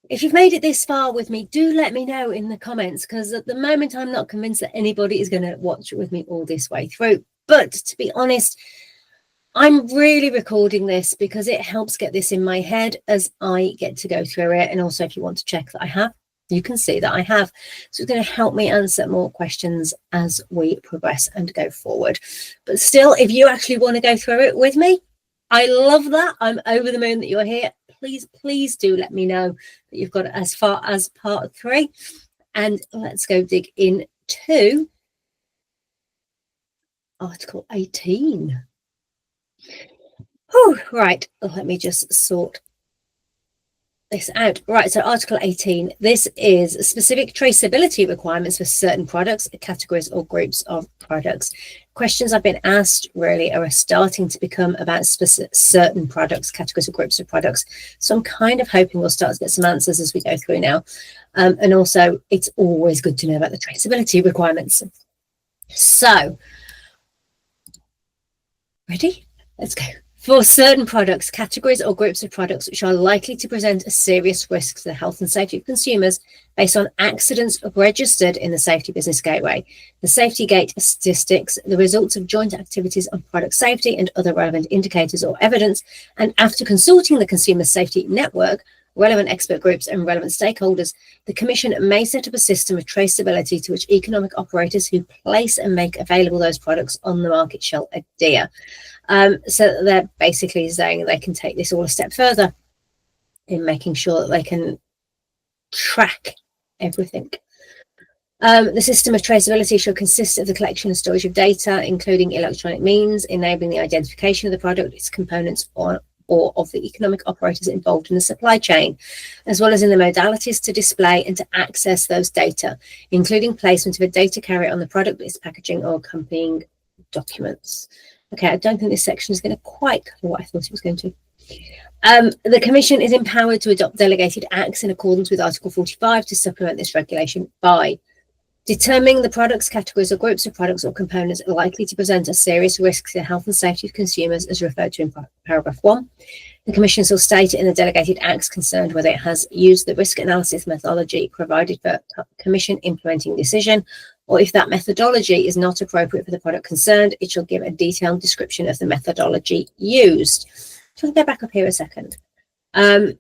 [SPEAKER 1] If you've made it this far with me, do let me know in the comments, because at the moment I'm not convinced that anybody is going to watch with me all this way through. But to be honest, I'm really recording this because it helps get this in my head as I get to go through it. And also, if you want to check that I have, you can see that I have. So it's going to help me answer more questions as we progress and go forward. But still, if you actually want to go through it with me, I love that. I'm over the moon that you're here. Please do let me know that you've got it as far as part 3. And let's go dig into Article 18. Oh, right. Let me just sort this out. Right, so Article 18, this is specific traceability requirements for certain products, categories or groups of products. Questions I've been asked really are starting to become about certain products, categories or groups of products. So I'm kind of hoping we'll start to get some answers as we go through now. And also, it's always good to know about the traceability requirements. So, ready? Let's go. For certain products, categories or groups of products which are likely to present a serious risk to the health and safety of consumers based on accidents registered in the Safety Business Gateway, the Safety Gate statistics, the results of joint activities on product safety and other relevant indicators or evidence, and after consulting the Consumer Safety Network, relevant expert groups and relevant stakeholders, the Commission may set up a system of traceability to which economic operators who place and make available those products on the market shall adhere. So they're basically saying they can take this all a step further in making sure that they can track everything. The system of traceability shall consist of the collection and storage of data, including electronic means, enabling the identification of the product, its components, or of the economic operators involved in the supply chain, as well as in the modalities to display and to access those data, including placement of a data carrier on the product, its packaging, or accompanying documents. Okay, I don't think this section is going to quite cover what I thought it was going to. The Commission is empowered to adopt delegated acts in accordance with Article 45 to supplement this regulation by determining the products, categories, or groups of products or components are likely to present a serious risk to the health and safety of consumers, as referred to in paragraph 1. The Commission shall state in the delegated acts concerned whether it has used the risk analysis methodology provided for Commission implementing decision, or if that methodology is not appropriate for the product concerned, it shall give a detailed description of the methodology used. So I'll go back up here a second. The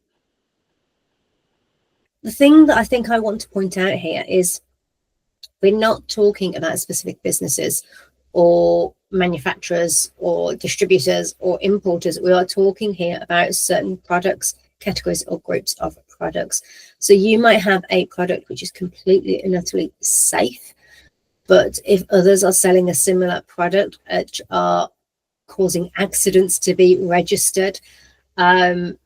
[SPEAKER 1] thing that I think I want to point out here is we're not talking about specific businesses or manufacturers or distributors or importers. We are talking here about certain products, categories, or groups of products. So you might have a product which is completely and utterly safe, but if others are selling a similar product which are causing accidents to be registered and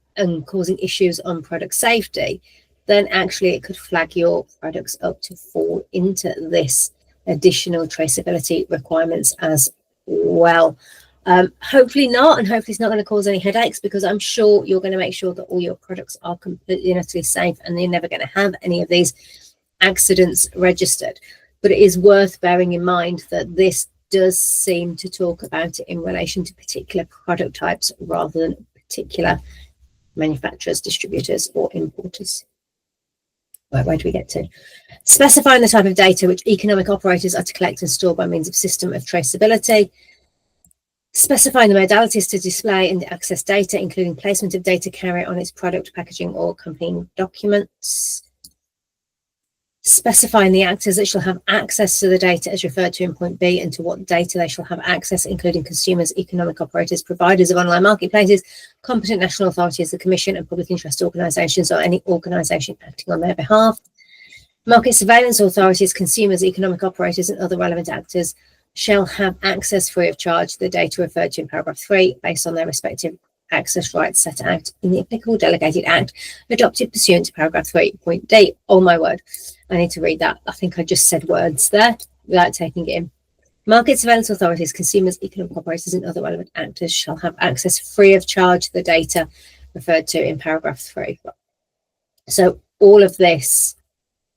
[SPEAKER 1] causing issues on product safety, then actually it could flag your products up to fall into this additional traceability requirements as well. Hopefully not, and hopefully it's not going to cause any headaches, because I'm sure you're going to make sure that all your products are completely and utterly safe and you're never going to have any of these accidents registered. But it is worth bearing in mind that this does seem to talk about it in relation to particular product types rather than particular manufacturers, distributors, or importers. Right, where do we get to? Specifying the type of data which economic operators are to collect and store by means of system of traceability. Specifying the modalities to display and access data, including placement of data carrier on its product, packaging, or accompanying documents. Specifying the actors that shall have access to the data as referred to in point B, and to what data they shall have access, including consumers, economic operators, providers of online marketplaces, competent national authorities, the Commission, and public interest organisations, or any organisation acting on their behalf. Market surveillance authorities, consumers, economic operators, and other relevant actors shall have access free of charge to the data referred to in paragraph 3 based on their respective access rights set out in the applicable delegated act adopted pursuant to paragraph 3 point D. Oh my word, I need to read that. I think I just said words there without taking it in. Market surveillance authorities, consumers, economic operators, and other relevant actors shall have access free of charge to the data referred to in paragraph 3. So all of this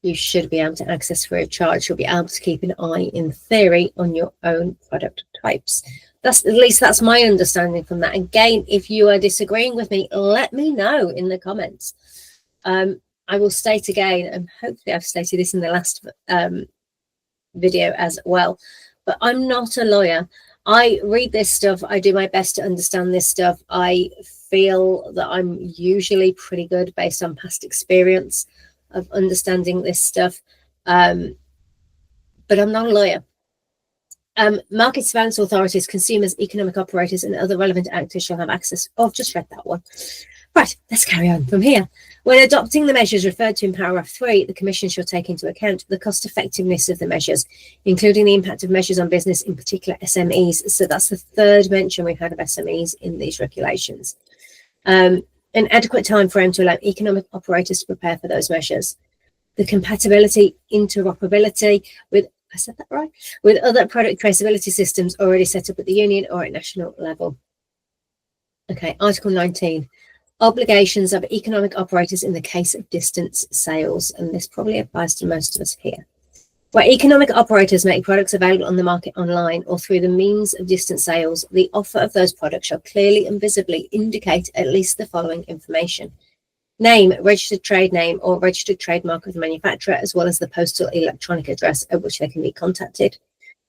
[SPEAKER 1] you should be able to access free of charge. You'll be able to keep an eye, in theory, on your own product types. That's, at least that's my understanding from that. Again, if you are disagreeing with me, let me know in the comments. I will state again, and hopefully I've stated this in the last video as well, but I'm not a lawyer. I read this stuff. I do my best to understand this stuff. I feel that I'm usually pretty good based on past experience of understanding this stuff. But I'm not a lawyer. Market surveillance authorities, consumers, economic operators, and other relevant actors shall have access. Oh, I've just read that one. Right, let's carry on from here. When adopting the measures referred to in paragraph 3, the Commission shall take into account the cost effectiveness of the measures, including the impact of measures on business, in particular SMEs. So that's the third mention we've had of SMEs in these regulations. An adequate time frame to allow economic operators to prepare for those measures. The compatibility, interoperability with, I said that right, with other product traceability systems already set up at the union or at national level. Okay, Article 19. Obligations of economic operators in the case of distance sales, and this probably applies to most of us here. Where economic operators make products available on the market online or through the means of distance sales, the offer of those products shall clearly and visibly indicate at least the following information: name, registered trade name or registered trademark of the manufacturer, as well as the postal electronic address at which they can be contacted.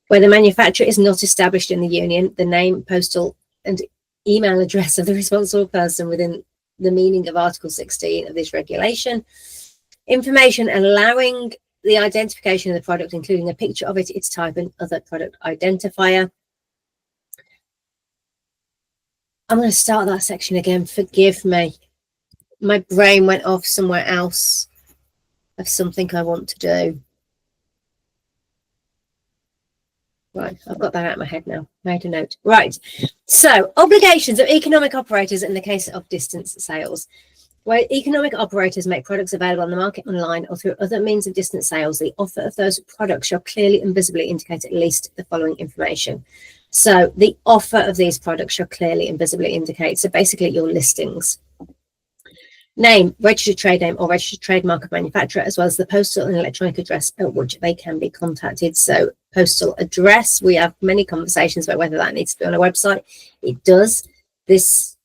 [SPEAKER 1] Where the manufacturer is not established in the union, the name, postal and email address of the responsible person within the meaning of Article 16 of this regulation. Information allowing the identification of the product, including a picture of it, its type, and other product identifier. I'm going to start that section again. Forgive me. My brain went off somewhere else of something I want to do. Right, I've got that out of my head now. Made a note. Right, so obligations of economic operators in the case of distance sales. Where economic operators make products available on the market online or through other means of distance sales, the offer of those products shall clearly and visibly indicate at least the following information. So the offer of these products shall clearly and visibly indicate, so basically your listings. Name, registered trade name or registered trademark of manufacturer, as well as the postal and electronic address at which they can be contacted. So postal address, we have many conversations about whether that needs to be on a website. It does. This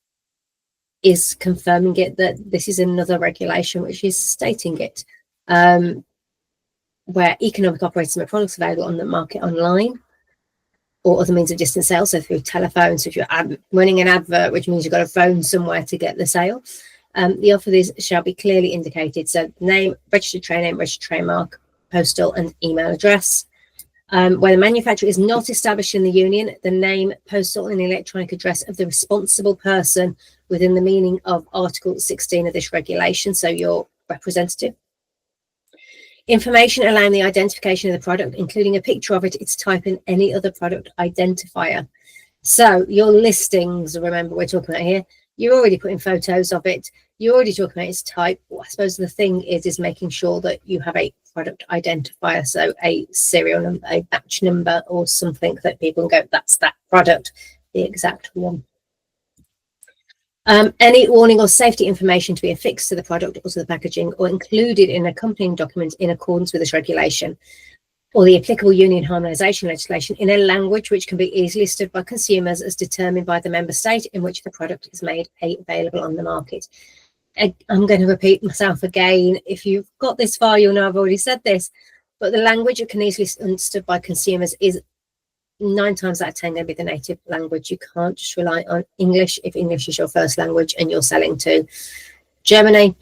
[SPEAKER 1] is confirming it, that this is another regulation which is stating it, where economic operators make products available on the market online or other means of distance sales, so through telephone. So if you're running an advert, which means you've got a phone somewhere to get the sale, the offer of these shall be clearly indicated. So name, registered trade name, registered trademark, postal and email address. Where the manufacturer is not established in the union, the name, postal and electronic address of the responsible person within the meaning of Article 16 of this regulation, so your representative. Information allowing the identification of the product, including a picture of it, its type and any other product identifier. So your listings, remember we're talking about here, you're already putting photos of it, you're already talking about its type. Well, I suppose the thing is making sure that you have a product identifier, so a serial number, a batch number or something that people can go, that's that product, the exact one. Any warning or safety information to be affixed to the product or to the packaging or included in an accompanying document in accordance with this regulation or the applicable union harmonisation legislation in a language which can be easily understood by consumers as determined by the member state in which the product is made available on the market. I'm going to repeat myself again. If you've got this far, you'll know I've already said this, but the language that can easily be understood by consumers is 9 times out of 10 going to be the native language. You can't just rely on English if English is your first language and you're selling to Germany.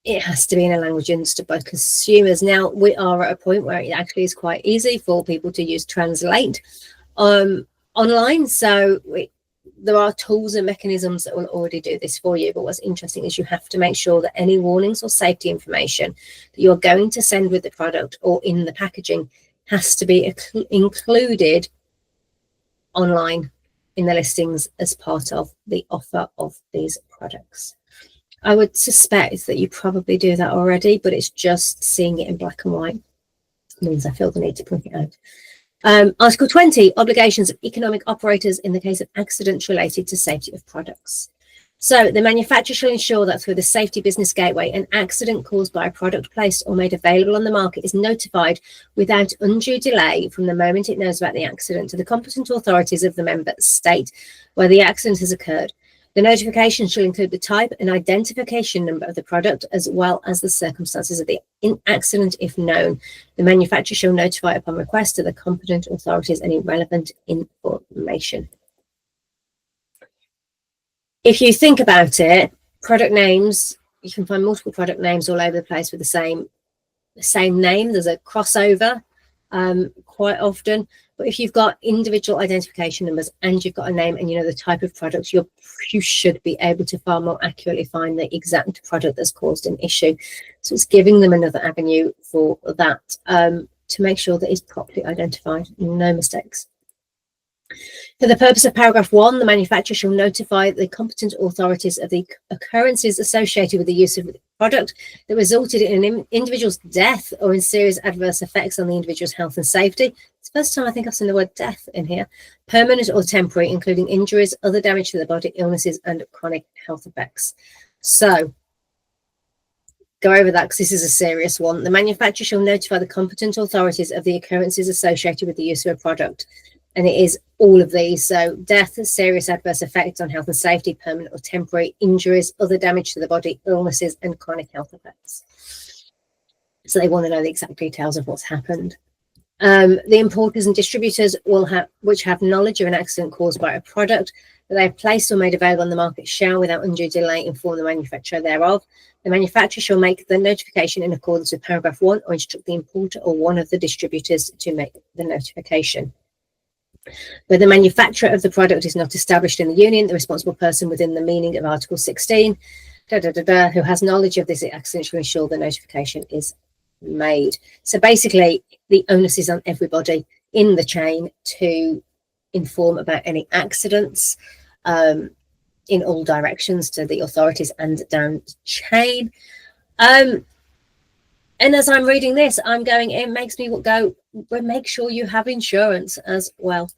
[SPEAKER 1] It has to be in a language understood by consumers. Now, we are at a point where it actually is quite easy for people to use Translate online. So there are tools and mechanisms that will already do this for you. But what's interesting is you have to make sure that any warnings or safety information that you're going to send with the product or in the packaging has to be included online in the listings as part of the offer of these products. I would suspect that you probably do that already, but it's just seeing it in black and white means I feel the need to point it out. Article 20, obligations of economic operators in the case of accidents related to safety of products. So the manufacturer shall ensure that through the safety business gateway, an accident caused by a product placed or made available on the market is notified without undue delay from the moment it knows about the accident to the competent authorities of the member state where the accident has occurred. The notification shall include the type and identification number of the product, as well as the circumstances of the accident, if known. The manufacturer shall notify upon request to the competent authorities any relevant information. If you think about it, product names, you can find multiple product names all over the place with the same name. There's a crossover quite often. But if you've got individual identification numbers and you've got a name and you know the type of product, you should be able to far more accurately find the exact product that's caused an issue. So it's giving them another avenue for that to make sure that it's properly identified, no mistakes. For the purpose of paragraph 1, the manufacturer shall notify the competent authorities of the occurrences associated with the use of the product that resulted in an individual's death or in serious adverse effects on the individual's health and safety. It's the first time I think I've seen the word death in here. Permanent or temporary, including injuries, other damage to the body, illnesses, and chronic health effects. So, go over that because this is a serious one. The manufacturer shall notify the competent authorities of the occurrences associated with the use of a product. And it is all of these. So death, serious adverse effects on health and safety, permanent or temporary, injuries, other damage to the body, illnesses, and chronic health effects. So they want to know the exact details of what's happened. The importers and distributors which have knowledge of an accident caused by a product that they have placed or made available on the market shall, without undue delay, inform the manufacturer thereof. The manufacturer shall make the notification in accordance with paragraph 1 or instruct the importer or one of the distributors to make the notification. Where the manufacturer of the product is not established in the union, the responsible person within the meaning of Article 16, who has knowledge of this accident shall ensure the notification is made. So basically, the onus is on everybody in the chain to inform about any accidents in all directions to the authorities and down the chain. And as I'm reading this, I'm going, it makes me go, well, make sure you have insurance as well.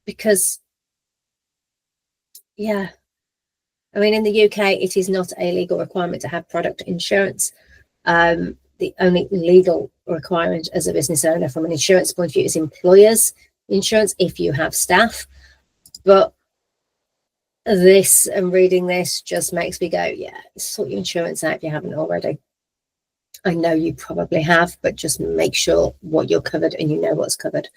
[SPEAKER 1] Because, yeah, I mean, in the UK, it is not a legal requirement to have product insurance. The only legal requirement as a business owner from an insurance point of view is employers insurance if you have staff. But this and reading this just makes me go, yeah, sort your insurance out if you haven't already. I know you probably have, but just make sure what you're covered and you know what's covered.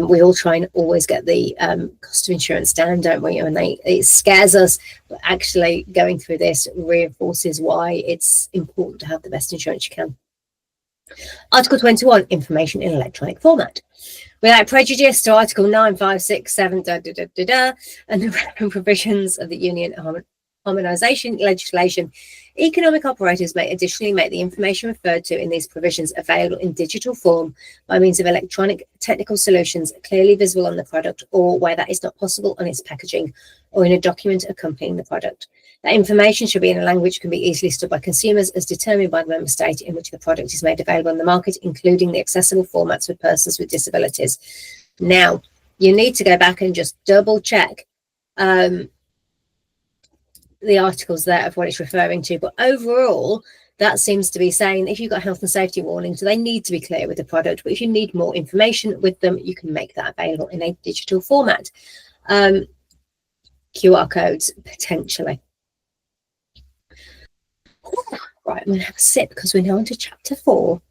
[SPEAKER 1] We all try and always get the cost of insurance down, don't we? And it scares us, but actually going through this reinforces why it's important to have the best insurance you can. Article 21, information in electronic format. Without prejudice to Article 9, 5, 6, 7, and the relevant provisions of the Union Harmonisation legislation, economic operators may additionally make the information referred to in these provisions available in digital form by means of electronic technical solutions clearly visible on the product, or where that is not possible, on its packaging or in a document accompanying the product. That information should be in a language that can be easily understood by consumers as determined by the member state in which the product is made available on the market, including the accessible formats for persons with disabilities. Now, you need to go back and just double check the articles there of what it's referring to, but overall that seems to be saying if you've got health and safety warnings, they need to be clear with the product, but if you need more information with them, you can make that available in a digital format. QR codes potentially. Right, I'm going to have a sip because we're now on to chapter 4.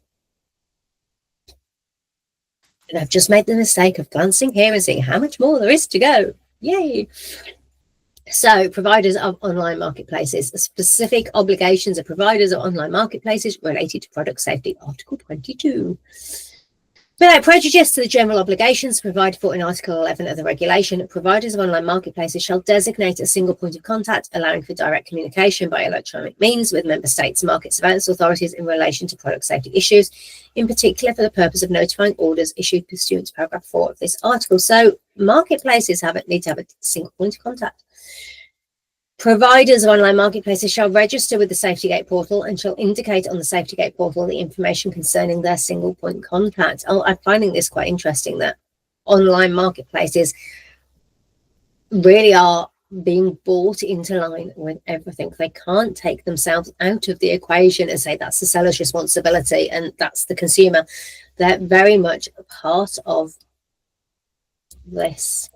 [SPEAKER 1] And I've just made the mistake of glancing here and seeing how much more there is to go. Yay! So, providers of online marketplaces, specific obligations of providers of online marketplaces related to product safety, Article 22. Without prejudice to the general obligations provided for in Article 11 of the regulation, providers of online marketplaces shall designate a single point of contact, allowing for direct communication by electronic means with member states' market surveillance authorities in relation to product safety issues, in particular for the purpose of notifying orders issued pursuant to paragraph 4 of this article. So marketplaces need to have a single point of contact. Providers of online marketplaces shall register with the SafetyGate portal and shall indicate on the SafetyGate portal the information concerning their single point contact. I'm finding this quite interesting that online marketplaces really are being brought into line with everything. They can't take themselves out of the equation and say that's the seller's responsibility and that's the consumer. They're very much a part of this.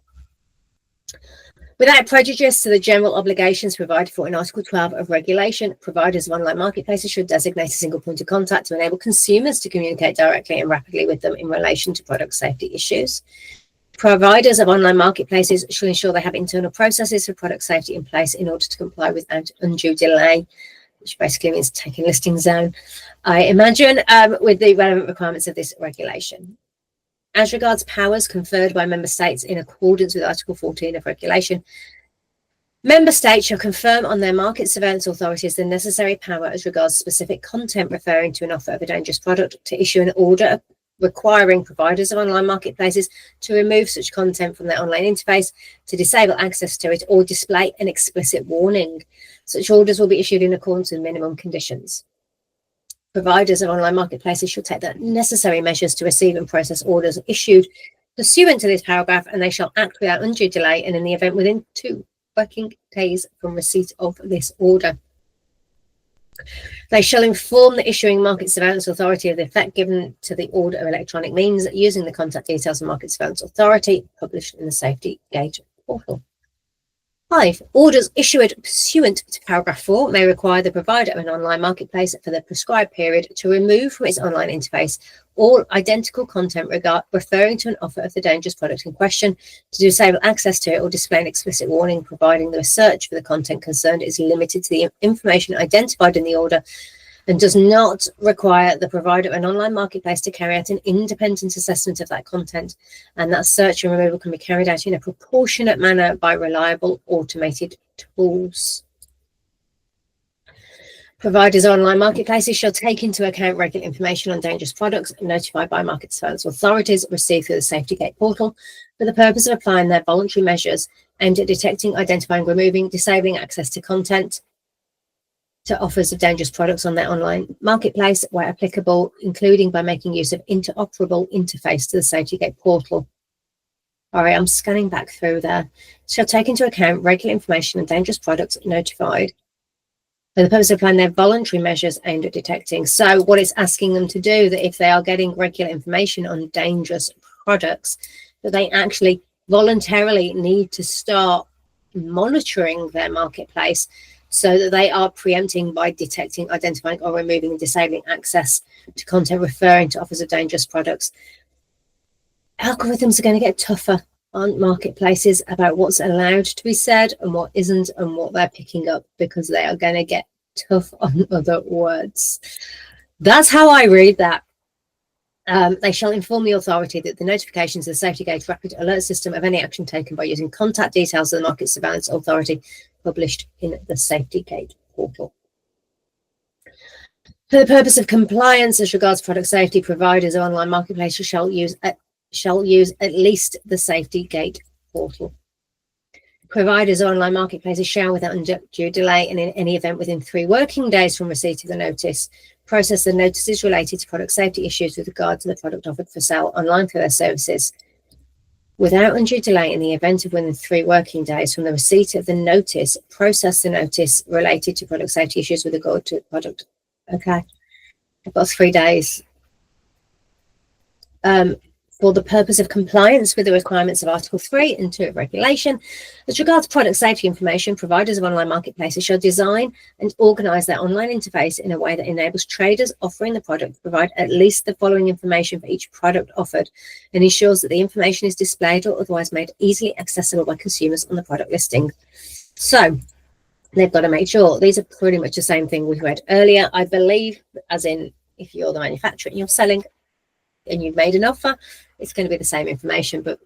[SPEAKER 1] Without prejudice to the general obligations provided for in Article 12 of regulation, providers of online marketplaces should designate a single point of contact to enable consumers to communicate directly and rapidly with them in relation to product safety issues. Providers of online marketplaces should ensure they have internal processes for product safety in place in order to comply without undue delay, which basically means taking listings down, I imagine, with the relevant requirements of this regulation. As regards powers conferred by member states in accordance with Article 14 of regulation, member states shall confirm on their market surveillance authorities the necessary power as regards specific content referring to an offer of a dangerous product to issue an order requiring providers of online marketplaces to remove such content from their online interface, to disable access to it, or display an explicit warning. Such orders will be issued in accordance with minimum conditions. Providers of online marketplaces should take the necessary measures to receive and process orders issued pursuant to this paragraph, and they shall act without undue delay and in the event within 2 working days from receipt of this order. They shall inform the issuing market surveillance authority of the effect given to the order of electronic means using the contact details of market surveillance authority published in the Safety Gate portal. 5. Orders issued pursuant to paragraph 4 may require the provider of an online marketplace for the prescribed period to remove from its online interface all identical content referring to an offer of the dangerous product in question, to disable access to it or display an explicit warning, providing the search for the content concerned is limited to the information identified in the order and does not require the provider of an online marketplace to carry out an independent assessment of that content, and that search and removal can be carried out in a proportionate manner by reliable automated tools. Providers of online marketplaces shall take into account regular information on dangerous products notified by market surveillance authorities received through the Safety Gate portal for the purpose of applying their voluntary measures aimed at detecting, identifying, removing, disabling access to content to offers of dangerous products on their online marketplace where applicable, including by making use of interoperable interface to the Safety Gate portal. All right, I'm scanning back through there. Shall take into account regular information on dangerous products notified for the purpose of applying their voluntary measures aimed at detecting. So what it's asking them to do, that if they are getting regular information on dangerous products, that they actually voluntarily need to start monitoring their marketplace so that they are preempting by detecting, identifying, or removing and disabling access to content referring to offers of dangerous products. Algorithms are going to get tougher on marketplaces about what's allowed to be said and what isn't, and what they're picking up, because they are going to get tough on other words. That's how I read that. They shall inform the authority that the notifications of the Safety Gate rapid alert system of any action taken by using contact details of the Market Surveillance Authority published in the Safety Gate portal. For the purpose of compliance as regards product safety, providers of online marketplaces shall use at least the Safety Gate portal. Providers of online marketplaces shall, without undue delay and in any event within 3 working days from receipt of the notice, process the notices related to product safety issues with regard to the product offered for sale online through their services. Without undue delay, in the event of within 3 working days from the receipt of the notice, process the notice related to product safety issues with regard to the product. Okay, I've got 3 days. For the purpose of compliance with the requirements of Article 3 and 2 of regulation. As regards product safety information, providers of online marketplaces shall design and organise their online interface in a way that enables traders offering the product to provide at least the following information for each product offered, and ensures that the information is displayed or otherwise made easily accessible by consumers on the product listing. So they've got to make sure these are pretty much the same thing we read earlier, I believe, as in if you're the manufacturer and you're selling and you've made an offer, it's going to be the same information, but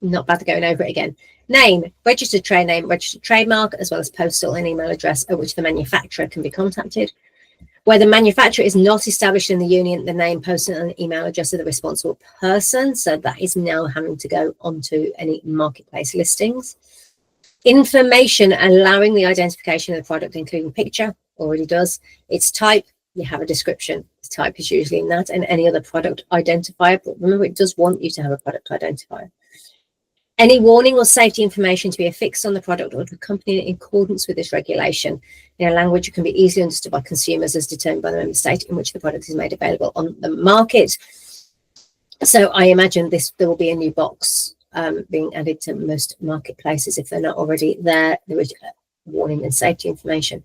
[SPEAKER 1] not bad going over it again. Name, registered trade name, registered trademark, as well as postal and email address at which the manufacturer can be contacted. Where the manufacturer is not established in the union, the name, postal and email address of the responsible person. So that is now having to go onto any marketplace listings. Information allowing the identification of the product, including picture, already does. Its type, you have a description. The type is usually in that, and any other product identifier. But remember, it does want you to have a product identifier. Any warning or safety information to be affixed on the product or to accompany it in accordance with this regulation in a language that can be easily understood by consumers as determined by the member state in which the product is made available on the market. So I imagine there will be a new box being added to most marketplaces if they're not already there. There is warning and safety information.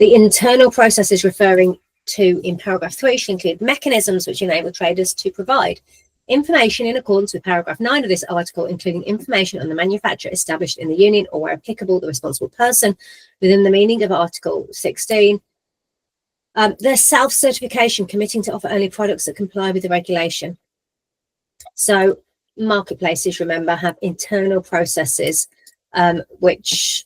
[SPEAKER 1] The internal processes referring to in paragraph 3 should include mechanisms which enable traders to provide information in accordance with paragraph 9 of this article, including information on the manufacturer established in the union or, where applicable, the responsible person within the meaning of Article 16. Their self-certification, committing to offer only products that comply with the regulation. So marketplaces, remember, have internal processes which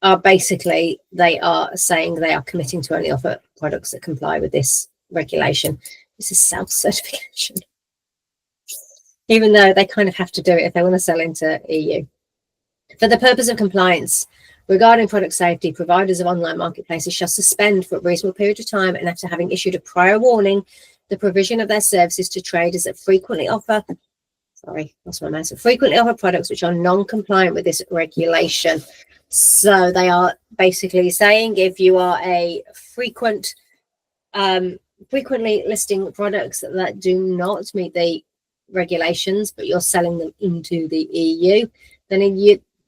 [SPEAKER 1] are basically, they are saying they are committing to only offer products that comply with this regulation. This is self-certification. Even though they kind of have to do it if they want to sell into EU. For the purpose of compliance, regarding product safety, providers of online marketplaces shall suspend for a reasonable period of time and after having issued a prior warning, the provision of their services to traders that frequently offer, frequently offer products which are non-compliant with this regulation. So they are basically saying if you are a frequently listing products that do not meet the regulations, but you're selling them into the EU, then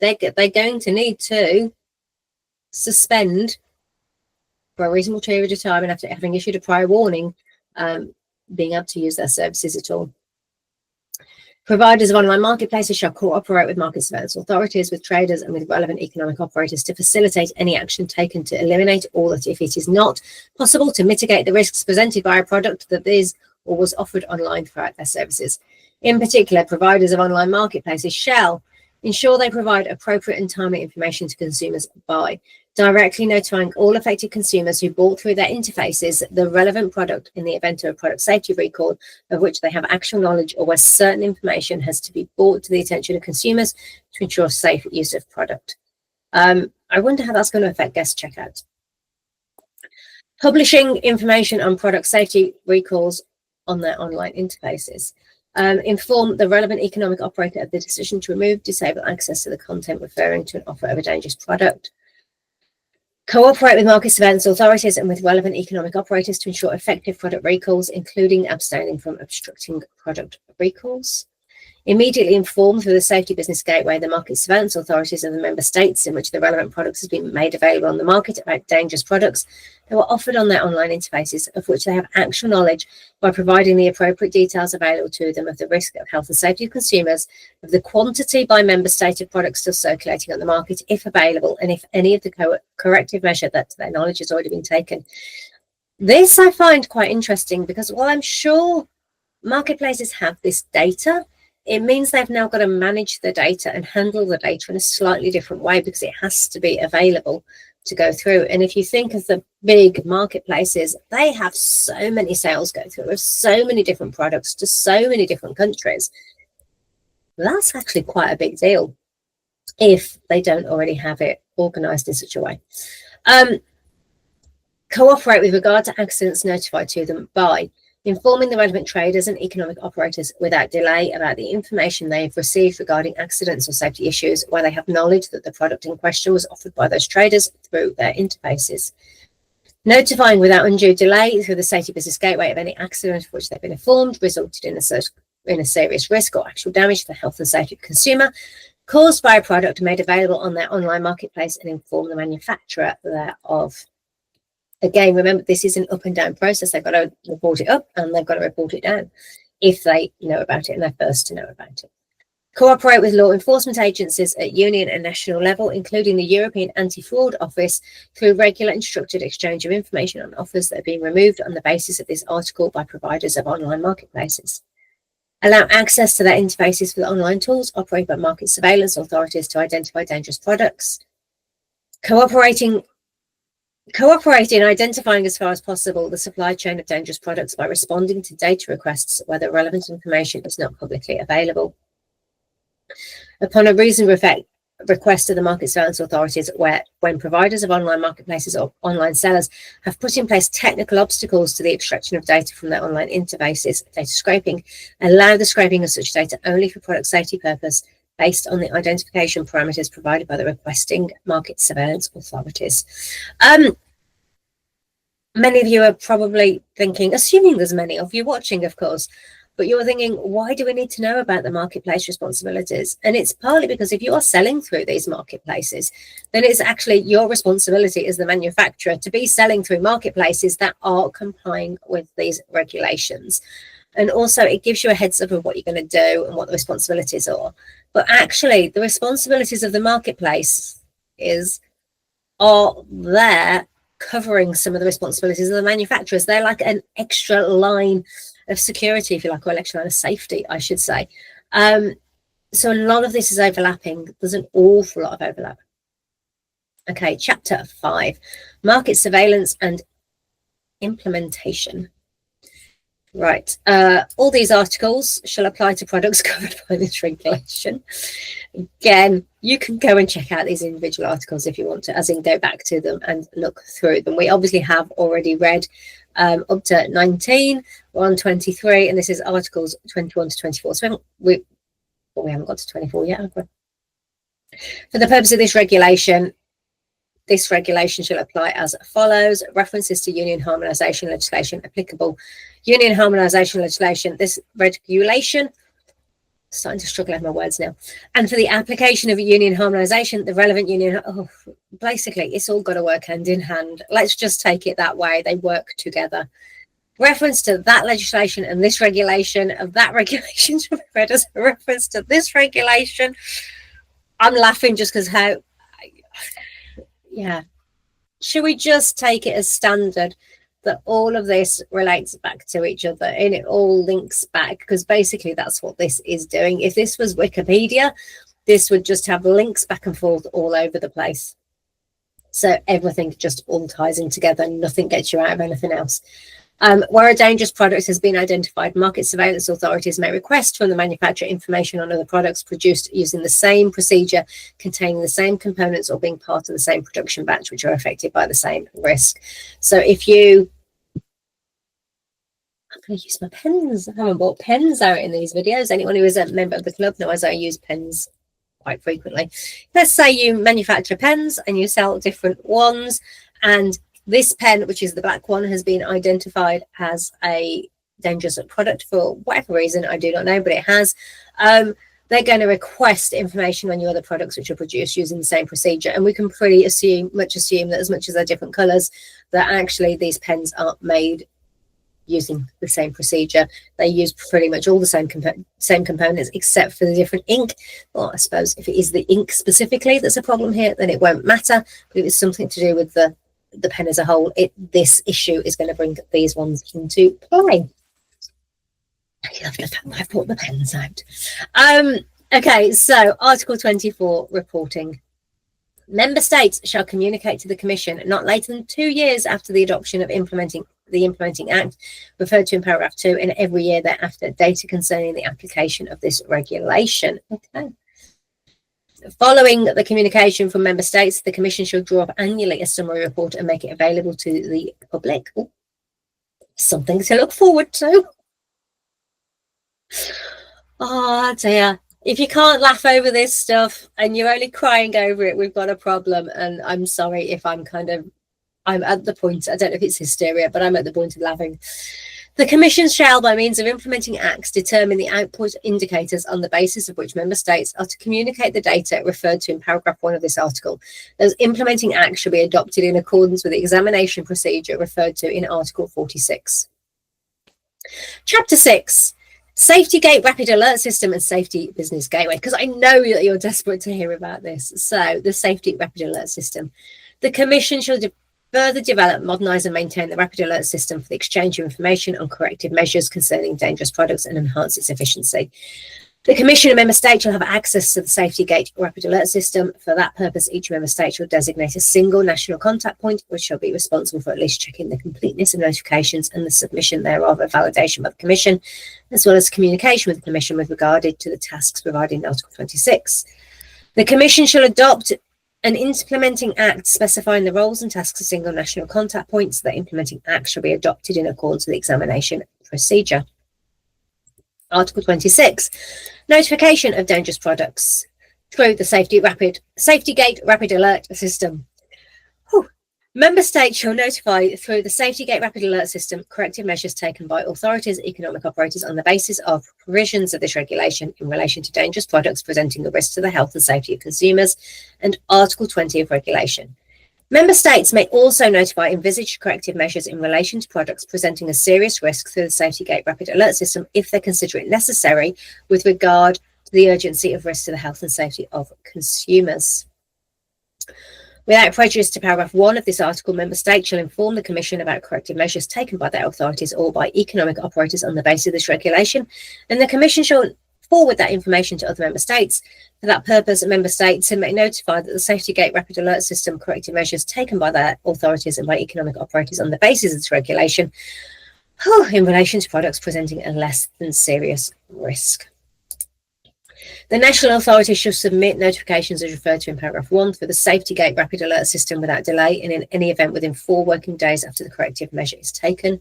[SPEAKER 1] they're going to need to suspend for a reasonable period of time and after having issued a prior warning, being able to use their services at all. Providers of online marketplaces shall cooperate with market surveillance authorities, with traders and with relevant economic operators to facilitate any action taken to eliminate or that if it is not possible to mitigate the risks presented by a product that is or was offered online throughout their services. In particular, providers of online marketplaces shall ensure they provide appropriate and timely information to consumers by directly notifying all affected consumers who bought through their interfaces the relevant product in the event of a product safety recall of which they have actual knowledge or where certain information has to be brought to the attention of consumers to ensure safe use of product. I wonder how that's going to affect guest checkout. Publishing information on product safety recalls on their online interfaces. Inform the relevant economic operator of the decision to remove, disable access to the content referring to an offer of a dangerous product. Cooperate with market surveillance authorities and with relevant economic operators to ensure effective product recalls, including abstaining from obstructing product recalls. Immediately inform through the Safety Business Gateway the market surveillance authorities of the member states in which the relevant products has been made available on the market about dangerous products that were offered on their online interfaces, of which they have actual knowledge, by providing the appropriate details available to them of the risk of health and safety of consumers, of the quantity by member state of products still circulating on the market, if available, and if any of the corrective measure that to their knowledge has already been taken. This I find quite interesting because while I'm sure marketplaces have this data, it means they've now got to manage the data and handle the data in a slightly different way because it has to be available to go through. And if you think of the big marketplaces, they have so many sales go through of so many different products to so many different countries. That's actually quite a big deal if they don't already have it organized in such a way. Cooperate with regard to accidents notified to them by informing the relevant traders and economic operators without delay about the information they have received regarding accidents or safety issues where they have knowledge that the product in question was offered by those traders through their interfaces. Notifying without undue delay through the Safety Business Gateway of any accident of which they've been informed resulted in a serious risk or actual damage to the health and safety of the consumer caused by a product made available on their online marketplace, and inform the manufacturer thereof. Again, remember, this is an up and down process. They've got to report it up and they've got to report it down if they know about it and they're first to know about it. Cooperate with law enforcement agencies at union and national level, including the European Anti-Fraud Office, through regular and structured exchange of information on offers that are being removed on the basis of this article by providers of online marketplaces. Allow access to their interfaces for the online tools operated by market surveillance authorities to identify dangerous products. Cooperate in identifying as far as possible the supply chain of dangerous products by responding to data requests where the relevant information is not publicly available. Upon a reasonable request of the market surveillance authorities, when providers of online marketplaces or online sellers have put in place technical obstacles to the extraction of data from their online interfaces, data scraping, allow the scraping of such data only for product safety purpose based on the identification parameters provided by the requesting market surveillance authorities. Many of you are probably thinking, assuming there's many of you watching, of course, but you're thinking, why do we need to know about the marketplace responsibilities? And it's partly because if you are selling through these marketplaces, then it's actually your responsibility as the manufacturer to be selling through marketplaces that are complying with these regulations. And also it gives you a heads up of what you're going to do and what the responsibilities are. But actually the responsibilities of the marketplace are there covering some of the responsibilities of the manufacturers. They're like an extra line of security, if you like, or an extra line of safety, I should say. So a lot of this is overlapping. There's an awful lot of overlap. Okay, chapter 5, market surveillance and implementation. Right, all these articles shall apply to products covered by this regulation. Again, you can go and check out these individual articles if you want to, as in go back to them and look through them. We obviously have already read up to 19, we're on 23, and this is articles 21 to 24. So we haven't got to 24 yet, have we? For the purpose of this regulation shall apply as follows. References to union harmonisation legislation applicable. Union harmonisation legislation, this regulation, starting to struggle with my words now. And for the application of union harmonisation, the relevant union, basically, it's all got to work hand in hand. Let's just take it that way. They work together. Reference to that legislation and this regulation of that regulation should be read as a reference to this regulation. I'm laughing just because yeah. Should we just take it as standard that all of this relates back to each other and it all links back? Because basically that's what this is doing. If this was Wikipedia, this would just have links back and forth all over the place. So everything just all ties in together. Nothing gets you out of anything else. Where a dangerous product has been identified, market surveillance authorities may request from the manufacturer information on other products produced using the same procedure, containing the same components or being part of the same production batch, which are affected by the same risk. So if you... I'm going to use my pens. I haven't bought pens out in these videos. Anyone who is a member of the club knows I use pens quite frequently. Let's say you manufacture pens and you sell different ones, and this pen, which is the black one, has been identified as a dangerous product for whatever reason. I do not know, but it has. They're going to request information on your other products which are produced using the same procedure. And we can pretty much assume that as much as they're different colours, that actually these pens are made using the same procedure. They use pretty much all the same components except for the different ink. Well, I suppose if it is the ink specifically that's a problem here, then it won't matter. But if it's something to do with the pen as a whole, this issue is going to bring these ones into play. I love the fact that I've brought the pens out. Okay, so Article 24, reporting. Member states shall communicate to the Commission not later than 2 years after the adoption of the implementing act, referred to in paragraph 2, and every year thereafter, data concerning the application of this regulation. Okay. Following the communication from member states, the Commission shall draw up annually a summary report and make it available to the public. Ooh, something to look forward to. Oh dear. If you can't laugh over this stuff and you're only crying over it, we've got a problem. And I'm sorry if I'm at the point, I don't know if it's hysteria, but I'm at the point of laughing. The Commission shall, by means of implementing acts, determine the output indicators on the basis of which member states are to communicate the data referred to in paragraph 1 of this article. Those implementing acts shall be adopted in accordance with the examination procedure referred to in Article 46. Chapter 6, Safety Gate Rapid Alert System and Safety Business Gateway, because I know that you're desperate to hear about this. So the Safety Rapid Alert System. The Commission shall further develop, modernise and maintain the rapid alert system for the exchange of information on corrective measures concerning dangerous products and enhance its efficiency. The Commission and member states shall have access to the Safety Gate Rapid Alert System. For that purpose, each member state shall designate a single national contact point, which shall be responsible for at least checking the completeness of notifications and the submission thereof of validation by the Commission, as well as communication with the Commission with regard to the tasks provided in Article 26. The Commission shall adopt an implementing act specifying the roles and tasks of single national contact points. The implementing act shall be adopted in accordance with the examination procedure. Article 26, notification of dangerous products. through the Safety Gate Rapid Alert System. Whew. Member states shall notify through the Safety Gate Rapid Alert System corrective measures taken by authorities, economic operators on the basis of provisions of this regulation in relation to dangerous products presenting a risk to the health and safety of consumers and Article 20 of regulation. Member states may also notify envisaged corrective measures in relation to products presenting a serious risk through the Safety Gate Rapid Alert System if they consider it necessary with regard to the urgency of risk to the health and safety of consumers. Without prejudice to paragraph 1 of this article, Member States shall inform the Commission about corrective measures taken by their authorities or by economic operators on the basis of this regulation, and the Commission shall forward that information to other Member States. For that purpose, Member States may notify that the Safety Gate Rapid Alert System corrective measures taken by their authorities and by economic operators on the basis of this regulation in relation to products presenting a less than serious risk. The national authorities shall submit notifications as referred to in paragraph 1 for the Safety Gate Rapid Alert System without delay and in any event within 4 working days after the corrective measure is taken.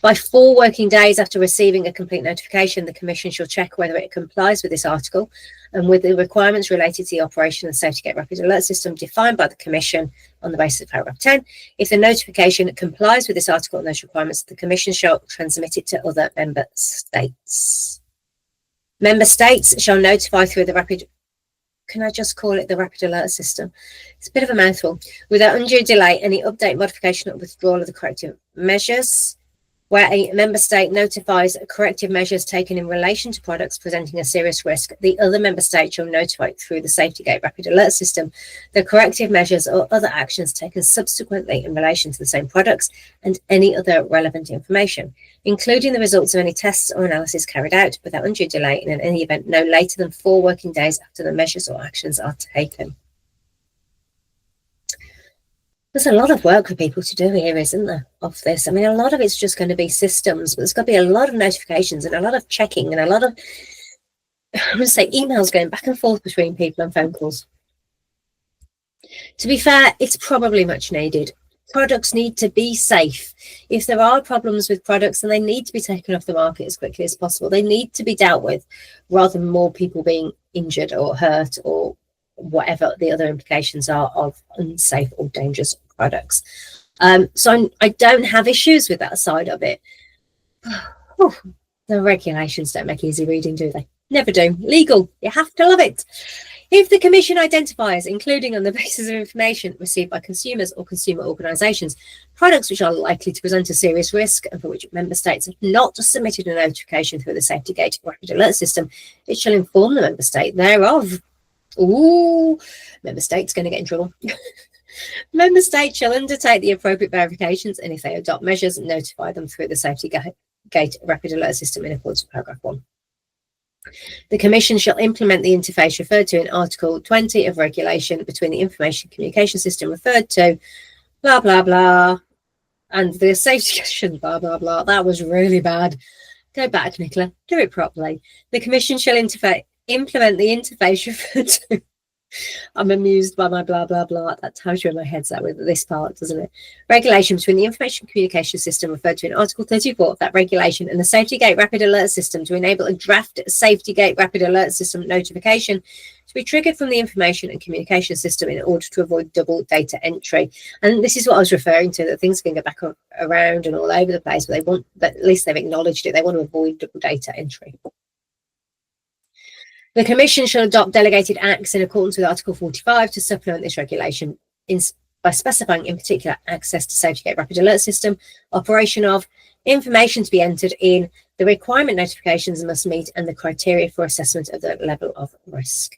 [SPEAKER 1] By 4 working days after receiving a complete notification, the Commission shall check whether it complies with this article and with the requirements related to the operation of the Safety Gate Rapid Alert System defined by the Commission on the basis of paragraph 10. If the notification complies with this article and those requirements, the Commission shall transmit it to other Member States. Member States shall notify through the Rapid Alert System? It's a bit of a mouthful. Without undue delay, any update, modification or withdrawal of the corrective measures. Where a Member State notifies corrective measures taken in relation to products presenting a serious risk, the other Member State shall notify through the Safety Gate Rapid Alert System the corrective measures or other actions taken subsequently in relation to the same products and any other relevant information, including the results of any tests or analysis carried out without undue delay and in any event no later than 4 working days after the measures or actions are taken. There's a lot of work for people to do here, isn't there, of this? I mean, a lot of it's just going to be systems, but there's got to be a lot of notifications and a lot of checking and a lot of, I'm going to say, emails going back and forth between people and phone calls. To be fair, it's probably much needed. Products need to be safe. If there are problems with products, then they need to be taken off the market as quickly as possible. They need to be dealt with rather than more people being injured or hurt or whatever the other implications are of unsafe or dangerous products. So I don't have issues with that side of it. The regulations don't make easy reading, do they? Never do. Legal. You have to love it. If the Commission identifies, including on the basis of information received by consumers or consumer organisations, products which are likely to present a serious risk and for which Member States have not submitted a notification through the Safety Gate Rapid Alert System, it shall inform the Member State thereof. Ooh, Member State's going to get in trouble. Member States shall undertake the appropriate verifications and if they adopt measures, notify them through the Safety Gate Rapid Alert System in accordance with paragraph 1. The Commission shall implement the interface referred to in Article 20 of regulation between the information communication system referred to, blah, blah, blah, and the safety question, blah, blah, blah. That was really bad. Go back, Nicola. Do it properly. The Commission shall implement the interface referred to. I'm amused by my blah, blah, blah. That tells you where my head's at with this part, doesn't it? Regulation between the information communication system referred to in Article 34 of that regulation and the Safety Gate Rapid Alert System to enable a draft Safety Gate Rapid Alert System notification to be triggered from the information and communication system in order to avoid double data entry. And this is what I was referring to, that things can go back around and all over the place, but they want, but at least they've acknowledged it. They want to avoid double data entry. The Commission shall adopt delegated acts in accordance with Article 45 to supplement this regulation by specifying in particular access to Safety Gate Rapid Alert System, operation of, information to be entered in, the requirement notifications must meet, and the criteria for assessment of the level of risk.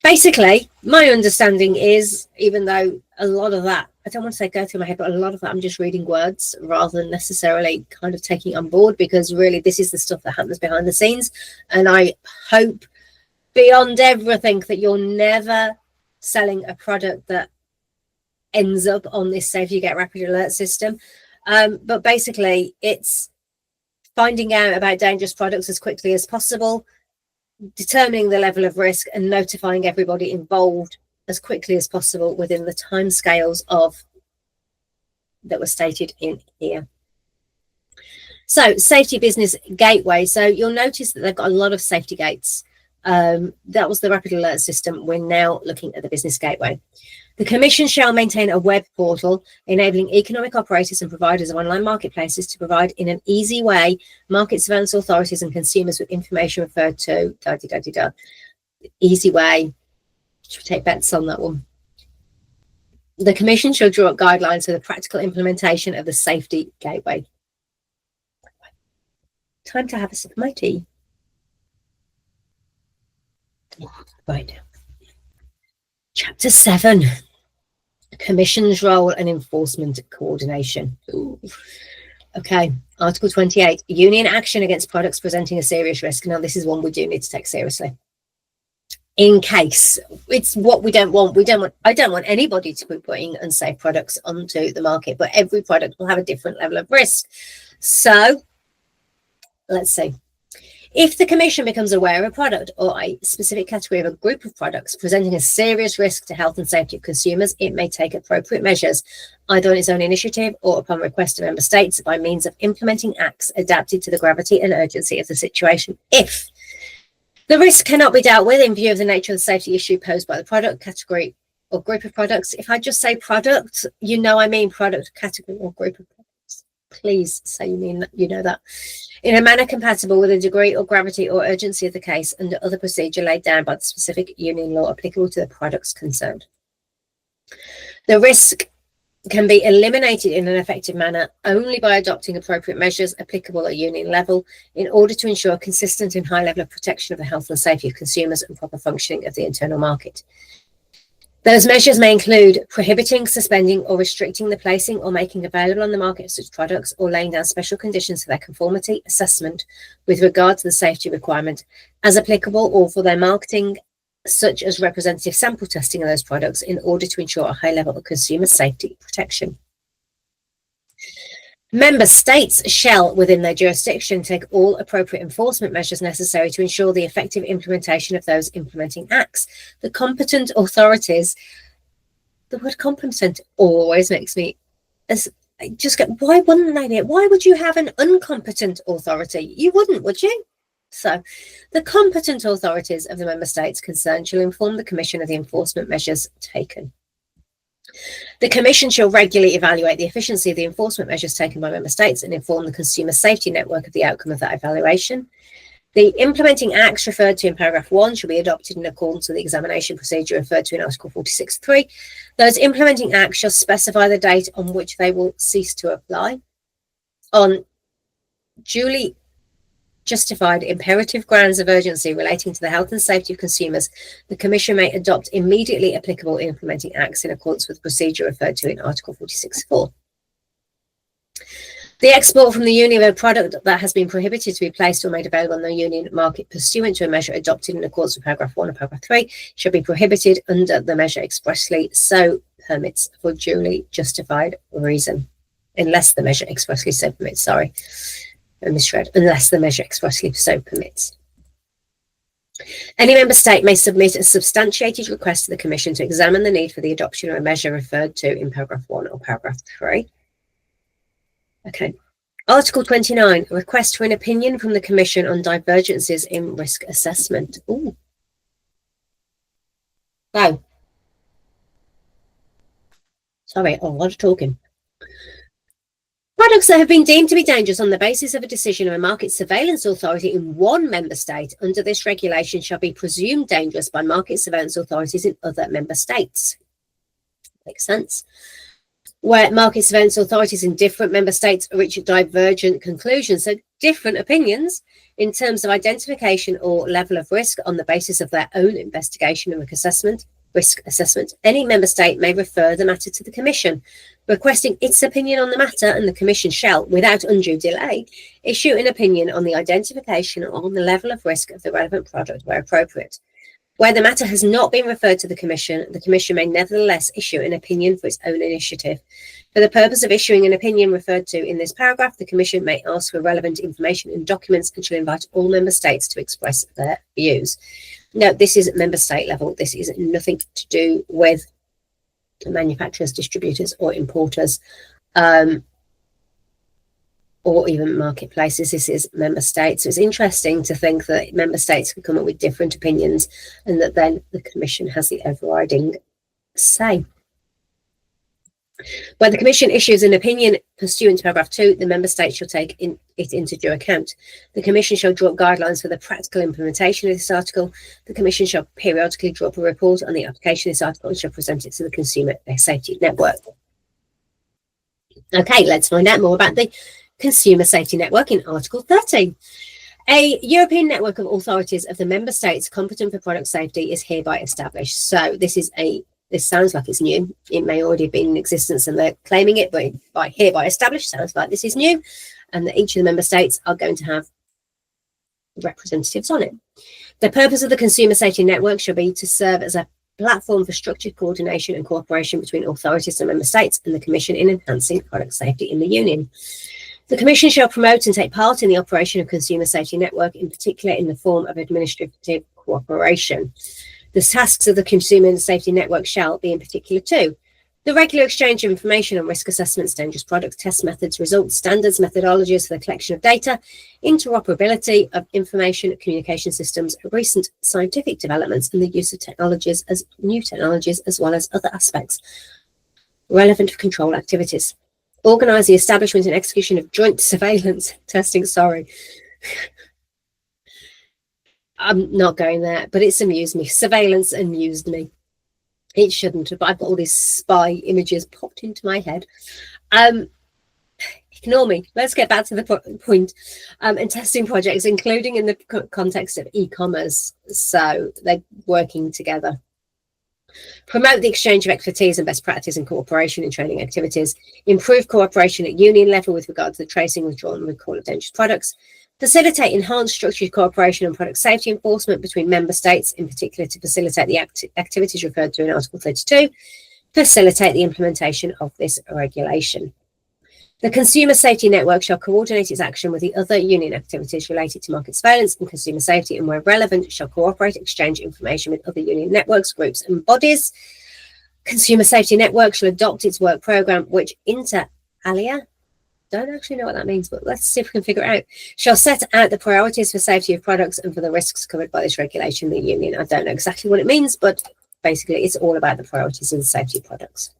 [SPEAKER 1] Basically, my understanding is, even though a lot of that, I don't want to say go through my head, but a lot of that I'm just reading words rather than necessarily kind of taking on board, because really this is the stuff that happens behind the scenes. And I hope beyond everything that you're never selling a product that ends up on this Safety Gate Rapid Alert System. But basically it's finding out about dangerous products as quickly as possible, determining the level of risk and notifying everybody involved as quickly as possible within the timescales of that were stated in here. So Safety Business Gateway. So you'll notice that they've got a lot of safety gates That was the rapid alert system. We're now looking at the business gateway. The Commission shall maintain a web portal enabling economic operators and providers of online marketplaces to provide in an easy way market surveillance authorities and consumers with information referred to easy way. Should we take bets on that one? The Commission shall draw up guidelines for the practical implementation of the safety gateway. Time to have a sip of my tea. Right. Chapter 7. Commission's role and enforcement coordination. Ooh. Okay. Article 28. Union action against products presenting a serious risk. Now, this is one we do need to take seriously. In case it's what we don't want. I don't want anybody to be putting unsafe products onto the market, but every product will have a different level of risk. So let's see. If the Commission becomes aware of a product or a specific category of a group of products presenting a serious risk to health and safety of consumers, it may take appropriate measures, either on its own initiative or upon request of member states, by means of implementing acts adapted to the gravity and urgency of the situation. If the risk cannot be dealt with in view of the nature of the safety issue posed by the product, category, or group of products. If I just say product, you know I mean product, category, or group of products. Please say you mean that, you know that. In a manner compatible with the degree or gravity or urgency of the case under other procedure laid down by the specific union law applicable to the products concerned. The risk can be eliminated in an effective manner only by adopting appropriate measures applicable at union level in order to ensure a consistent and high level of protection of the health and safety of consumers and proper functioning of the internal market. Those measures may include prohibiting, suspending, or restricting the placing or making available on the market of such products, or laying down special conditions for their conformity assessment with regard to the safety requirement as applicable, or for their marketing, such as representative sample testing of those products, in order to ensure a high level of consumer safety protection. Member states shall, within their jurisdiction, take all appropriate enforcement measures necessary to ensure the effective implementation of those implementing acts. The competent authorities, the word competent always makes me just get, why wouldn't they be? Why would you have an incompetent authority? You wouldn't, would you? So the competent authorities of the member states concerned shall inform the Commission of the enforcement measures taken. The Commission shall regularly evaluate the efficiency of the enforcement measures taken by member states and inform the consumer safety network of the outcome of that evaluation. The implementing acts referred to in paragraph 1 shall be adopted in accordance with the examination procedure referred to in Article 46.3. Those implementing acts shall specify the date on which they will cease to apply. On duly justified imperative grounds of urgency relating to the health and safety of consumers, the Commission may adopt immediately applicable implementing acts in accordance with the procedure referred to in Article 46.4. The export from the Union of a product that has been prohibited to be placed or made available on the Union market pursuant to a measure adopted in accordance with paragraph 1 or paragraph 3 shall be prohibited under the measure expressly so permits for duly justified reason, unless the measure expressly so permits, sorry. I misread, unless the measure expressly so permits. Any member state may submit a substantiated request to the Commission to examine the need for the adoption of a measure referred to in paragraph 1 or paragraph 3. Okay. Article 29, a request for an opinion from the Commission on divergences in risk assessment. Ooh. Wow. Sorry, a lot of talking. Products that have been deemed to be dangerous on the basis of a decision of a market surveillance authority in one member state under this regulation shall be presumed dangerous by market surveillance authorities in other member states. Makes sense. Where market surveillance authorities in different member states reach divergent conclusions, so different opinions in terms of identification or level of risk on the basis of their own investigation and risk assessment, any member state may refer the matter to the Commission, requesting its opinion on the matter, and the Commission shall, without undue delay, issue an opinion on the identification or on the level of risk of the relevant product where appropriate. Where the matter has not been referred to the Commission may nevertheless issue an opinion for its own initiative. For the purpose of issuing an opinion referred to in this paragraph, the Commission may ask for relevant information and documents and shall invite all member states to express their views. Now, this is at member state level. This is nothing to do with manufacturers, distributors, or importers. or even marketplaces. This is member states. So it's interesting to think that member states can come up with different opinions and that then the Commission has the overriding say. When the Commission issues an opinion pursuant to paragraph 2, the member state shall take it into due account. The Commission shall draw up guidelines for the practical implementation of this article. The Commission shall periodically draw up a report on the application of this article and shall present it to the Consumer Safety Network. Okay, let's find out more about the Consumer Safety Network in Article 30. A European network of authorities of the member states competent for product safety is hereby established. So this sounds like it's new. It may already have been in existence and they're claiming it, but hereby established sounds like this is new, and that each of the member states are going to have representatives on it. The purpose of the Consumer Safety Network shall be to serve as a platform for structured coordination and cooperation between authorities and member states and the Commission in enhancing product safety in the Union. The Commission shall promote and take part in the operation of Consumer Safety Network, in particular in the form of administrative cooperation. The tasks of the Consumer Safety Network shall be in particular to the regular exchange of information on risk assessments, dangerous products, test methods, results, standards, methodologies for the collection of data, interoperability of information communication systems, recent scientific developments, and the use of new technologies, as well as other aspects relevant for control activities. Organise the establishment and execution of joint surveillance testing. Sorry. I'm not going there, but it's amused me. Surveillance amused me. It shouldn't have, but I've got all these spy images popped into my head. Ignore me. Let's get back to the point. And testing projects, including in the context of e-commerce. So they're working together. Promote the exchange of expertise and best practice in cooperation and training activities. Improve cooperation at union level with regard to the tracing, withdrawal, and recall of dangerous products. Facilitate enhanced structured cooperation on product safety enforcement between member states, in particular to facilitate the activities referred to in Article 32. Facilitate the implementation of this regulation. The Consumer Safety Network shall coordinate its action with the other union activities related to market surveillance and consumer safety, and where relevant, shall cooperate, exchange information with other union networks, groups, and bodies. Consumer Safety Network shall adopt its work programme, which inter alia, don't actually know what that means, but let's see if we can figure it out, shall set out the priorities for safety of products and for the risks covered by this regulation in the union. I don't know exactly what it means, but basically it's all about the priorities and the safety of products.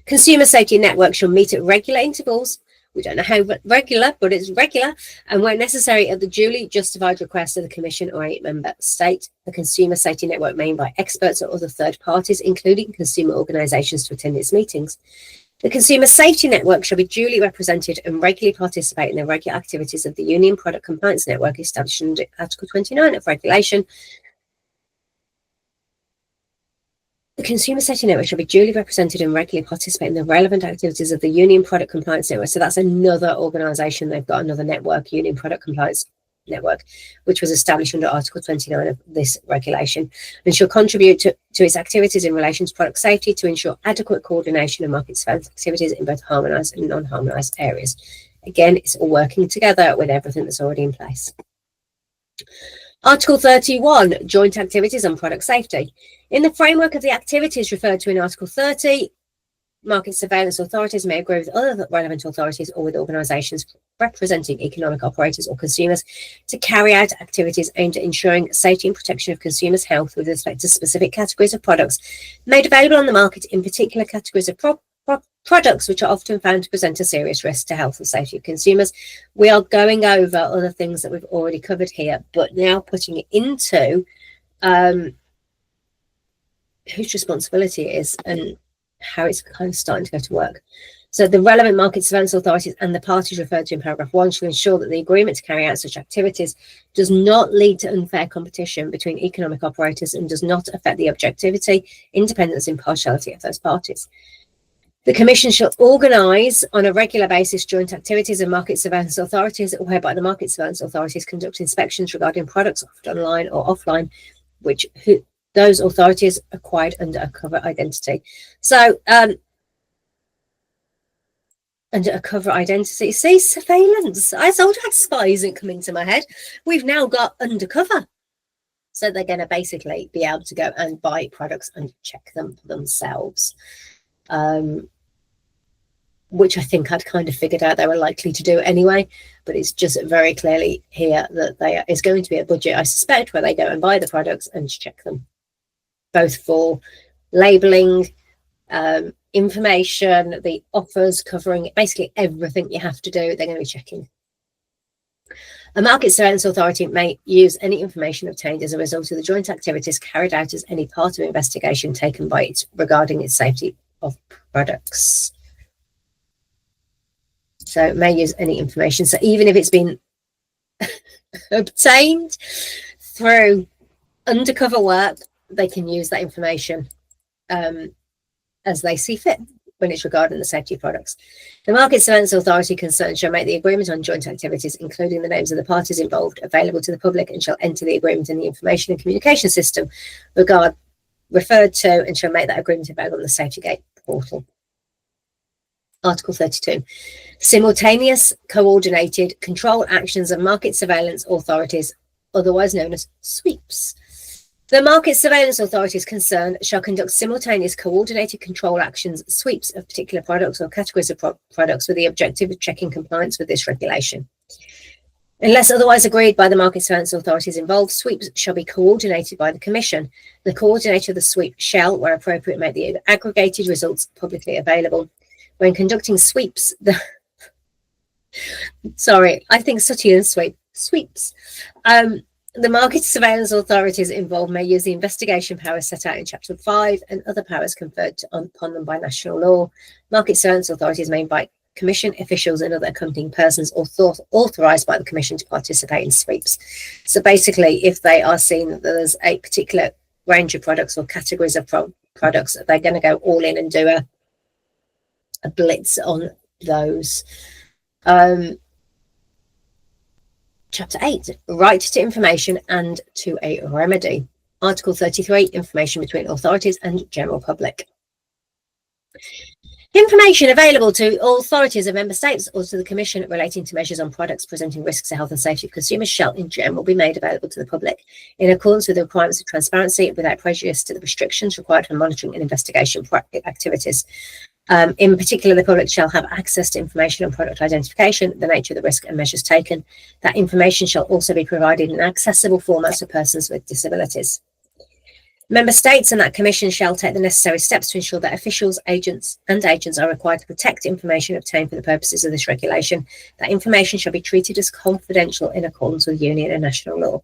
[SPEAKER 1] Consumer Safety Network shall meet at regular intervals. We don't know how regular, but it's regular, and where necessary at the duly justified request of the Commission or a member state. The Consumer Safety Network may invite experts or other third parties, including consumer organisations, to attend its meetings. The Consumer Safety Network shall be duly represented and regularly participate in the regular activities of the Union Product Compliance Network established in Article 29 of Regulation. The Consumer Safety Network shall be duly represented and regularly participate in the relevant activities of the Union Product Compliance Network. So that's another organisation. They've got another network, Union Product Compliance Network, which was established under Article 29 of this regulation, and shall contribute to its activities in relation to product safety to ensure adequate coordination of market surveillance activities in both harmonised and non-harmonised areas. Again, it's all working together with everything that's already in place. Article 31, joint activities on product safety. In the framework of the activities referred to in Article 30, market surveillance authorities may agree with other relevant authorities or with organisations representing economic operators or consumers to carry out activities aimed at ensuring safety and protection of consumers' health with respect to specific categories of products made available on the market, in particular categories of products which are often found to present a serious risk to health and safety of consumers. We are going over other things that we've already covered here, but now putting it into whose responsibility it is and how it's kind of starting to go to work. So the relevant market surveillance authorities and the parties referred to in paragraph 1 shall ensure that the agreement to carry out such activities does not lead to unfair competition between economic operators and does not affect the objectivity, independence, and impartiality of those parties. The Commission shall organise on a regular basis joint activities of market surveillance authorities, whereby the market surveillance authorities conduct inspections regarding products offered online or offline, which those authorities acquired under a cover identity. So, under a cover identity, see, surveillance. I told you spy isn't coming to my head. We've now got undercover. So they're going to basically be able to go and buy products and check them for themselves. which I think I'd kind of figured out they were likely to do anyway, but it's just very clearly here that there is going to be a budget, I suspect, where they go and buy the products and check them, both for labelling, information, the offers, covering basically everything you have to do, they're going to be checking. A market surveillance authority may use any information obtained as a result of the joint activities carried out as any part of investigation taken by it regarding its safety of products. So it may use any information. So even if it's been obtained through undercover work, they can use that information as they see fit when it's regarding the safety of products. The Market Surveillance Authority concerned shall make the agreement on joint activities, including the names of the parties involved, available to the public, and shall enter the agreement in the information and communication system referred to, and shall make that agreement available on the SafetyGate portal. Article 32. Simultaneous coordinated control actions of market surveillance authorities, otherwise known as sweeps. The market surveillance authorities concerned shall conduct simultaneous coordinated control actions, sweeps of particular products or categories of products with the objective of checking compliance with this regulation. Unless otherwise agreed by the market surveillance authorities involved, sweeps shall be coordinated by the Commission. The coordinator of the sweep shall, where appropriate, make the aggregated results publicly available. When conducting sweeps, sorry, I think sooty and sweeps. The market surveillance authorities involved may use the investigation powers set out in Chapter 5 and other powers conferred upon them by national law. Market surveillance authorities may invite Commission officials and other accompanying persons authorised by the Commission to participate in sweeps. So basically, if they are seen that there's a particular range of products or categories of products, they're going to go all in and do a blitz on those. Chapter 8, right to information and to a remedy. Article 33, information between authorities and general public. Information available to authorities of member states or to the Commission relating to measures on products presenting risks to health and safety of consumers shall in general be made available to the public in accordance with the requirements of transparency without prejudice to the restrictions required for monitoring and investigation activities. In particular, the public shall have access to information on product identification, the nature of the risk and measures taken. That information shall also be provided in accessible formats for persons with disabilities. Member states and that Commission shall take the necessary steps to ensure that officials, agents are required to protect information obtained for the purposes of this regulation. That information shall be treated as confidential in accordance with Union and national law.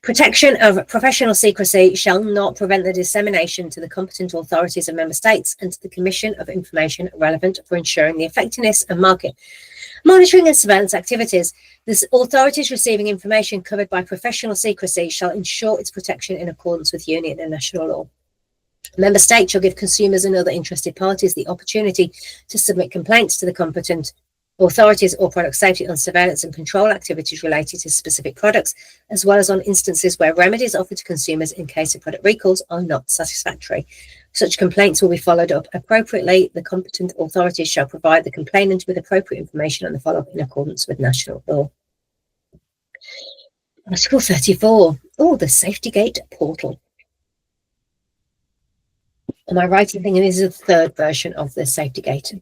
[SPEAKER 1] Protection of professional secrecy shall not prevent the dissemination to the competent authorities of member states and to the Commission of information relevant for ensuring the effectiveness of market monitoring and surveillance activities. The authorities receiving information covered by professional secrecy shall ensure its protection in accordance with Union and national law. Member states shall give consumers and other interested parties the opportunity to submit complaints to the competent authorities or product safety on surveillance and control activities related to specific products, as well as on instances where remedies offered to consumers in case of product recalls are not satisfactory. Such complaints will be followed up appropriately. The competent authorities shall provide the complainant with appropriate information on the follow-up in accordance with national law. Article 34. Oh, the SafetyGate portal. Am I right in thinking this is the third version of the SafetyGate?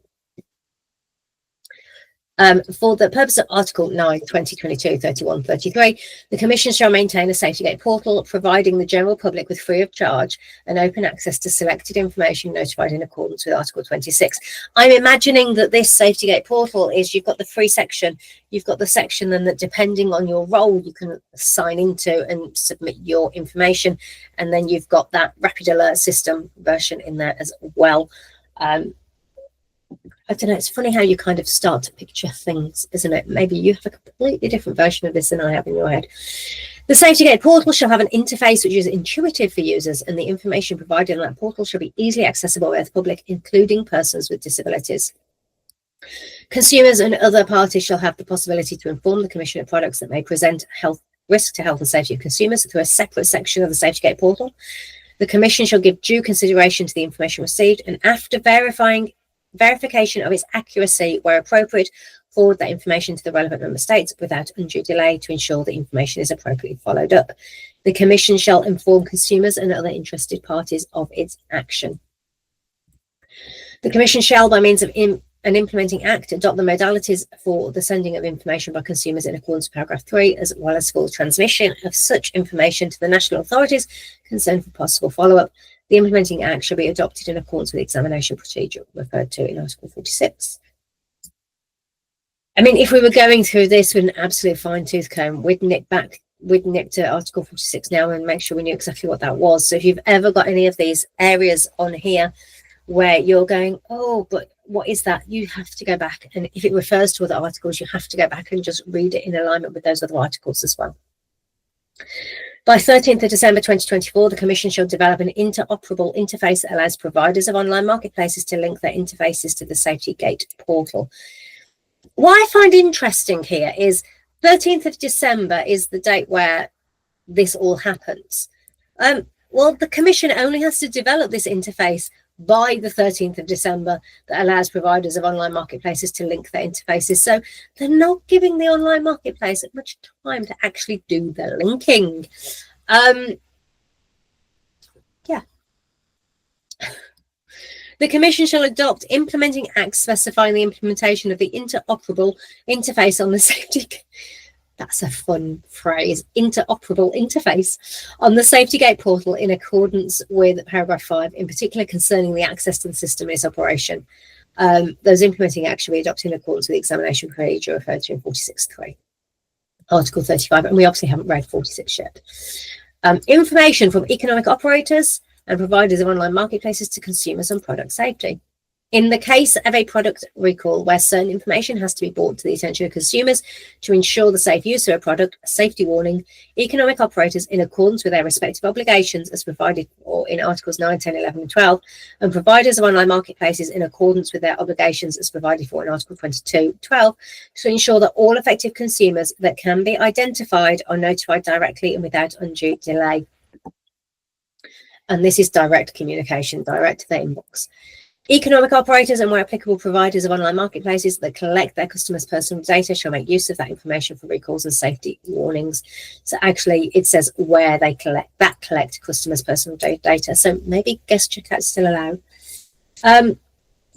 [SPEAKER 1] For the purpose of Article 9, 2022, 31, 33, the Commission shall maintain a SafetyGate portal, providing the general public with free of charge and open access to selected information notified in accordance with Article 26. I'm imagining that this SafetyGate portal is, you've got the free section, you've got the section then that depending on your role, you can sign into and submit your information. And then you've got that rapid alert system version in there as well. I don't know, it's funny how you kind of start to picture things, isn't it? Maybe you have a completely different version of this than I have in your head. The SafetyGate portal shall have an interface which is intuitive for users, and the information provided on that portal shall be easily accessible by the public, including persons with disabilities. Consumers and other parties shall have the possibility to inform the Commission of products that may present risk to health and safety of consumers through a separate section of the SafetyGate portal. The Commission shall give due consideration to the information received, and after verification of its accuracy where appropriate, forward that information to the relevant member states without undue delay to ensure the information is appropriately followed up. The Commission shall inform consumers and other interested parties of its action. The Commission shall, by means of an implementing act adopt the modalities for the sending of information by consumers in accordance with paragraph 3, as well as for transmission of such information to the national authorities concerned for possible follow-up. The implementing act shall be adopted in accordance with the examination procedure referred to in Article 46. I mean, if we were going through this with an absolute fine-tooth comb, we'd nip to Article 46 now and make sure we knew exactly what that was. So if you've ever got any of these areas on here where you're going, oh, but what is that? You have to go back. And if it refers to other articles, you have to go back and just read it in alignment with those other articles as well. By 13th of December 2024, the Commission shall develop an interoperable interface that allows providers of online marketplaces to link their interfaces to the Safety Gate portal. What I find interesting here is 13th of December is the date where this all happens. Well, the Commission only has to develop this interface by the 13th of December that allows providers of online marketplaces to link their interfaces. So they're not giving the online marketplace much time to actually do the linking. Yeah. The Commission shall adopt implementing acts specifying the implementation of the interoperable interface on the safety. That's a fun phrase, interoperable interface on the Safety Gate portal in accordance with paragraph 5, in particular concerning the access to the system and its operation. Those implementing acts shall be adopted in accordance with the examination procedure referred to in 46.3, Article 35, and we obviously haven't read 46 yet. Information from economic operators and providers of online marketplaces to consumers on product safety. In the case of a product recall where certain information has to be brought to the attention of consumers to ensure the safe use of a product, a safety warning, economic operators, in accordance with their respective obligations as provided for in Articles 9, 10, 11 and 12, and providers of online marketplaces in accordance with their obligations as provided for in Article 22, 12, to ensure that all affected consumers that can be identified are notified directly and without undue delay. And this is direct communication, direct to their inbox. Economic operators and, where applicable, providers of online marketplaces that collect their customers' personal data shall make use of that information for recalls and safety warnings. So actually it says where they collect customers' personal data. So maybe guest checkout is still allowed.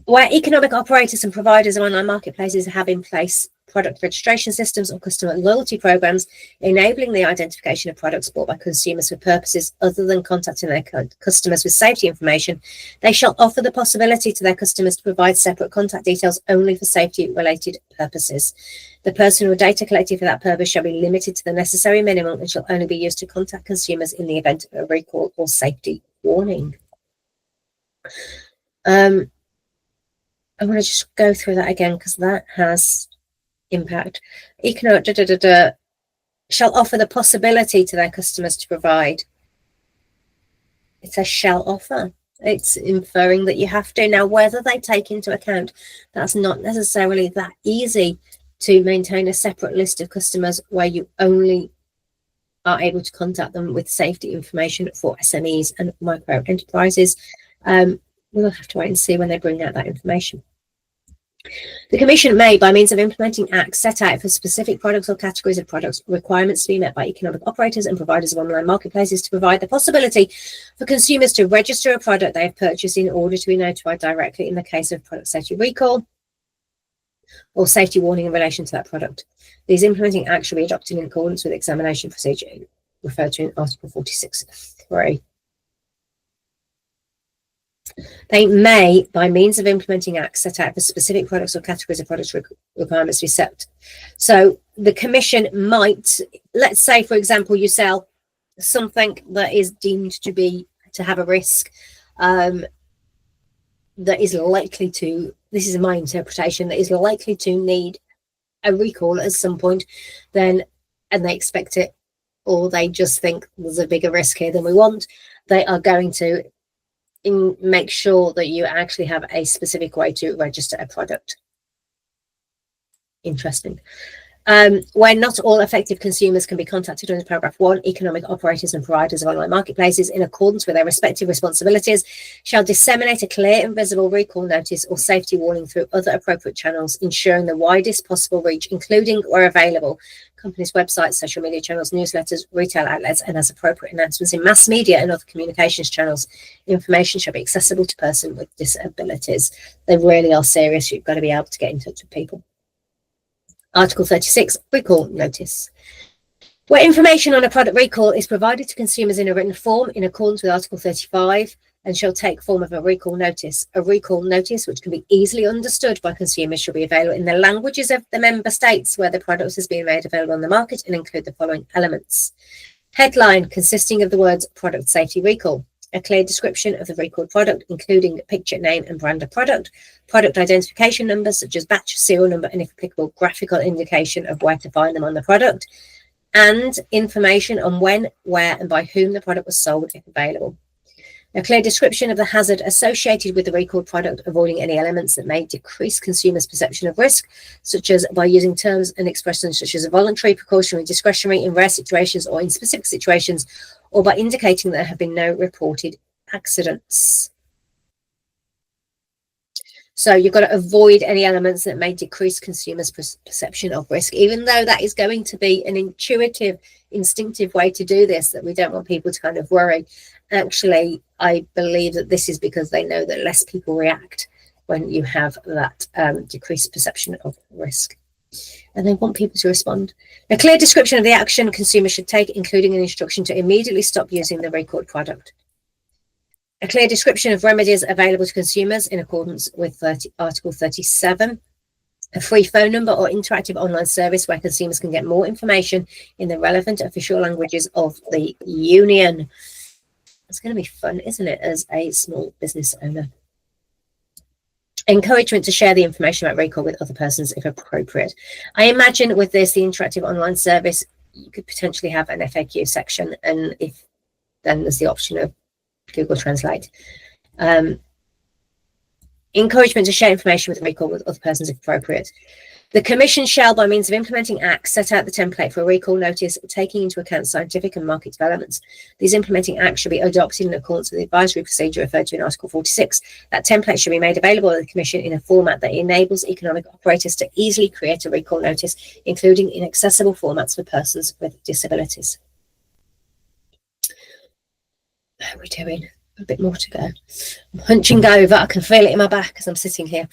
[SPEAKER 1] Where economic operators and providers of online marketplaces have in place product registration systems or customer loyalty programs enabling the identification of products bought by consumers for purposes other than contacting their customers with safety information, they shall offer the possibility to their customers to provide separate contact details only for safety related purposes. The personal data collected for that purpose shall be limited to the necessary minimum and shall only be used to contact consumers in the event of a recall or safety warning. I'm going to just go through that again because that has impact. Economic shall offer the possibility to their customers to provide. It says shall offer. It's inferring that you have to. Now, whether they take into account that's not necessarily that easy to maintain a separate list of customers where you only are able to contact them with safety information for SMEs and micro enterprises. We'll have to wait and see when they bring out that information. The Commission may, by means of implementing acts, set out for specific products or categories of products requirements to be met by economic operators and providers of online marketplaces to provide the possibility for consumers to register a product they have purchased in order to be notified directly in the case of product safety recall or safety warning in relation to that product. These implementing acts shall be adopted in accordance with examination procedure referred to in Article 46.3. They may, by means of implementing acts, set out for specific products or categories of products requirements to be set. So the Commission might, let's say, for example, you sell something that is deemed to have a risk that is likely to, this is my interpretation, that is likely to need a recall at some point, then, and they expect it, or they just think there's a bigger risk here than we want, they are going to make sure that you actually have a specific way to register a product. Interesting. Where not all affected consumers can be contacted under paragraph 1, economic operators and providers of online marketplaces, in accordance with their respective responsibilities, shall disseminate a clear and visible recall notice or safety warning through other appropriate channels, ensuring the widest possible reach, including, where available, company's websites, social media channels, newsletters, retail outlets, and as appropriate announcements in mass media and other communications channels. Information shall be accessible to persons with disabilities. They really are serious. You've got to be able to get in touch with people. Article 36, recall notice. Where information on a product recall is provided to consumers in a written form in accordance with Article 35 and shall take form of a recall notice. A recall notice, which can be easily understood by consumers, shall be available in the languages of the member states where the product is being made available on the market and include the following elements. Headline consisting of the words product safety recall. A clear description of the recalled product, including picture, name and brand of product identification numbers such as batch, serial number, and if applicable, graphical indication of where to find them on the product, and information on when, where, and by whom the product was sold, if available. A clear description of the hazard associated with the recalled product, avoiding any elements that may decrease consumers' perception of risk, such as by using terms and expressions such as voluntary, precautionary, discretionary in rare situations or in specific situations, or by indicating that there have been no reported accidents. So you've got to avoid any elements that may decrease consumers' perception of risk, even though that is going to be an intuitive, instinctive way to do this, that we don't want people to kind of worry. Actually, I believe that this is because they know that less people react when you have that decreased perception of risk. And they want people to respond. A clear description of the action consumers should take, including an instruction to immediately stop using the recalled product. A clear description of remedies available to consumers in accordance with Article 37. A free phone number or interactive online service where consumers can get more information in the relevant official languages of the Union. It's going to be fun, isn't it, as a small business owner? Encouragement to share the information about recall with other persons if appropriate. I imagine with this, the interactive online service, you could potentially have an FAQ section, and if then there's the option of Google Translate. Encouragement to share information with recall with other persons if appropriate. The Commission shall, by means of implementing acts, set out the template for a recall notice, taking into account scientific and market developments. These implementing acts should be adopted in accordance with the advisory procedure referred to in Article 46. That template should be made available to the Commission in a format that enables economic operators to easily create a recall notice, including in accessible formats for persons with disabilities. How are we doing? A bit more to go. I'm hunching over. I can feel it in my back as I'm sitting here.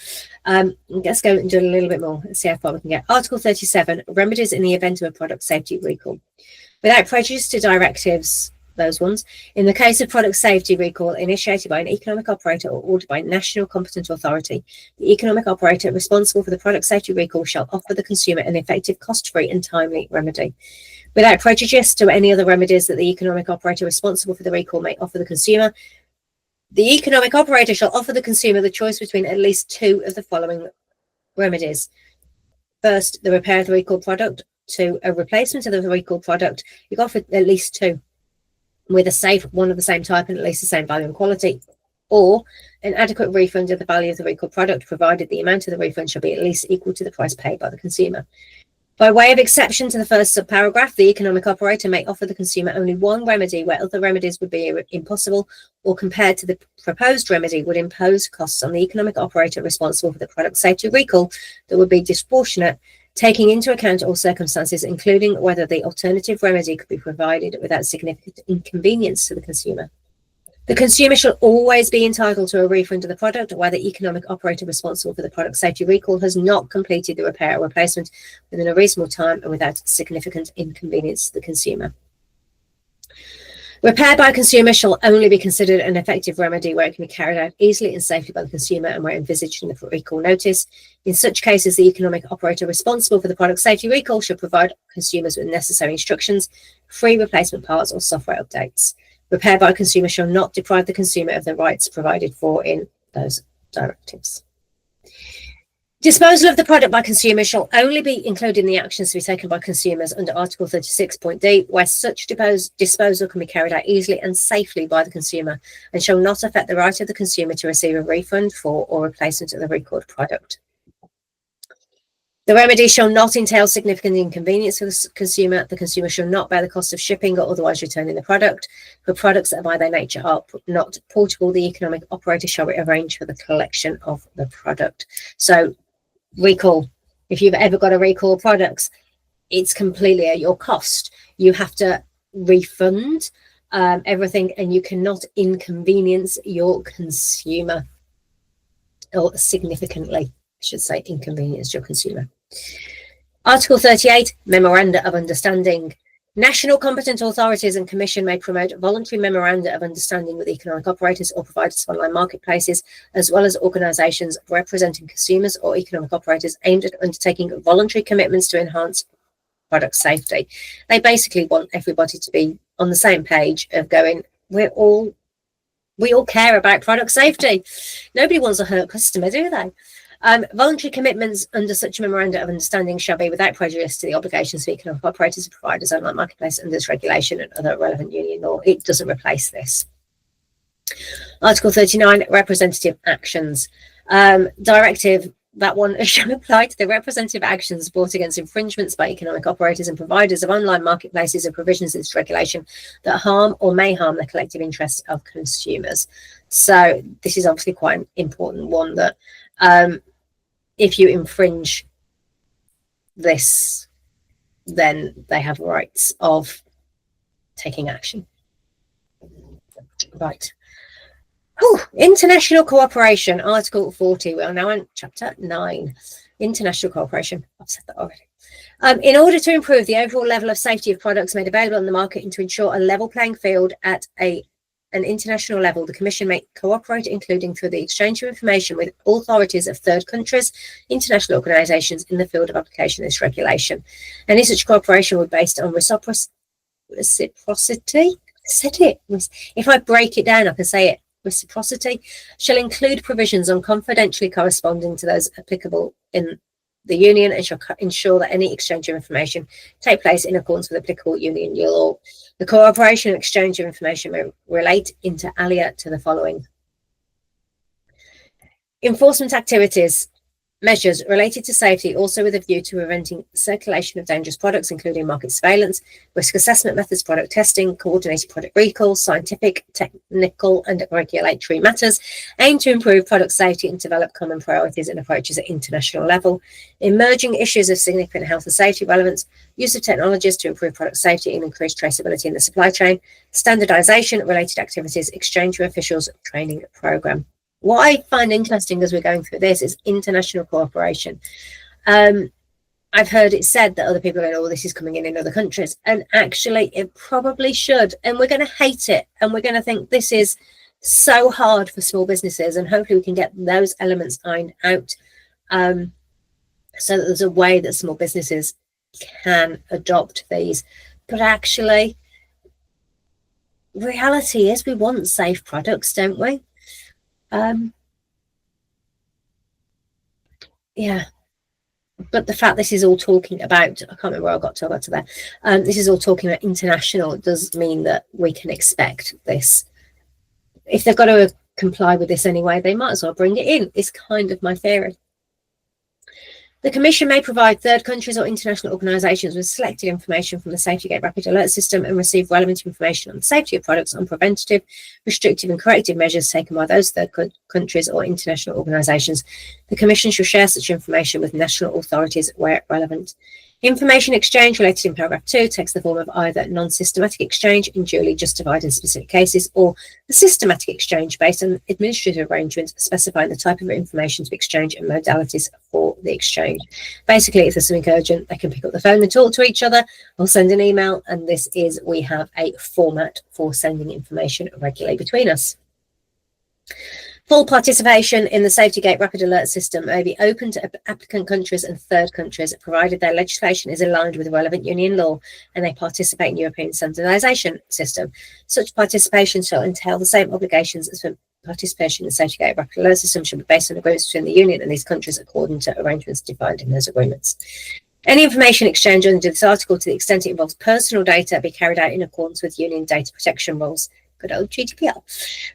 [SPEAKER 1] Let's go and do a little bit more. Let's see how far we can get. Article 37, remedies in the event of a product safety recall. Without prejudice to directives, those ones, in the case of product safety recall initiated by an economic operator or ordered by a national competent authority, the economic operator responsible for the product safety recall shall offer the consumer an effective, cost-free and timely remedy. Without prejudice to any other remedies that the economic operator responsible for the recall may offer the consumer, the economic operator shall offer the consumer the choice between at least two of the following remedies. First, the repair of the recalled product. Two, a replacement of the recalled product. You can offer at least two with a safe one of the same type and at least the same value and quality. Or an adequate refund of the value of the recalled product, provided the amount of the refund shall be at least equal to the price paid by the consumer. By way of exception to the first subparagraph, the economic operator may offer the consumer only one remedy where other remedies would be impossible, or compared to the proposed remedy would impose costs on the economic operator responsible for the product safety recall that would be disproportionate, taking into account all circumstances, including whether the alternative remedy could be provided without significant inconvenience to the consumer. The consumer shall always be entitled to a refund of the product where the economic operator responsible for the product safety recall has not completed the repair or replacement within a reasonable time and without significant inconvenience to the consumer. Repair by consumer shall only be considered an effective remedy where it can be carried out easily and safely by the consumer and where envisaged in the recall notice. In such cases, the economic operator responsible for the product safety recall should provide consumers with necessary instructions, free replacement parts or software updates. Repair by consumer shall not deprive the consumer of the rights provided for in those directives. Disposal of the product by consumers shall only be included in the actions to be taken by consumers under Article 36.d, where such disposal can be carried out easily and safely by the consumer and shall not affect the right of the consumer to receive a refund for or replacement of the recalled product. The remedy shall not entail significant inconvenience for the consumer. The consumer shall not bear the cost of shipping or otherwise returning the product. For products that by their nature are not portable, the economic operator shall arrange for the collection of the product. So recall, if you've ever got to recall products, it's completely at your cost. You have to refund everything, and you cannot inconvenience your consumer, or significantly, I should say, inconvenience your consumer. Article 38, Memoranda of Understanding. National competent authorities and commission may promote voluntary memoranda of understanding with economic operators or providers of online marketplaces, as well as organisations representing consumers or economic operators aimed at undertaking voluntary commitments to enhance product safety. They basically want everybody to be on the same page of going, we all care about product safety. Nobody wants a hurt customer, do they? Voluntary commitments under such a memoranda of understanding shall be without prejudice to the obligations of economic operators and providers online marketplace under this regulation and other relevant union law. It doesn't replace this. Article 39, representative actions. Directive, that one shall apply to the representative actions brought against infringements by economic operators and providers of online marketplaces and provisions of this regulation that harm or may harm the collective interests of consumers. So this is obviously quite an important one, that if you infringe this, then they have rights of taking action. Right. International cooperation, Article 40. We are now on Chapter 9. International cooperation. I've said that already. In order to improve the overall level of safety of products made available on the market and to ensure a level playing field at an international level, the Commission may cooperate, including through the exchange of information with authorities of third countries, international organisations in the field of application of this regulation. Any such cooperation will be based on reciprocity. Said it. If I break it down, I can say it. Reciprocity shall include provisions on confidentially corresponding to those applicable in the Union, and shall ensure that any exchange of information take place in accordance with applicable Union law. The cooperation and exchange of information may relate inter alia to the following: enforcement activities, measures related to safety, also with a view to preventing circulation of dangerous products, including market surveillance, risk assessment methods, product testing, coordinated product recalls, scientific, technical and regulatory matters, aimed to improve product safety and develop common priorities and approaches at international level, emerging issues of significant health and safety relevance, use of technologies to improve product safety and increase traceability in the supply chain, standardization, related activities, exchange of officials, training program. What I find interesting as we're going through this is international cooperation. I've heard it said that other people are going, oh, this is coming in other countries. And actually, it probably should. And we're going to hate it. And we're going to think this is so hard for small businesses. And hopefully we can get those elements ironed out so that there's a way that small businesses can adopt these. But actually, reality is we want safe products, don't we? Yeah, but the fact this is all talking about, I can't remember where I got to there. This is all talking about international. Does mean that we can expect this. If they've got to comply with this anyway, they might as well bring it in. It's kind of my theory. The Commission may provide third countries or international organisations with selected information from the SafetyGate Rapid Alert System and receive relevant information on the safety of products, on preventative, restrictive and corrective measures taken by those third countries or international organisations. The Commission shall share such information with national authorities where relevant. Information exchange related in paragraph 2 takes the form of either non-systematic exchange in duly justified and specific cases, or a systematic exchange based on administrative arrangements specifying the type of information to exchange and modalities for the exchange. Basically, if there's something urgent, they can pick up the phone and talk to each other or send an email, and this is, we have a format for sending information regularly between us. Full participation in the SafetyGate Rapid Alert System may be open to applicant countries and third countries, provided their legislation is aligned with relevant Union law and they participate in European standardisation system. Such participation shall entail the same obligations as for participation in the SafetyGate Rapid Alert System, should be based on agreements between the Union and these countries according to arrangements defined in those agreements. Any information exchange under this article, to the extent it involves personal data, be carried out in accordance with Union data protection rules. Good old GDPR.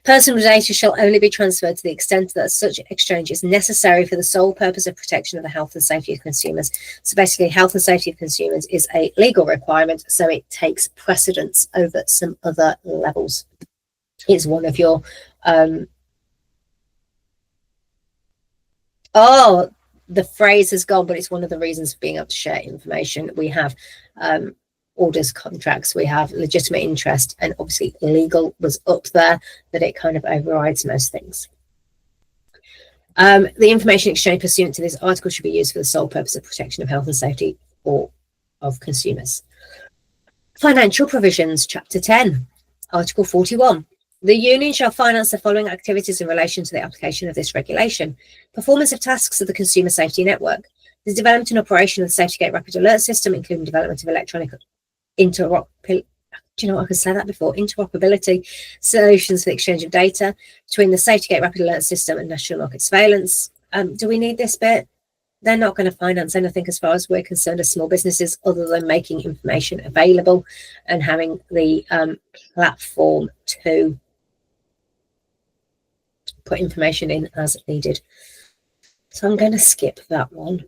[SPEAKER 1] Personal data shall only be transferred to the extent that such exchange is necessary for the sole purpose of protection of the health and safety of consumers. So basically, health and safety of consumers is a legal requirement, so it takes precedence over some other levels. It's one of your the phrase has gone, but it's one of the reasons for being able to share information. We have orders, contracts, we have legitimate interest, and obviously legal was up there, that it kind of overrides most things. The information exchange pursuant to this article should be used for the sole purpose of protection of health and safety or of consumers. Financial provisions, Chapter 10, Article 41. The Union shall finance the following activities in relation to the application of this regulation: performance of tasks of the Consumer Safety Network, the development and operation of the SafetyGate Rapid Alert System, including development of electronic interoperability solutions for the exchange of data between the SafetyGate Rapid Alert System and national market surveillance. Do we need this bit? They're not going to finance anything as far as we're concerned as small businesses, other than making information available and having the platform to put information in as needed. So I'm going to skip that one.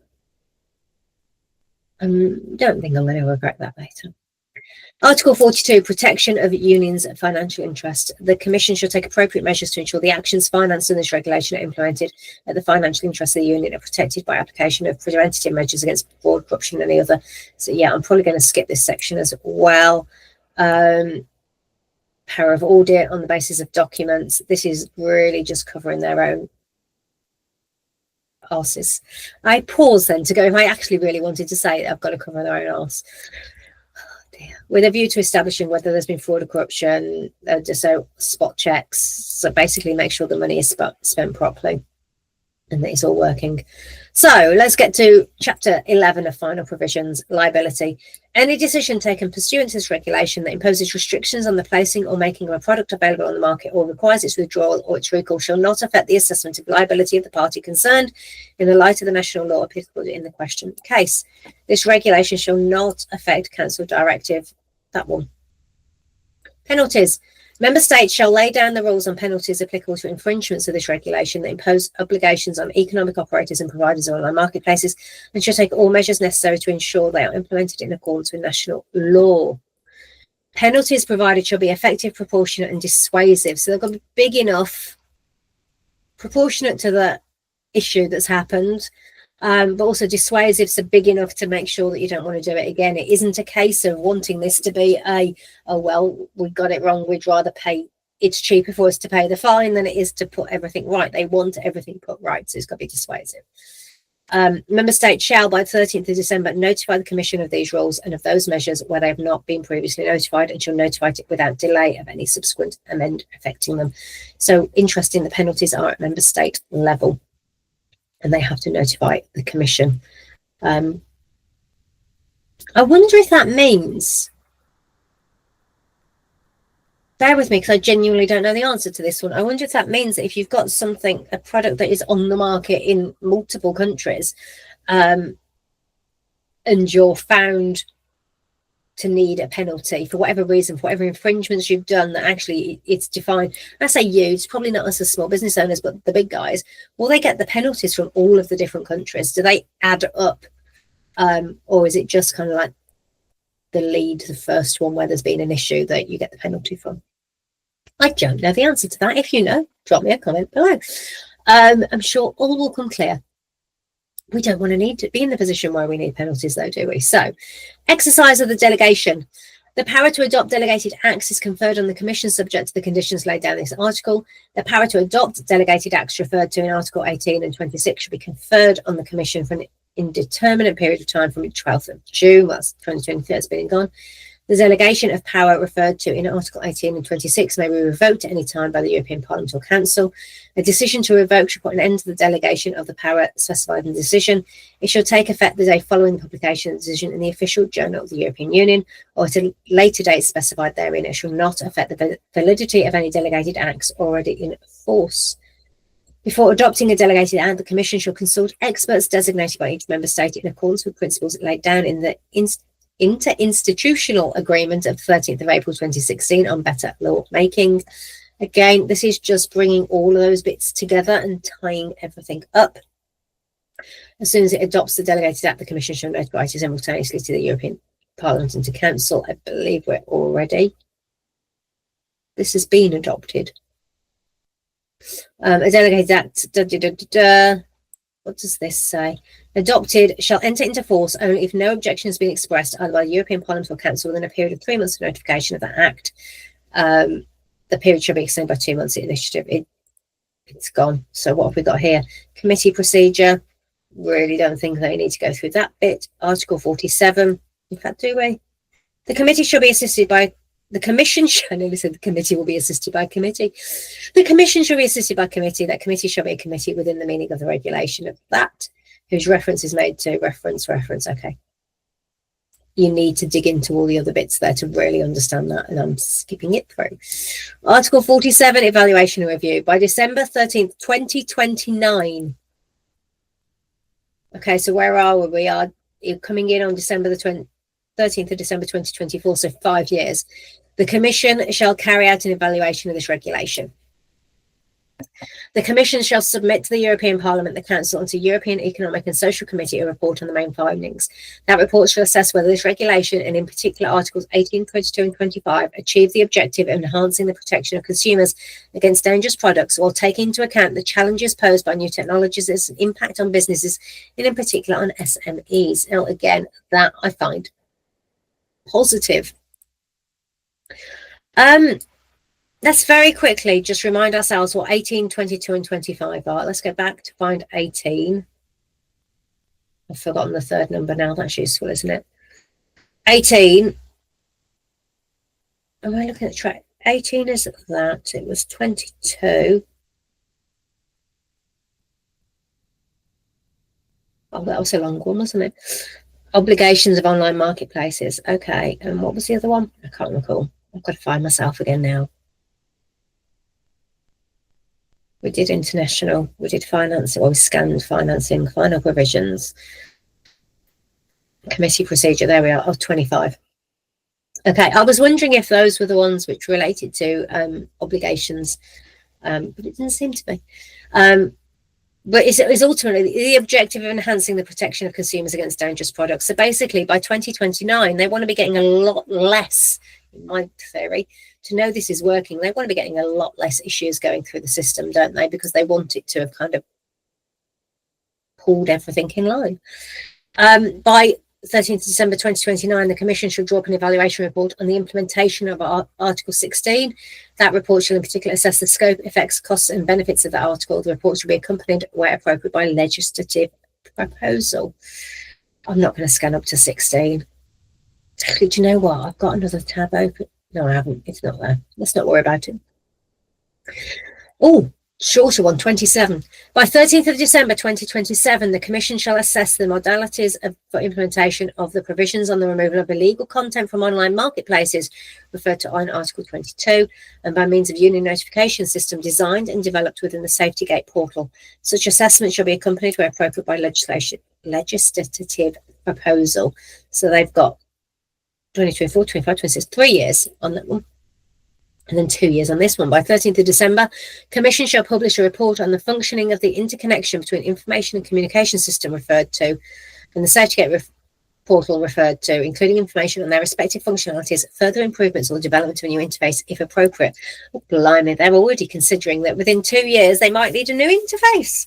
[SPEAKER 1] I don't think I'm going to regret that later. Article 42, protection of unions' financial interest. The Commission shall take appropriate measures to ensure the actions financed in this regulation are implemented at the financial interests of the union are protected by application of preventative measures against fraud, corruption, and any other. So yeah, I'm probably going to skip this section as well. Power of audit on the basis of documents. This is really just covering their own arses. I pause then to go, if I actually really wanted to say I've got to cover their own arse. With a view to establishing whether there's been fraud or corruption, so spot checks, so basically make sure the money is spent properly and that it's all working. So let's get to Chapter 11 of Final Provisions, liability. Any decision taken pursuant to this regulation that imposes restrictions on the placing or making of a product available on the market or requires its withdrawal or its recall shall not affect the assessment of liability of the party concerned in the light of the national law applicable in the question case. This regulation shall not affect Council Directive, that one. Penalties. Member States shall lay down the rules on penalties applicable to infringements of this regulation that impose obligations on economic operators and providers of online marketplaces, and shall take all measures necessary to ensure they are implemented in accordance with national law. Penalties provided shall be effective, proportionate, and dissuasive. So they've got to be big enough, proportionate to the issue that's happened, but also dissuasive, so big enough to make sure that you don't want to do it again. It isn't a case of wanting this to be oh well, we got it wrong, we'd rather pay, it's cheaper for us to pay the fine than it is to put everything right. They want everything put right, so it's got to be dissuasive. Member States shall, by 13th of December, notify the Commission of these rules and of those measures where they have not been previously notified, and shall notify it without delay of any subsequent amendment affecting them. So interesting, the penalties are at Member State level, and they have to notify the Commission. I wonder if that means, bear with me because I genuinely don't know the answer to this one. I wonder if that means that if you've got something, a product that is on the market in multiple countries, and you're found to need a penalty for whatever reason, for whatever infringements you've done, that actually it's defined. I say you, it's probably not us as small business owners, but the big guys, will they get the penalties from all of the different countries? Do they add up? Or is it just kind of like the first one where there's been an issue that you get the penalty from? I don't know the answer to that. If you know, drop me a comment below. I'm sure all will come clear. We don't want to need to be in the position where we need penalties, though, do we? So, exercise of the delegation. The power to adopt delegated acts is conferred on the Commission subject to the conditions laid down in this article. The power to adopt delegated acts referred to in Article 18 and 26 should be conferred on the Commission for an indeterminate period of time from the 12th of June. That's 2023, it's been and gone. The delegation of power referred to in Article 18 and 26 may be revoked at any time by the European Parliament or Council. A decision to revoke should put an end to the delegation of the power specified in the decision. It shall take effect the day following the publication of the decision in the Official Journal of the European Union, or at a later date specified therein. It shall not affect the validity of any delegated acts already in force. Before adopting a delegated act, the Commission shall consult experts designated by each Member State in accordance with principles laid down in the Interinstitutional Agreement of 13th of April 2016 on better law making. Again, this is just bringing all of those bits together and tying everything up. As soon as it adopts the delegated act, the Commission shall notify it simultaneously to the European Parliament and to Council. I believe we're already. This has been adopted. A delegated act. what does this say? Adopted shall enter into force only if no objection has been expressed either by the European Parliament or Council within a period of 3 months of notification of that act. The period shall be extended by 2 months. The initiative, it's gone. So what have we got here? Committee procedure. Really don't think they need to go through that bit. Article 47. In fact, do we? The committee shall be assisted by the commission. I nearly said the committee will be assisted by committee. The commission shall be assisted by committee. That committee shall be a committee within the meaning of the regulation of that, whose reference is made to reference. Okay. You need to dig into all the other bits there to really understand that, and I'm skipping it through. Article 47, evaluation and review. By December 13th, 2029. Okay, so where are we? We are coming in on December the 13th of December 2024, so 5 years. The Commission shall carry out an evaluation of this regulation. The Commission shall submit to the European Parliament, the Council, and to European Economic and Social Committee a report on the main findings. That report shall assess whether this regulation, and in particular Articles 18, 22 and 25, achieve the objective of enhancing the protection of consumers against dangerous products while taking into account the challenges posed by new technologies and its impact on businesses, and in particular on SMEs. Now, again, that I find positive. Let's very quickly just remind ourselves what 18, 22 and 25 are. Let's go back to find 18. I've forgotten the third number now. That's useful, isn't it? 18. Am I looking at the track? 18 is that. It was 22. Oh, that was a long one, wasn't it? Obligations of online marketplaces. Okay. And what was the other one? I can't recall. I've got to find myself again now. We did international, we did finance, or we scanned financing, final provisions, committee procedure, there we are, 25. Okay, I was wondering if those were the ones which related to obligations, but it didn't seem to be. But it's ultimately the objective of enhancing the protection of consumers against dangerous products. So basically, by 2029, they want to be getting a lot less, in my theory, to know this is working. They want to be getting a lot less issues going through the system, don't they? Because they want it to have kind of pulled everything in line. By 13th December 2029, the Commission shall draw up an evaluation report on the implementation of Article 16. That report shall in particular assess the scope, effects, costs and benefits of that article. The report shall be accompanied, where appropriate, by legislative proposal. I'm not going to scan up to 16. Do you know what? I've got another tab open. No, I haven't. It's not there. Let's not worry about it. Oh, shorter one, 27. By 13th of December 2027, the Commission shall assess the modalities for implementation of the provisions on the removal of illegal content from online marketplaces, referred to in Article 22, and by means of union notification system designed and developed within the Safety Gate portal. Such assessment shall be accompanied, where appropriate, by legislative proposal. So they've got 23, 24, 25, 26, 3 years on that one, and then 2 years on this one. By 13th of December, Commission shall publish a report on the functioning of the interconnection between information and communication system referred to and the SafetyGate portal referred to, including information on their respective functionalities, further improvements or development of a new interface if appropriate. Oh, blimey, they're already considering that within 2 years they might need a new interface.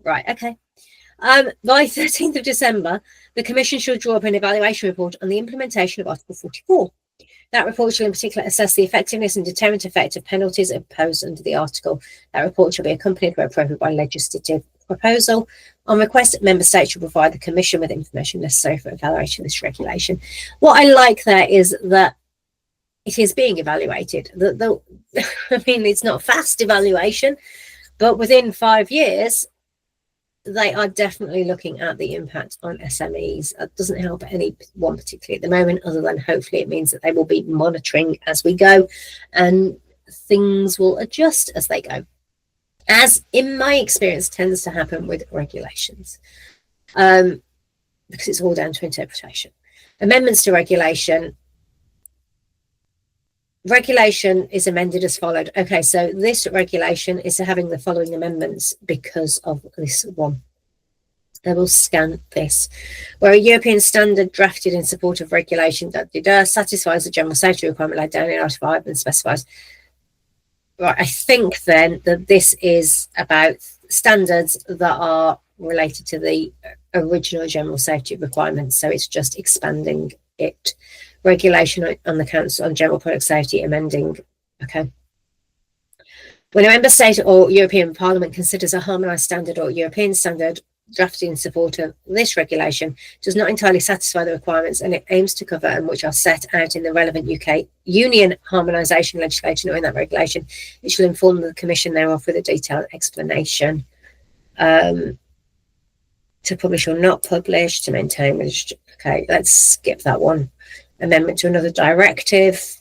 [SPEAKER 1] Right, okay. By 13th of December, the Commission shall draw up an evaluation report on the implementation of Article 44. That report shall in particular assess the effectiveness and deterrent effect of penalties imposed under the article. That report shall be accompanied, where appropriate, by legislative proposal. On request, Member States shall provide the Commission with information necessary for evaluation of this regulation. What I like there is that it is being evaluated. I mean, it's not fast evaluation, but within 5 years, they are definitely looking at the impact on SMEs. It doesn't help anyone particularly at the moment, other than hopefully it means that they will be monitoring as we go and things will adjust as they go, as in my experience tends to happen with regulations, because it's all down to interpretation. Amendments to regulation. Regulation is amended as followed. Okay, so this regulation is having the following amendments because of this one. I will scan this. Where a European standard drafted in support of regulation that satisfies the general safety requirement laid down in Article 5 and specifies. Right, I think then that this is about standards that are related to the original general safety requirements. So it's just expanding it. Regulation on the Council on General Product Safety, amending. Okay. When a member state or European Parliament considers a harmonised standard or European standard drafted in support of this regulation does not entirely satisfy the requirements and it aims to cover and which are set out in the relevant UK Union harmonisation legislation or in that regulation, it shall inform the Commission thereof with a detailed explanation. To publish or not publish, to maintain. Okay, let's skip that one. Amendment to another directive.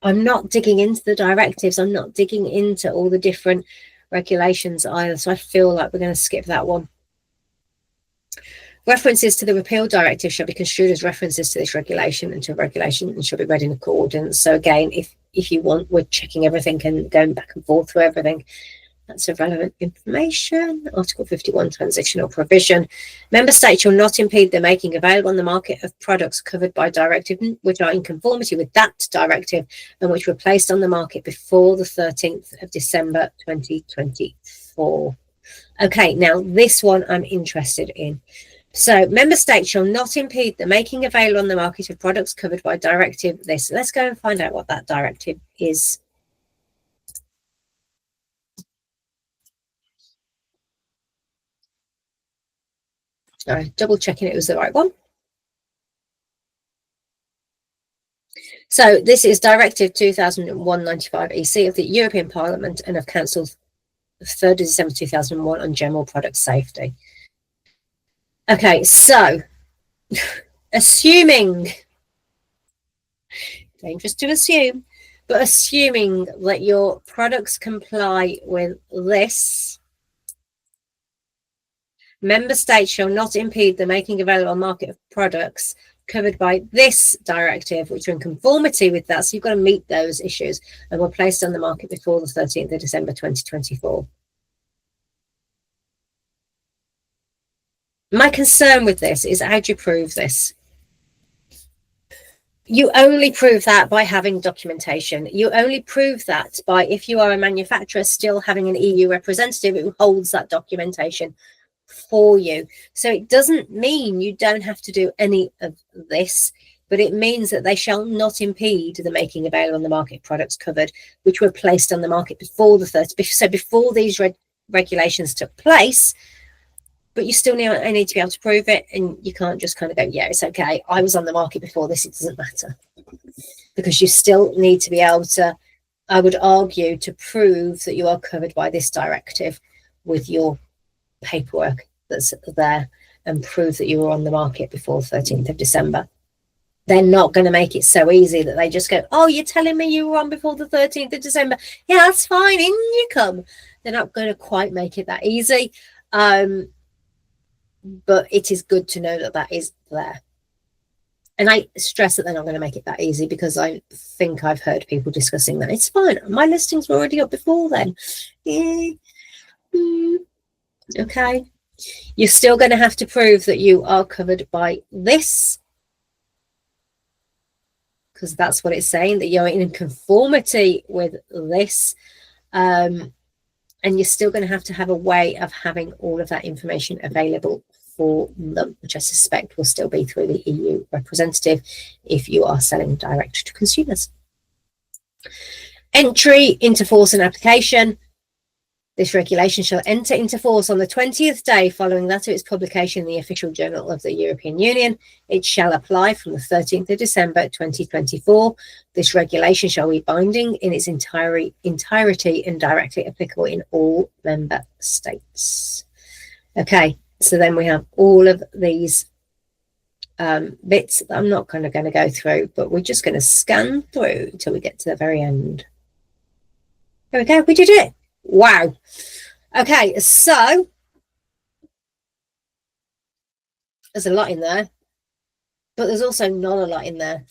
[SPEAKER 1] I'm not digging into the directives. I'm not digging into all the different regulations either. So I feel like we're going to skip that one. References to the repeal directive shall be construed as references to this regulation and to regulation and shall be read in accordance. So again, if you want, we're checking everything and going back and forth through everything. That's irrelevant information. Article 51, transitional provision. Member states shall not impede the making available on the market of products covered by directive which are in conformity with that directive and which were placed on the market before the 13th of December 2024. Okay, now this one I'm interested in. So member states shall not impede the making available on the market of products covered by directive this. Let's go and find out what that directive is. All right, double checking it was the right one. So this is Directive 2001/95 EC of the European Parliament and of Council of 3rd of December 2001 on general product safety. Okay, so assuming, dangerous to assume, but assuming that your products comply with this, member states shall not impede the making available on market of products covered by this directive, which are in conformity with that. So you've got to meet those issues and were placed on the market before the 13th of December 2024. My concern with this is, how do you prove this? You only prove that by having documentation. You only prove that by, if you are a manufacturer, still having an EU representative who holds that documentation for you. So it doesn't mean you don't have to do any of this, but it means that they shall not impede the making available on the market products covered, which were placed on the market before the 30th. So before these regulations took place, but you still need to be able to prove it, and you can't just kind of go, yeah, it's okay, I was on the market before this, it doesn't matter. Because you still need to be able to, I would argue, to prove that you are covered by this directive with your paperwork that's there and prove that you were on the market before 13th of December. They're not going to make it so easy that they just go, oh, you're telling me you were on before the 13th of December. Yeah, that's fine, in you come. They're not going to quite make it that easy. But it is good to know that that is there. And I stress that they're not going to make it that easy, because I think I've heard people discussing that. It's fine. My listings were already up before then. Okay. You're still going to have to prove that you are covered by this, because that's what it's saying, that you're in conformity with this. And you're still going to have a way of having all of that information available for them, which I suspect will still be through the EU representative if you are selling direct to consumers. Entry into force and application. This regulation shall enter into force on the 20th day following that of its publication in the Official Journal of the European Union. It shall apply from the 13th of December 2024. This regulation shall be binding in its entirety and directly applicable in all member states. Okay, so then we have all of these bits that I'm not kind of going to go through, but we're just going to scan through until we get to the very end. There we go, we did it. Wow. Okay, so there's a lot in there, but there's also not a lot in there,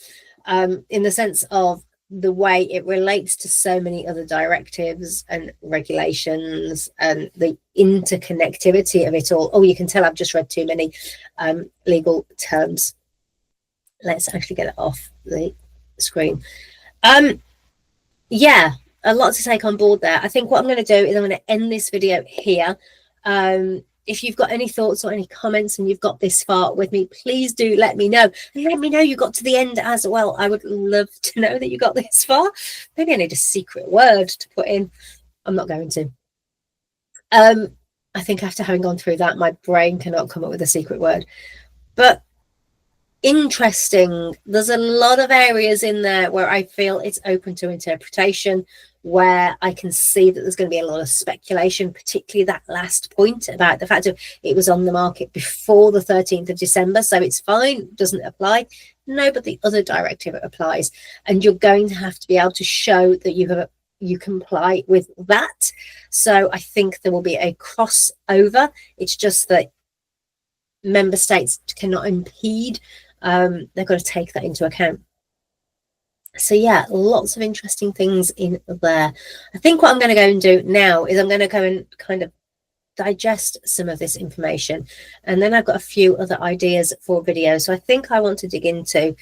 [SPEAKER 1] in the sense of the way it relates to so many other directives and regulations and the interconnectivity of it all. Oh, you can tell I've just read too many legal terms. Let's actually get it off the screen. Yeah, a lot to take on board there. I think what I'm going to do is I'm going to end this video here. If you've got any thoughts or any comments and you've got this far with me, please do let me know. And let me know you got to the end as well. I would love to know that you got this far. Maybe I need a secret word to put in. I'm not going to. I think after having gone through that, my brain cannot come up with a secret word. But interesting. There's a lot of areas in there where I feel it's open to interpretation, where I can see that there's going to be a lot of speculation, particularly that last point about the fact of it was on the market before the 13th of December. So it's fine, doesn't apply. No, but the other directive applies. And you're going to have to be able to show that you comply with that. So I think there will be a crossover. It's just that member states cannot impede. They've got to take that into account. So yeah, lots of interesting things in there. I think what I'm going to go and do now is I'm going to go and kind of digest some of this information, and then I've got a few other ideas for videos. So I think I want to dig into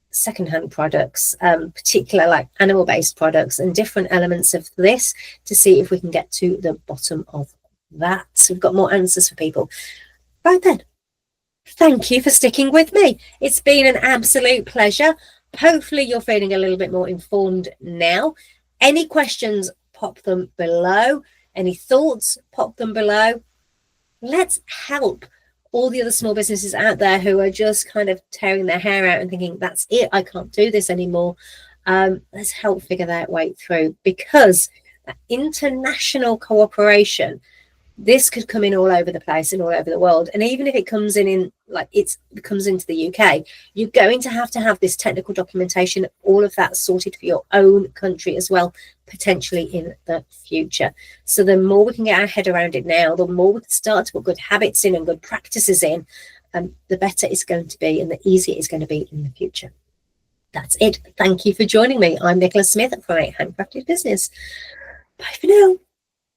[SPEAKER 1] secondhand products, particular like animal-based products and different elements of this to see if we can get to the bottom of that. So we've got more answers for people. Right then, thank you for sticking with me. It's been an absolute pleasure. Hopefully you're feeling a little bit more informed now. Any questions, pop them below. Any thoughts, pop them below. Let's help all the other small businesses out there who are just kind of tearing their hair out and thinking, that's it, I can't do this anymore. Let's help figure that way through, because international cooperation, this could come in all over the place and all over the world. And even if it comes in like it comes into the UK, you're going to have this technical documentation, all of that sorted for your own country as well, potentially in the future. So the more we can get our head around it now, the more we can start to put good habits in and good practices in, the better it's going to be and the easier it's going to be in the future. That's it. Thank you for joining me. I'm Nicola Smith from A Handcrafted Business. Bye for now.